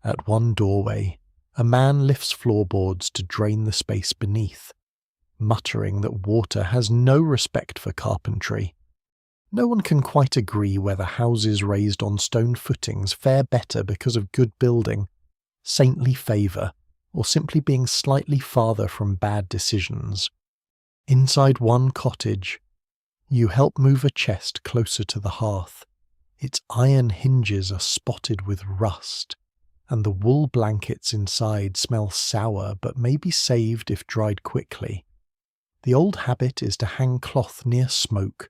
At one doorway, a man lifts floorboards to drain the space beneath, muttering that water has no respect for carpentry. No one can quite agree whether houses raised on stone footings fare better because of good building, saintly favour, or simply being slightly farther from bad decisions. Inside one cottage, you help move a chest closer to the hearth. Its iron hinges are spotted with rust, and the wool blankets inside smell sour but may be saved if dried quickly. The old habit is to hang cloth near smoke,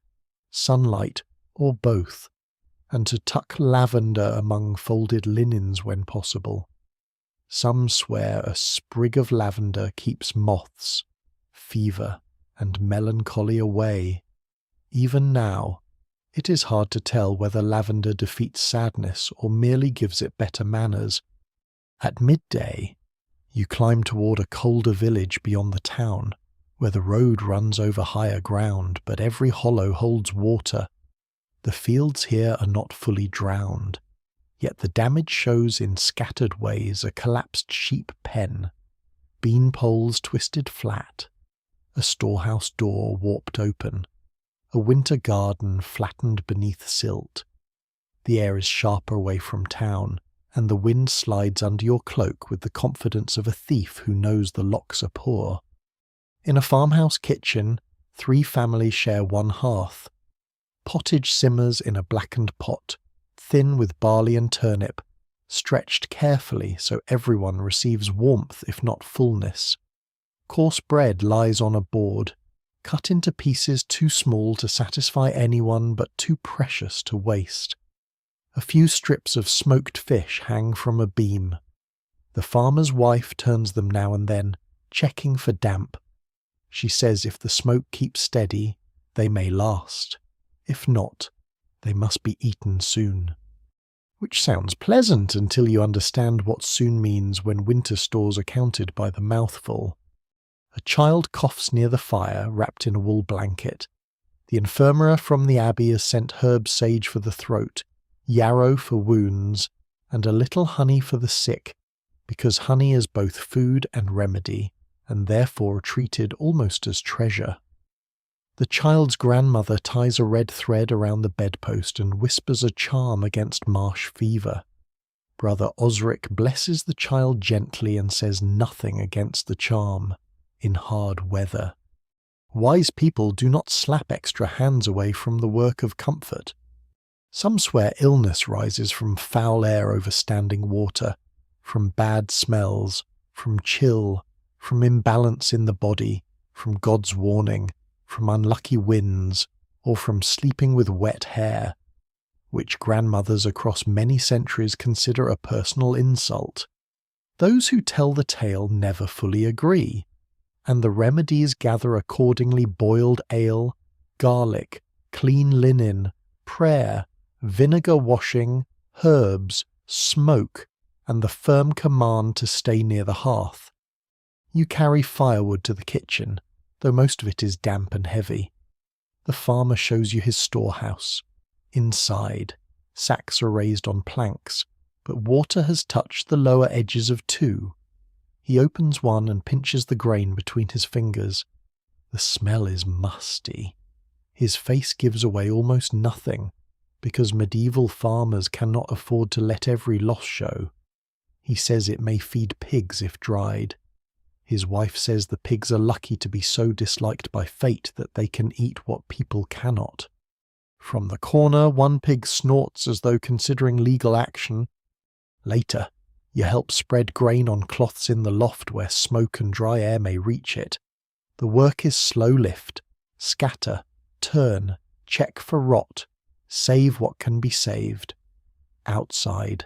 sunlight, or both, and to tuck lavender among folded linens when possible. Some swear a sprig of lavender keeps moths, fever, and melancholy away. Even now, it is hard to tell whether lavender defeats sadness or merely gives it better manners. At midday, you climb toward a colder village beyond the town, where the road runs over higher ground, but every hollow holds water. The fields here are not fully drowned, Yet the damage shows in scattered ways: a collapsed sheep pen, bean poles twisted flat, a storehouse door warped open, a winter garden flattened beneath silt. The air is sharper away from town, and the wind slides under your cloak with the confidence of a thief who knows the locks are poor. In a farmhouse kitchen, 3 families share one hearth. Pottage simmers in a blackened pot, thin with barley and turnip, stretched carefully so everyone receives warmth if not fullness. Coarse bread lies on a board, cut into pieces too small to satisfy anyone but too precious to waste. A few strips of smoked fish hang from a beam. The farmer's wife turns them now and then, checking for damp. She says if the smoke keeps steady, they may last. If not, they must be eaten soon. Which sounds pleasant until you understand what soon means when winter stores are counted by the mouthful. A child coughs near the fire, wrapped in a wool blanket. The infirmera from the abbey has sent herb sage for the throat, yarrow for wounds, and a little honey for the sick, because honey is both food and remedy, and therefore treated almost as treasure. The child's grandmother ties a red thread around the bedpost and whispers a charm against marsh fever. Brother Osric blesses the child gently and says nothing against the charm, in hard weather. Wise people do not slap extra hands away from the work of comfort. Some swear illness rises from foul air over standing water, from bad smells, from chill, from imbalance in the body, from God's warning, from unlucky winds, or from sleeping with wet hair, which grandmothers across many centuries consider a personal insult. Those who tell the tale never fully agree, and the remedies gather accordingly: boiled ale, garlic, clean linen, prayer, vinegar washing, herbs, smoke, and the firm command to stay near the hearth. You carry firewood to the kitchen, though most of it is damp and heavy. The farmer shows you his storehouse. Inside, sacks are raised on planks, but water has touched the lower edges of 2. He opens one and pinches the grain between his fingers. The smell is musty. His face gives away almost nothing, because medieval farmers cannot afford to let every loss show. He says it may feed pigs if dried. His wife says the pigs are lucky to be so disliked by fate that they can eat what people cannot. From the corner, one pig snorts as though considering legal action. Later, you help spread grain on cloths in the loft where smoke and dry air may reach it. The work is slow lift, scatter, turn, check for rot, save what can be saved. Outside.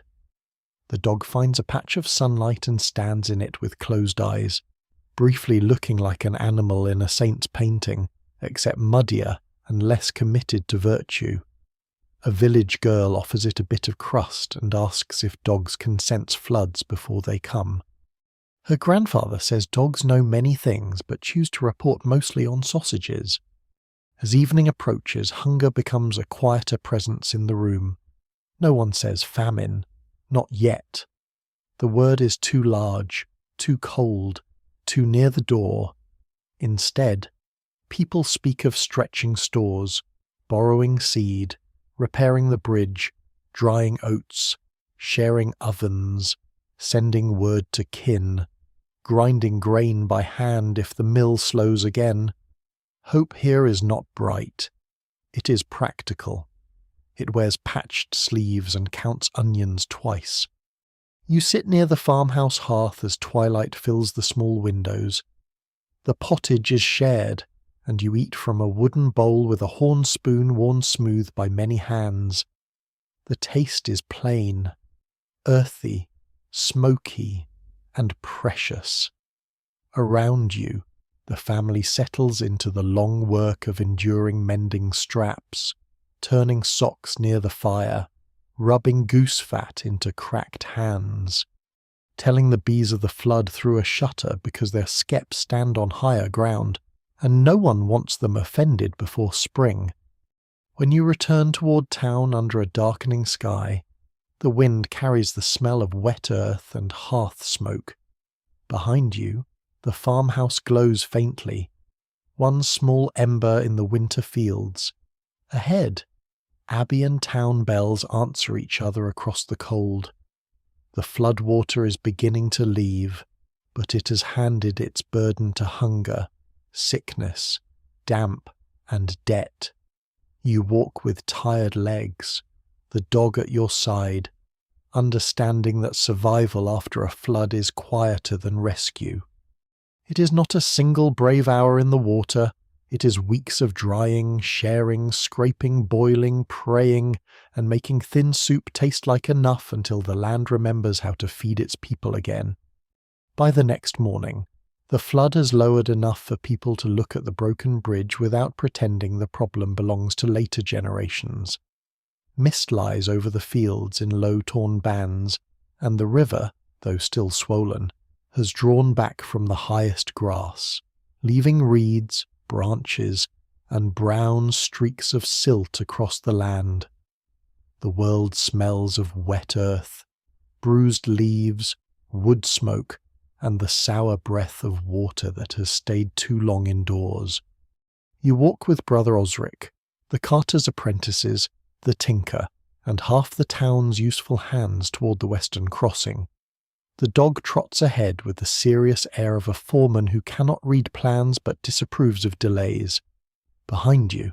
The dog finds a patch of sunlight and stands in it with closed eyes, briefly looking like an animal in a saint's painting, except muddier and less committed to virtue. A village girl offers it a bit of crust and asks if dogs can sense floods before they come. Her grandfather says dogs know many things but choose to report mostly on sausages. As evening approaches, hunger becomes a quieter presence in the room. No one says famine. Not yet. The word is too large, too cold, too near the door. Instead, people speak of stretching stores, borrowing seed, repairing the bridge, drying oats, sharing ovens, sending word to kin, grinding grain by hand if the mill slows again. Hope here is not bright. It is practical. It wears patched sleeves and counts onions twice. You sit near the farmhouse hearth as twilight fills the small windows. The pottage is shared, and you eat from a wooden bowl with a horn spoon worn smooth by many hands. The taste is plain, earthy, smoky, and precious. Around you, the family settles into the long work of enduring mending straps, turning socks near the fire, rubbing goose fat into cracked hands, telling the bees of the flood through a shutter because their skeps stand on higher ground, and no one wants them offended before spring. When you return toward town under a darkening sky, The wind carries the smell of wet earth and hearth smoke. Behind you, the farmhouse glows faintly, one small ember in the winter fields. Ahead, abbey and town bells answer each other across the cold. The floodwater is beginning to leave, but it has handed its burden to hunger, sickness, damp, and debt. You walk with tired legs, the dog at your side, understanding that survival after a flood is quieter than rescue. It is not a single brave hour in the water, it is weeks of drying, sharing, scraping, boiling, praying, and making thin soup taste like enough until the land remembers how to feed its people again. By the next morning, the flood has lowered enough for people to look at the broken bridge without pretending the problem belongs to later generations. Mist lies over the fields in low torn bands, and the river, though still swollen, has drawn back from the highest grass, leaving reeds, branches, and brown streaks of silt across the land. The world smells of wet earth, bruised leaves, wood smoke, and the sour breath of water that has stayed too long indoors. You walk with Brother Osric, the carter's apprentices, the tinker, and half the town's useful hands toward the western crossing. The dog trots ahead with the serious air of a foreman who cannot read plans but disapproves of delays. Behind you,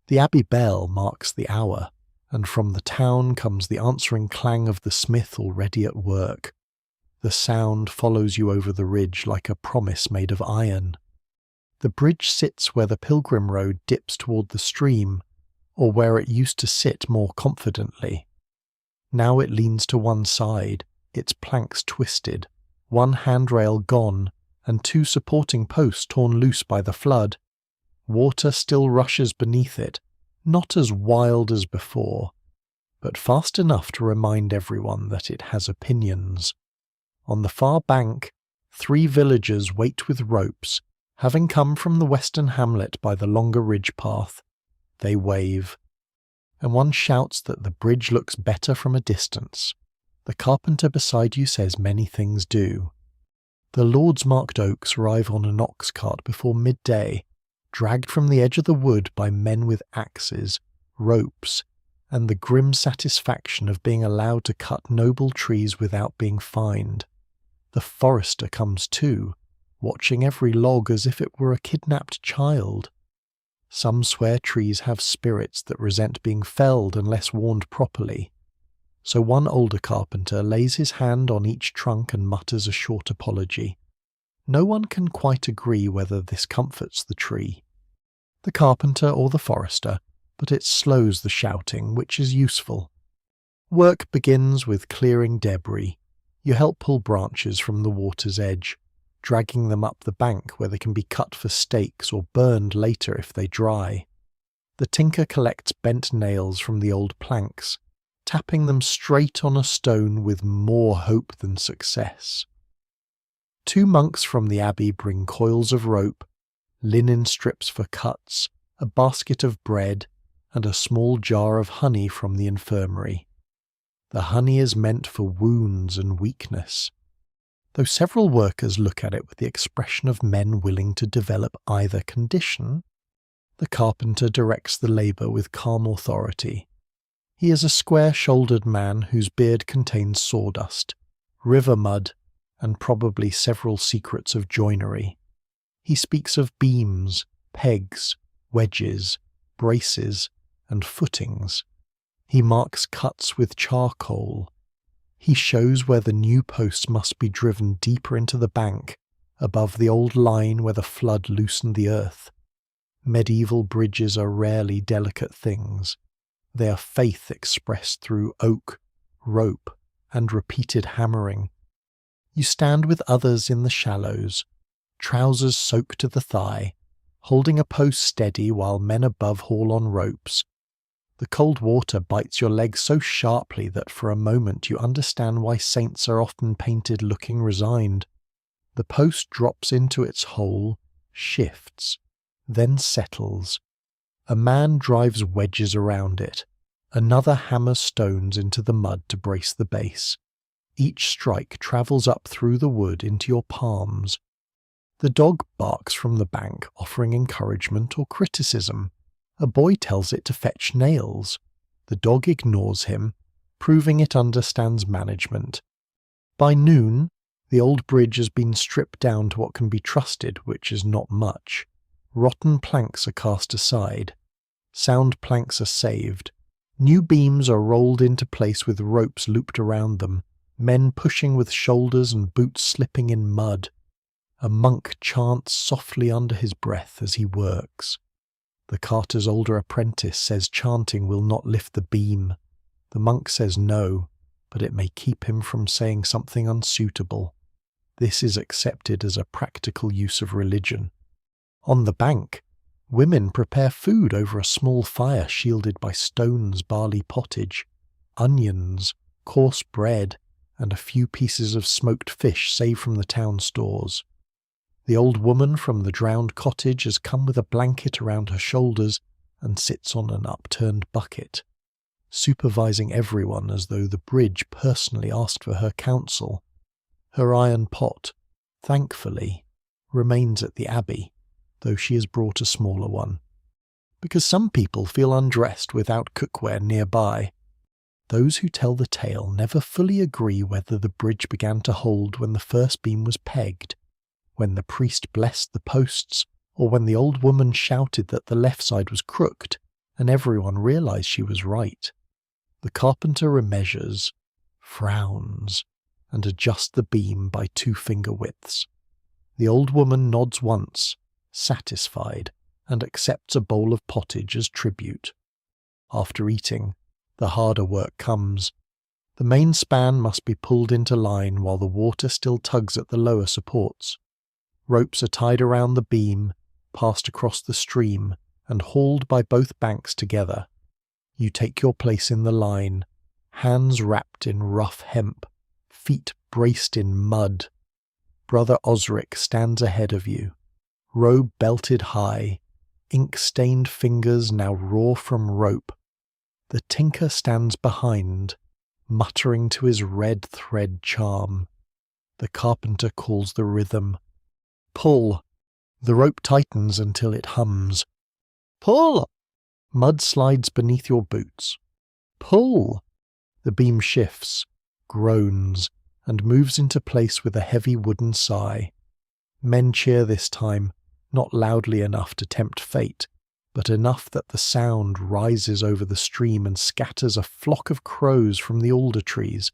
the abbey bell marks the hour, and from the town comes the answering clang of the smith already at work. The sound follows you over the ridge like a promise made of iron. The bridge sits where the pilgrim road dips toward the stream, or where it used to sit more confidently. Now it leans to one side, its planks twisted, one handrail gone, and two supporting posts torn loose by the flood. Water still rushes beneath it, not as wild as before, but fast enough to remind everyone that it has opinions. On the far bank, 3 villagers wait with ropes, having come from the western hamlet by the longer ridge path. They wave, and one shouts that the bridge looks better from a distance. The carpenter beside you says many things do. The Lord's marked oaks arrive on an ox cart before midday, dragged from the edge of the wood by men with axes, ropes, and the grim satisfaction of being allowed to cut noble trees without being fined. The forester comes too, watching every log as if it were a kidnapped child. Some swear trees have spirits that resent being felled unless warned properly. So one older carpenter lays his hand on each trunk and mutters a short apology. No one can quite agree whether this comforts the tree, the carpenter or the forester, but it slows the shouting, which is useful. Work begins with clearing debris. You help pull branches from the water's edge, dragging them up the bank where they can be cut for stakes or burned later if they dry. The tinker collects bent nails from the old planks, tapping them straight on a stone with more hope than success. 2 monks from the abbey bring coils of rope, linen strips for cuts, a basket of bread, and a small jar of honey from the infirmary. The honey is meant for wounds and weakness, though several workers look at it with the expression of men willing to develop either condition. The carpenter directs the labour with calm authority. He is a square-shouldered man whose beard contains sawdust, river mud, and probably several secrets of joinery. He speaks of beams, pegs, wedges, braces, and footings. He marks cuts with charcoal. He shows where the new posts must be driven deeper into the bank, above the old line where the flood loosened the earth. Medieval bridges are rarely delicate things. They are faith expressed through oak, rope, and repeated hammering. You stand with others in the shallows, trousers soaked to the thigh, holding a post steady while men above haul on ropes. The cold water bites your legs so sharply that for a moment you understand why saints are often painted looking resigned. The post drops into its hole, shifts, then settles. A man drives wedges around it, Another hammers stones into the mud to brace the base. Each strike travels up through the wood into your palms. The dog barks from the bank, offering encouragement or criticism. A boy tells it to fetch nails. The dog ignores him, proving it understands management. By noon, the old bridge has been stripped down to what can be trusted, which is not much. Rotten planks are cast aside. Sound planks are saved. New beams are rolled into place with ropes looped around them, men pushing with shoulders and boots slipping in mud. A monk chants softly under his breath as he works. The carter's older apprentice says chanting will not lift the beam. The monk says no, but it may keep him from saying something unsuitable. This is accepted as a practical use of religion. On the bank, women prepare food over a small fire shielded by stones, barley pottage, onions, coarse bread, and a few pieces of smoked fish saved from the town stores. The old woman from the drowned cottage has come with a blanket around her shoulders and sits on an upturned bucket, supervising everyone as though the bridge personally asked for her counsel. Her iron pot, thankfully, remains at the abbey, though she has brought a smaller one, because some people feel undressed without cookware nearby. Those who tell the tale never fully agree whether the bridge began to hold when the first beam was pegged, when the priest blessed the posts, or when the old woman shouted that the left side was crooked, and everyone realized she was right. The carpenter remeasures, frowns, and adjusts the beam by 2 finger widths. The old woman nods once, satisfied, and accepts a bowl of pottage as tribute. After eating, the harder work comes. The main span must be pulled into line while the water still tugs at the lower supports. Ropes are tied around the beam, passed across the stream, and hauled by both banks together. You take your place in the line, hands wrapped in rough hemp, feet braced in mud. Brother Osric stands ahead of you, robe belted high, ink-stained fingers now raw from rope. The tinker stands behind, muttering to his red thread charm. The carpenter calls the rhythm. Pull. The rope tightens until it hums. Pull. Mud slides beneath your boots. Pull. The beam shifts, groans, and moves into place with a heavy wooden sigh. Men cheer this time, not loudly enough to tempt fate, but enough that the sound rises over the stream and scatters a flock of crows from the alder trees.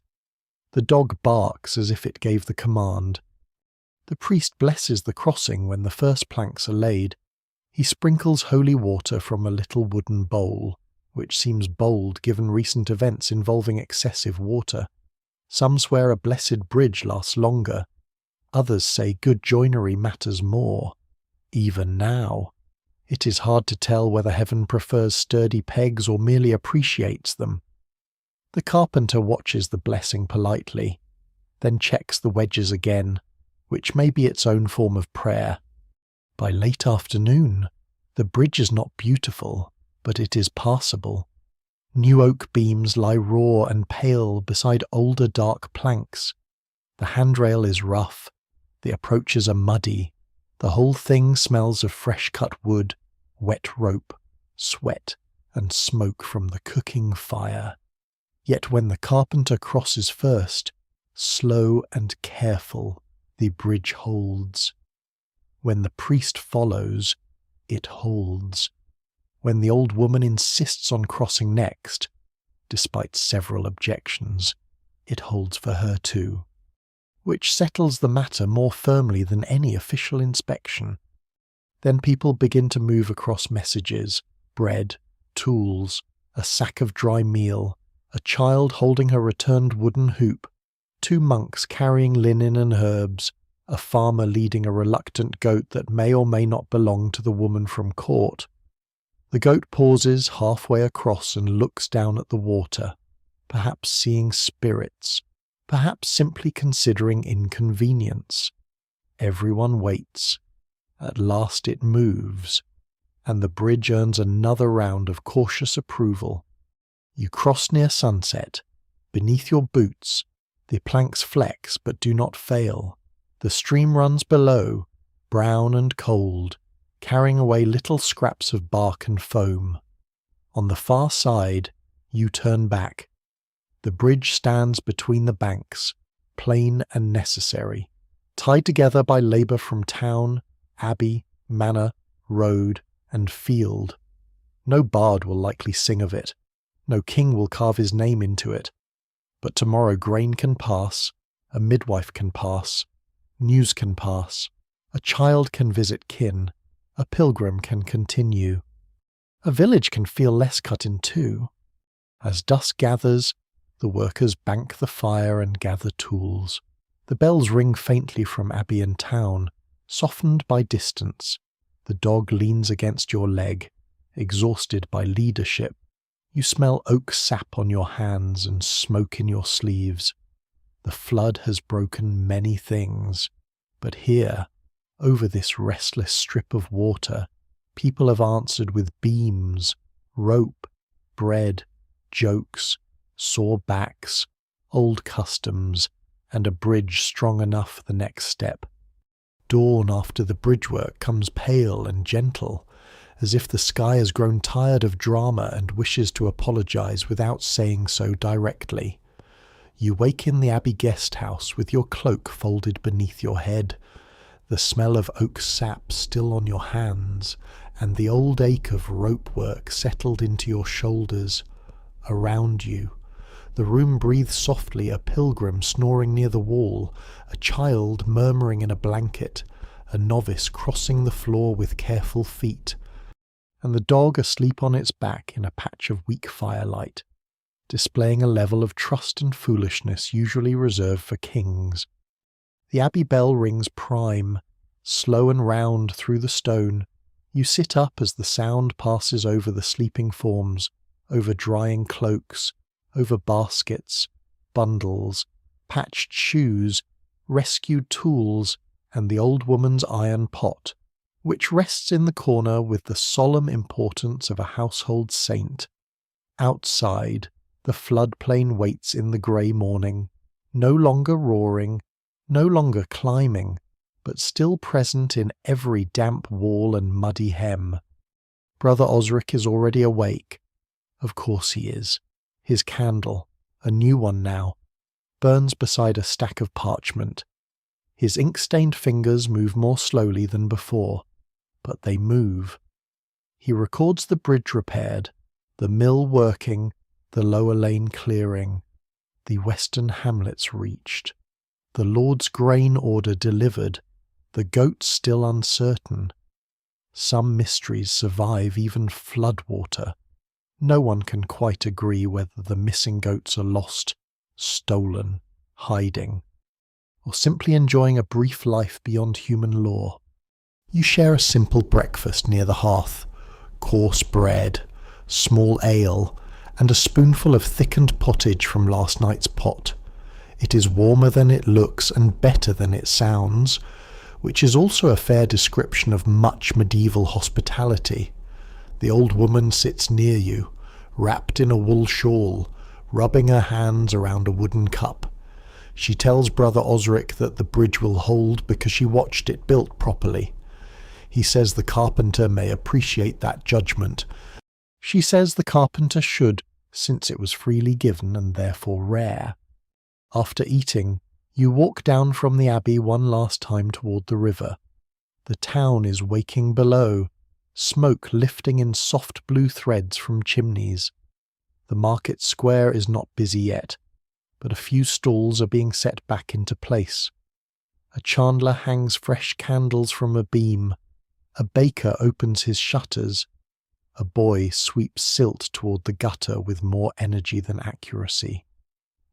The dog barks as if it gave the command. The priest blesses the crossing when the first planks are laid. He sprinkles holy water from a little wooden bowl, which seems bold given recent events involving excessive water. Some swear a blessed bridge lasts longer. Others say good joinery matters more. Even now, it is hard to tell whether heaven prefers sturdy pegs or merely appreciates them. The carpenter watches the blessing politely, then checks the wedges again, which may be its own form of prayer. By late afternoon, the bridge is not beautiful, but it is passable. New oak beams lie raw and pale beside older dark planks. The handrail is rough, the approaches are muddy, the whole thing smells of fresh-cut wood, wet rope, sweat, and smoke from the cooking fire. Yet when the carpenter crosses first, slow and careful, the bridge holds. When the priest follows, it holds. When the old woman insists on crossing next, despite several objections, it holds for her too, which settles the matter more firmly than any official inspection. Then people begin to move across messages, bread, tools, a sack of dry meal, a child holding a returned wooden hoop, 2 monks carrying linen and herbs, a farmer leading a reluctant goat that may or may not belong to the woman from court. The goat pauses halfway across and looks down at the water, perhaps seeing spirits, perhaps simply considering inconvenience. Everyone waits. At last it moves, and the bridge earns another round of cautious approval. You cross near sunset. Beneath your boots, the planks flex but do not fail. The stream runs below, brown and cold, carrying away little scraps of bark and foam. On the far side, you turn back. The bridge stands between the banks, plain and necessary, tied together by labour from town, abbey, manor, road, and field. No bard will likely sing of it. No king will carve his name into it. But tomorrow grain can pass, a midwife can pass, news can pass, a child can visit kin, a pilgrim can continue. A village can feel less cut in two. As dusk gathers, the workers bank the fire and gather tools. The bells ring faintly from abbey and town, softened by distance. The dog leans against your leg, exhausted by leadership. You smell oak sap on your hands and smoke in your sleeves. The flood has broken many things, but here, over this restless strip of water, people have answered with beams, rope, bread, jokes, sore backs, old customs, and a bridge strong enough the next step. Dawn after the bridge work comes pale and gentle, as if the sky has grown tired of drama and wishes to apologise without saying so directly. You wake in the abbey guest house with your cloak folded beneath your head, the smell of oak sap still on your hands, and the old ache of rope work settled into your shoulders. Around you, the room breathes softly, a pilgrim snoring near the wall, a child murmuring in a blanket, a novice crossing the floor with careful feet, and the dog asleep on its back in a patch of weak firelight, displaying a level of trust and foolishness usually reserved for kings. The abbey bell rings prime, slow and round through the stone. You sit up as the sound passes over the sleeping forms, over drying cloaks, over baskets, bundles, patched shoes, rescued tools, and the old woman's iron pot, which rests in the corner with the solemn importance of a household saint. Outside, the floodplain waits in the grey morning, no longer roaring, no longer climbing, but still present in every damp wall and muddy hem. Brother Osric is already awake. Of course he is. His candle, a new one now, burns beside a stack of parchment. His ink-stained fingers move more slowly than before, but they move. He records the bridge repaired, the mill working, the lower lane clearing, the western hamlets reached, the Lord's grain order delivered, the goats still uncertain. Some mysteries survive even flood water. No one can quite agree whether the missing goats are lost, stolen, hiding, or simply enjoying a brief life beyond human law. You share a simple breakfast near the hearth, coarse bread, small ale, and a spoonful of thickened pottage from last night's pot. It is warmer than it looks and better than it sounds, which is also a fair description of much medieval hospitality. The old woman sits near you, wrapped in a wool shawl, rubbing her hands around a wooden cup. She tells Brother Osric that the bridge will hold because she watched it built properly. He says the carpenter may appreciate that judgment. She says the carpenter should, since it was freely given and therefore rare. After eating, you walk down from the abbey one last time toward the river. The town is waking below, smoke lifting in soft blue threads from chimneys. The market square is not busy yet, but a few stalls are being set back into place. A chandler hangs fresh candles from a beam. A baker opens his shutters. A boy sweeps silt toward the gutter with more energy than accuracy.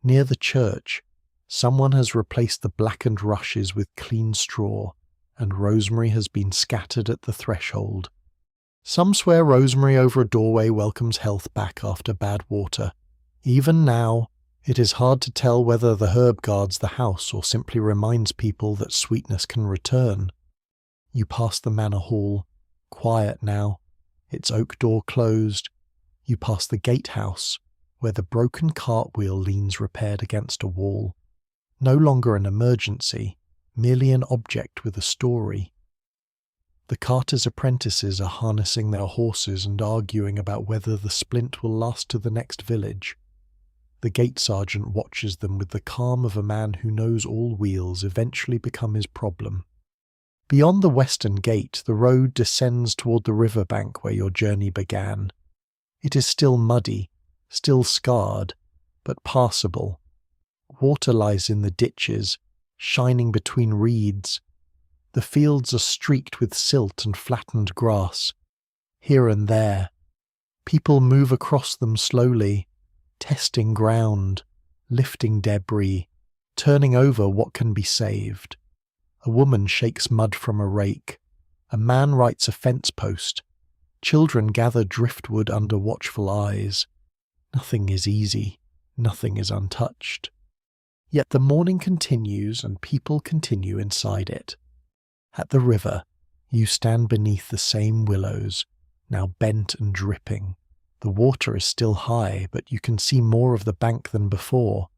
Near the church, someone has replaced the blackened rushes with clean straw, and rosemary has been scattered at the threshold. Some swear rosemary over a doorway welcomes health back after bad water. Even now, it is hard to tell whether the herb guards the house or simply reminds people that sweetness can return. You pass the manor hall, quiet now, its oak door closed. You pass the gatehouse, where the broken cartwheel leans repaired against a wall. No longer an emergency, merely an object with a story. The carter's apprentices are harnessing their horses and arguing about whether the splint will last to the next village. The gate sergeant watches them with the calm of a man who knows all wheels eventually become his problem. Beyond the western gate, the road descends toward the riverbank where your journey began. It is still muddy, still scarred, but passable. Water lies in the ditches, shining between reeds. The fields are streaked with silt and flattened grass. Here and there, people move across them slowly, testing ground, lifting debris, turning over what can be saved. A woman shakes mud from a rake. A man writes a fence post. Children gather driftwood under watchful eyes. Nothing is easy. Nothing is untouched. Yet the morning continues and people continue inside it. At the river, you stand beneath the same willows, now bent and dripping. The water is still high, but you can see more of the bank than before.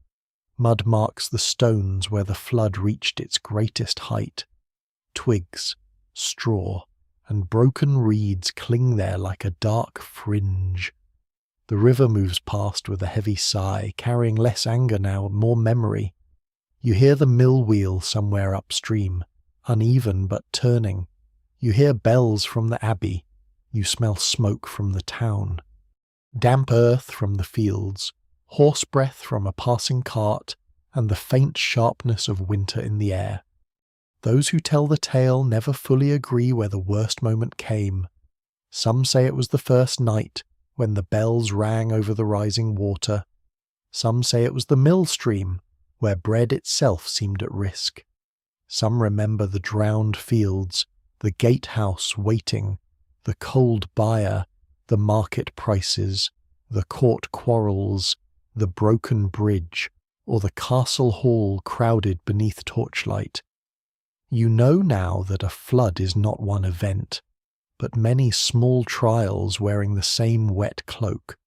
Mud marks the stones where the flood reached its greatest height. Twigs, straw, and broken reeds cling there like a dark fringe. The river moves past with a heavy sigh, carrying less anger now, more memory. You hear the mill wheel somewhere upstream, uneven but turning. You hear bells from the abbey. You smell smoke from the town. Damp earth from the fields, horse breath from a passing cart, and the faint sharpness of winter in the air. Those who tell the tale never fully agree where the worst moment came. Some say it was the first night, when the bells rang over the rising water. Some say it was the mill stream, where bread itself seemed at risk. Some remember the drowned fields, the gatehouse waiting, the cold buyer, the market prices, the court quarrels, the broken bridge, or the castle hall crowded beneath torchlight. You know now that a flood is not one event, but many small trials wearing the same wet cloak.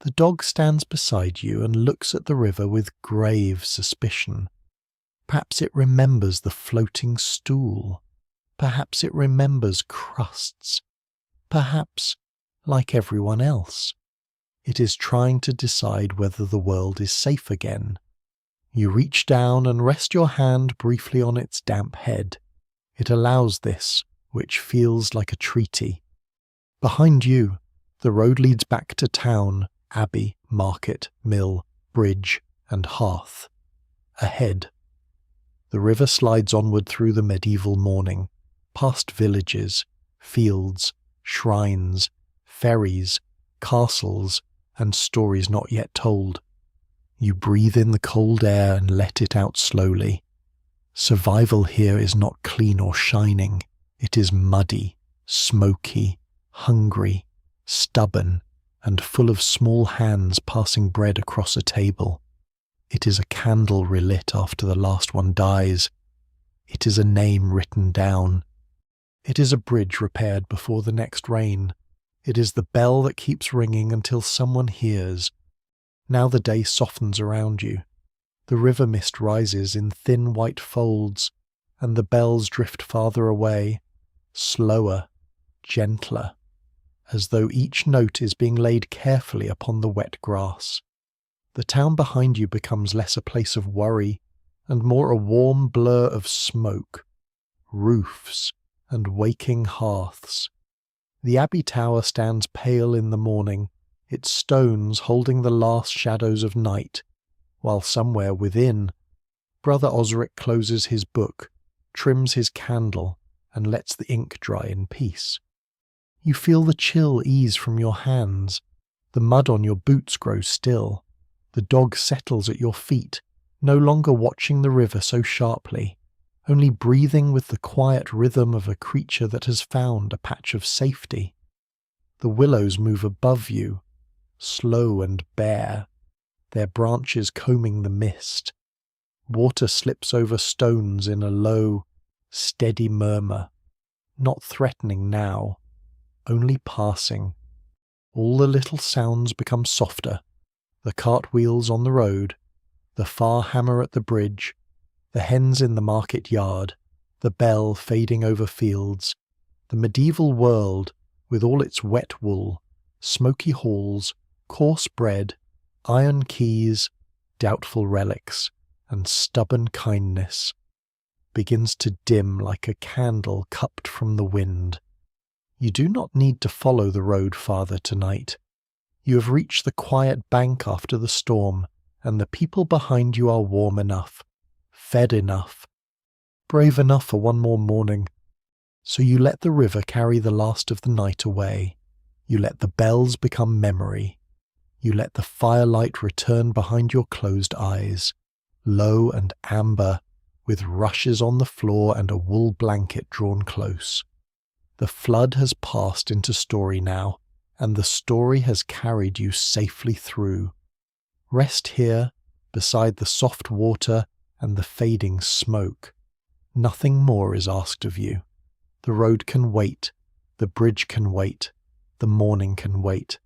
The dog stands beside you and looks at the river with grave suspicion. Perhaps it remembers the floating stool. Perhaps it remembers crusts. Perhaps, like everyone else, it is trying to decide whether the world is safe again. You reach down and rest your hand briefly on its damp head. It allows this, which feels like a treaty. Behind you, the road leads back to town, abbey, market, mill, bridge, and hearth. Ahead, the river slides onward through the medieval morning, past villages, fields, shrines, ferries, castles, and stories not yet told. You breathe in the cold air and let it out slowly. Survival here is not clean or shining. It is muddy, smoky, hungry, stubborn, and full of small hands passing bread across a table. It is a candle relit after the last one dies. It is a name written down. It is a bridge repaired before the next rain. It is the bell that keeps ringing until someone hears. Now the day softens around you. The river mist rises in thin white folds, and the bells drift farther away, slower, gentler, as though each note is being laid carefully upon the wet grass. The town behind you becomes less a place of worry, and more a warm blur of smoke, roofs, and waking hearths. The abbey tower stands pale in the morning, its stones holding the last shadows of night, while somewhere within, Brother Osric closes his book, trims his candle, and lets the ink dry in peace. You feel the chill ease from your hands, the mud on your boots grows still, the dog settles at your feet, no longer watching the river so sharply, only breathing with the quiet rhythm of a creature that has found a patch of safety. The willows move above you, slow and bare, their branches combing the mist. Water slips over stones in a low, steady murmur, not threatening now, only passing. All the little sounds become softer, the cartwheels on the road, the far hammer at the bridge, the hens in the market yard, the bell fading over fields, the medieval world with all its wet wool, smoky halls, coarse bread, iron keys, doubtful relics, and stubborn kindness, begins to dim like a candle cupped from the wind. You do not need to follow the road farther tonight. You have reached the quiet bank after the storm, and the people behind you are warm enough, fed enough, brave enough for one more morning. So you let the river carry the last of the night away. You let the bells become memory. You let the firelight return behind your closed eyes, low and amber, with rushes on the floor and a wool blanket drawn close. The flood has passed into story now, and the story has carried you safely through. Rest here, beside the soft water and the fading smoke. Nothing more is asked of you. The road can wait, the bridge can wait, the morning can wait.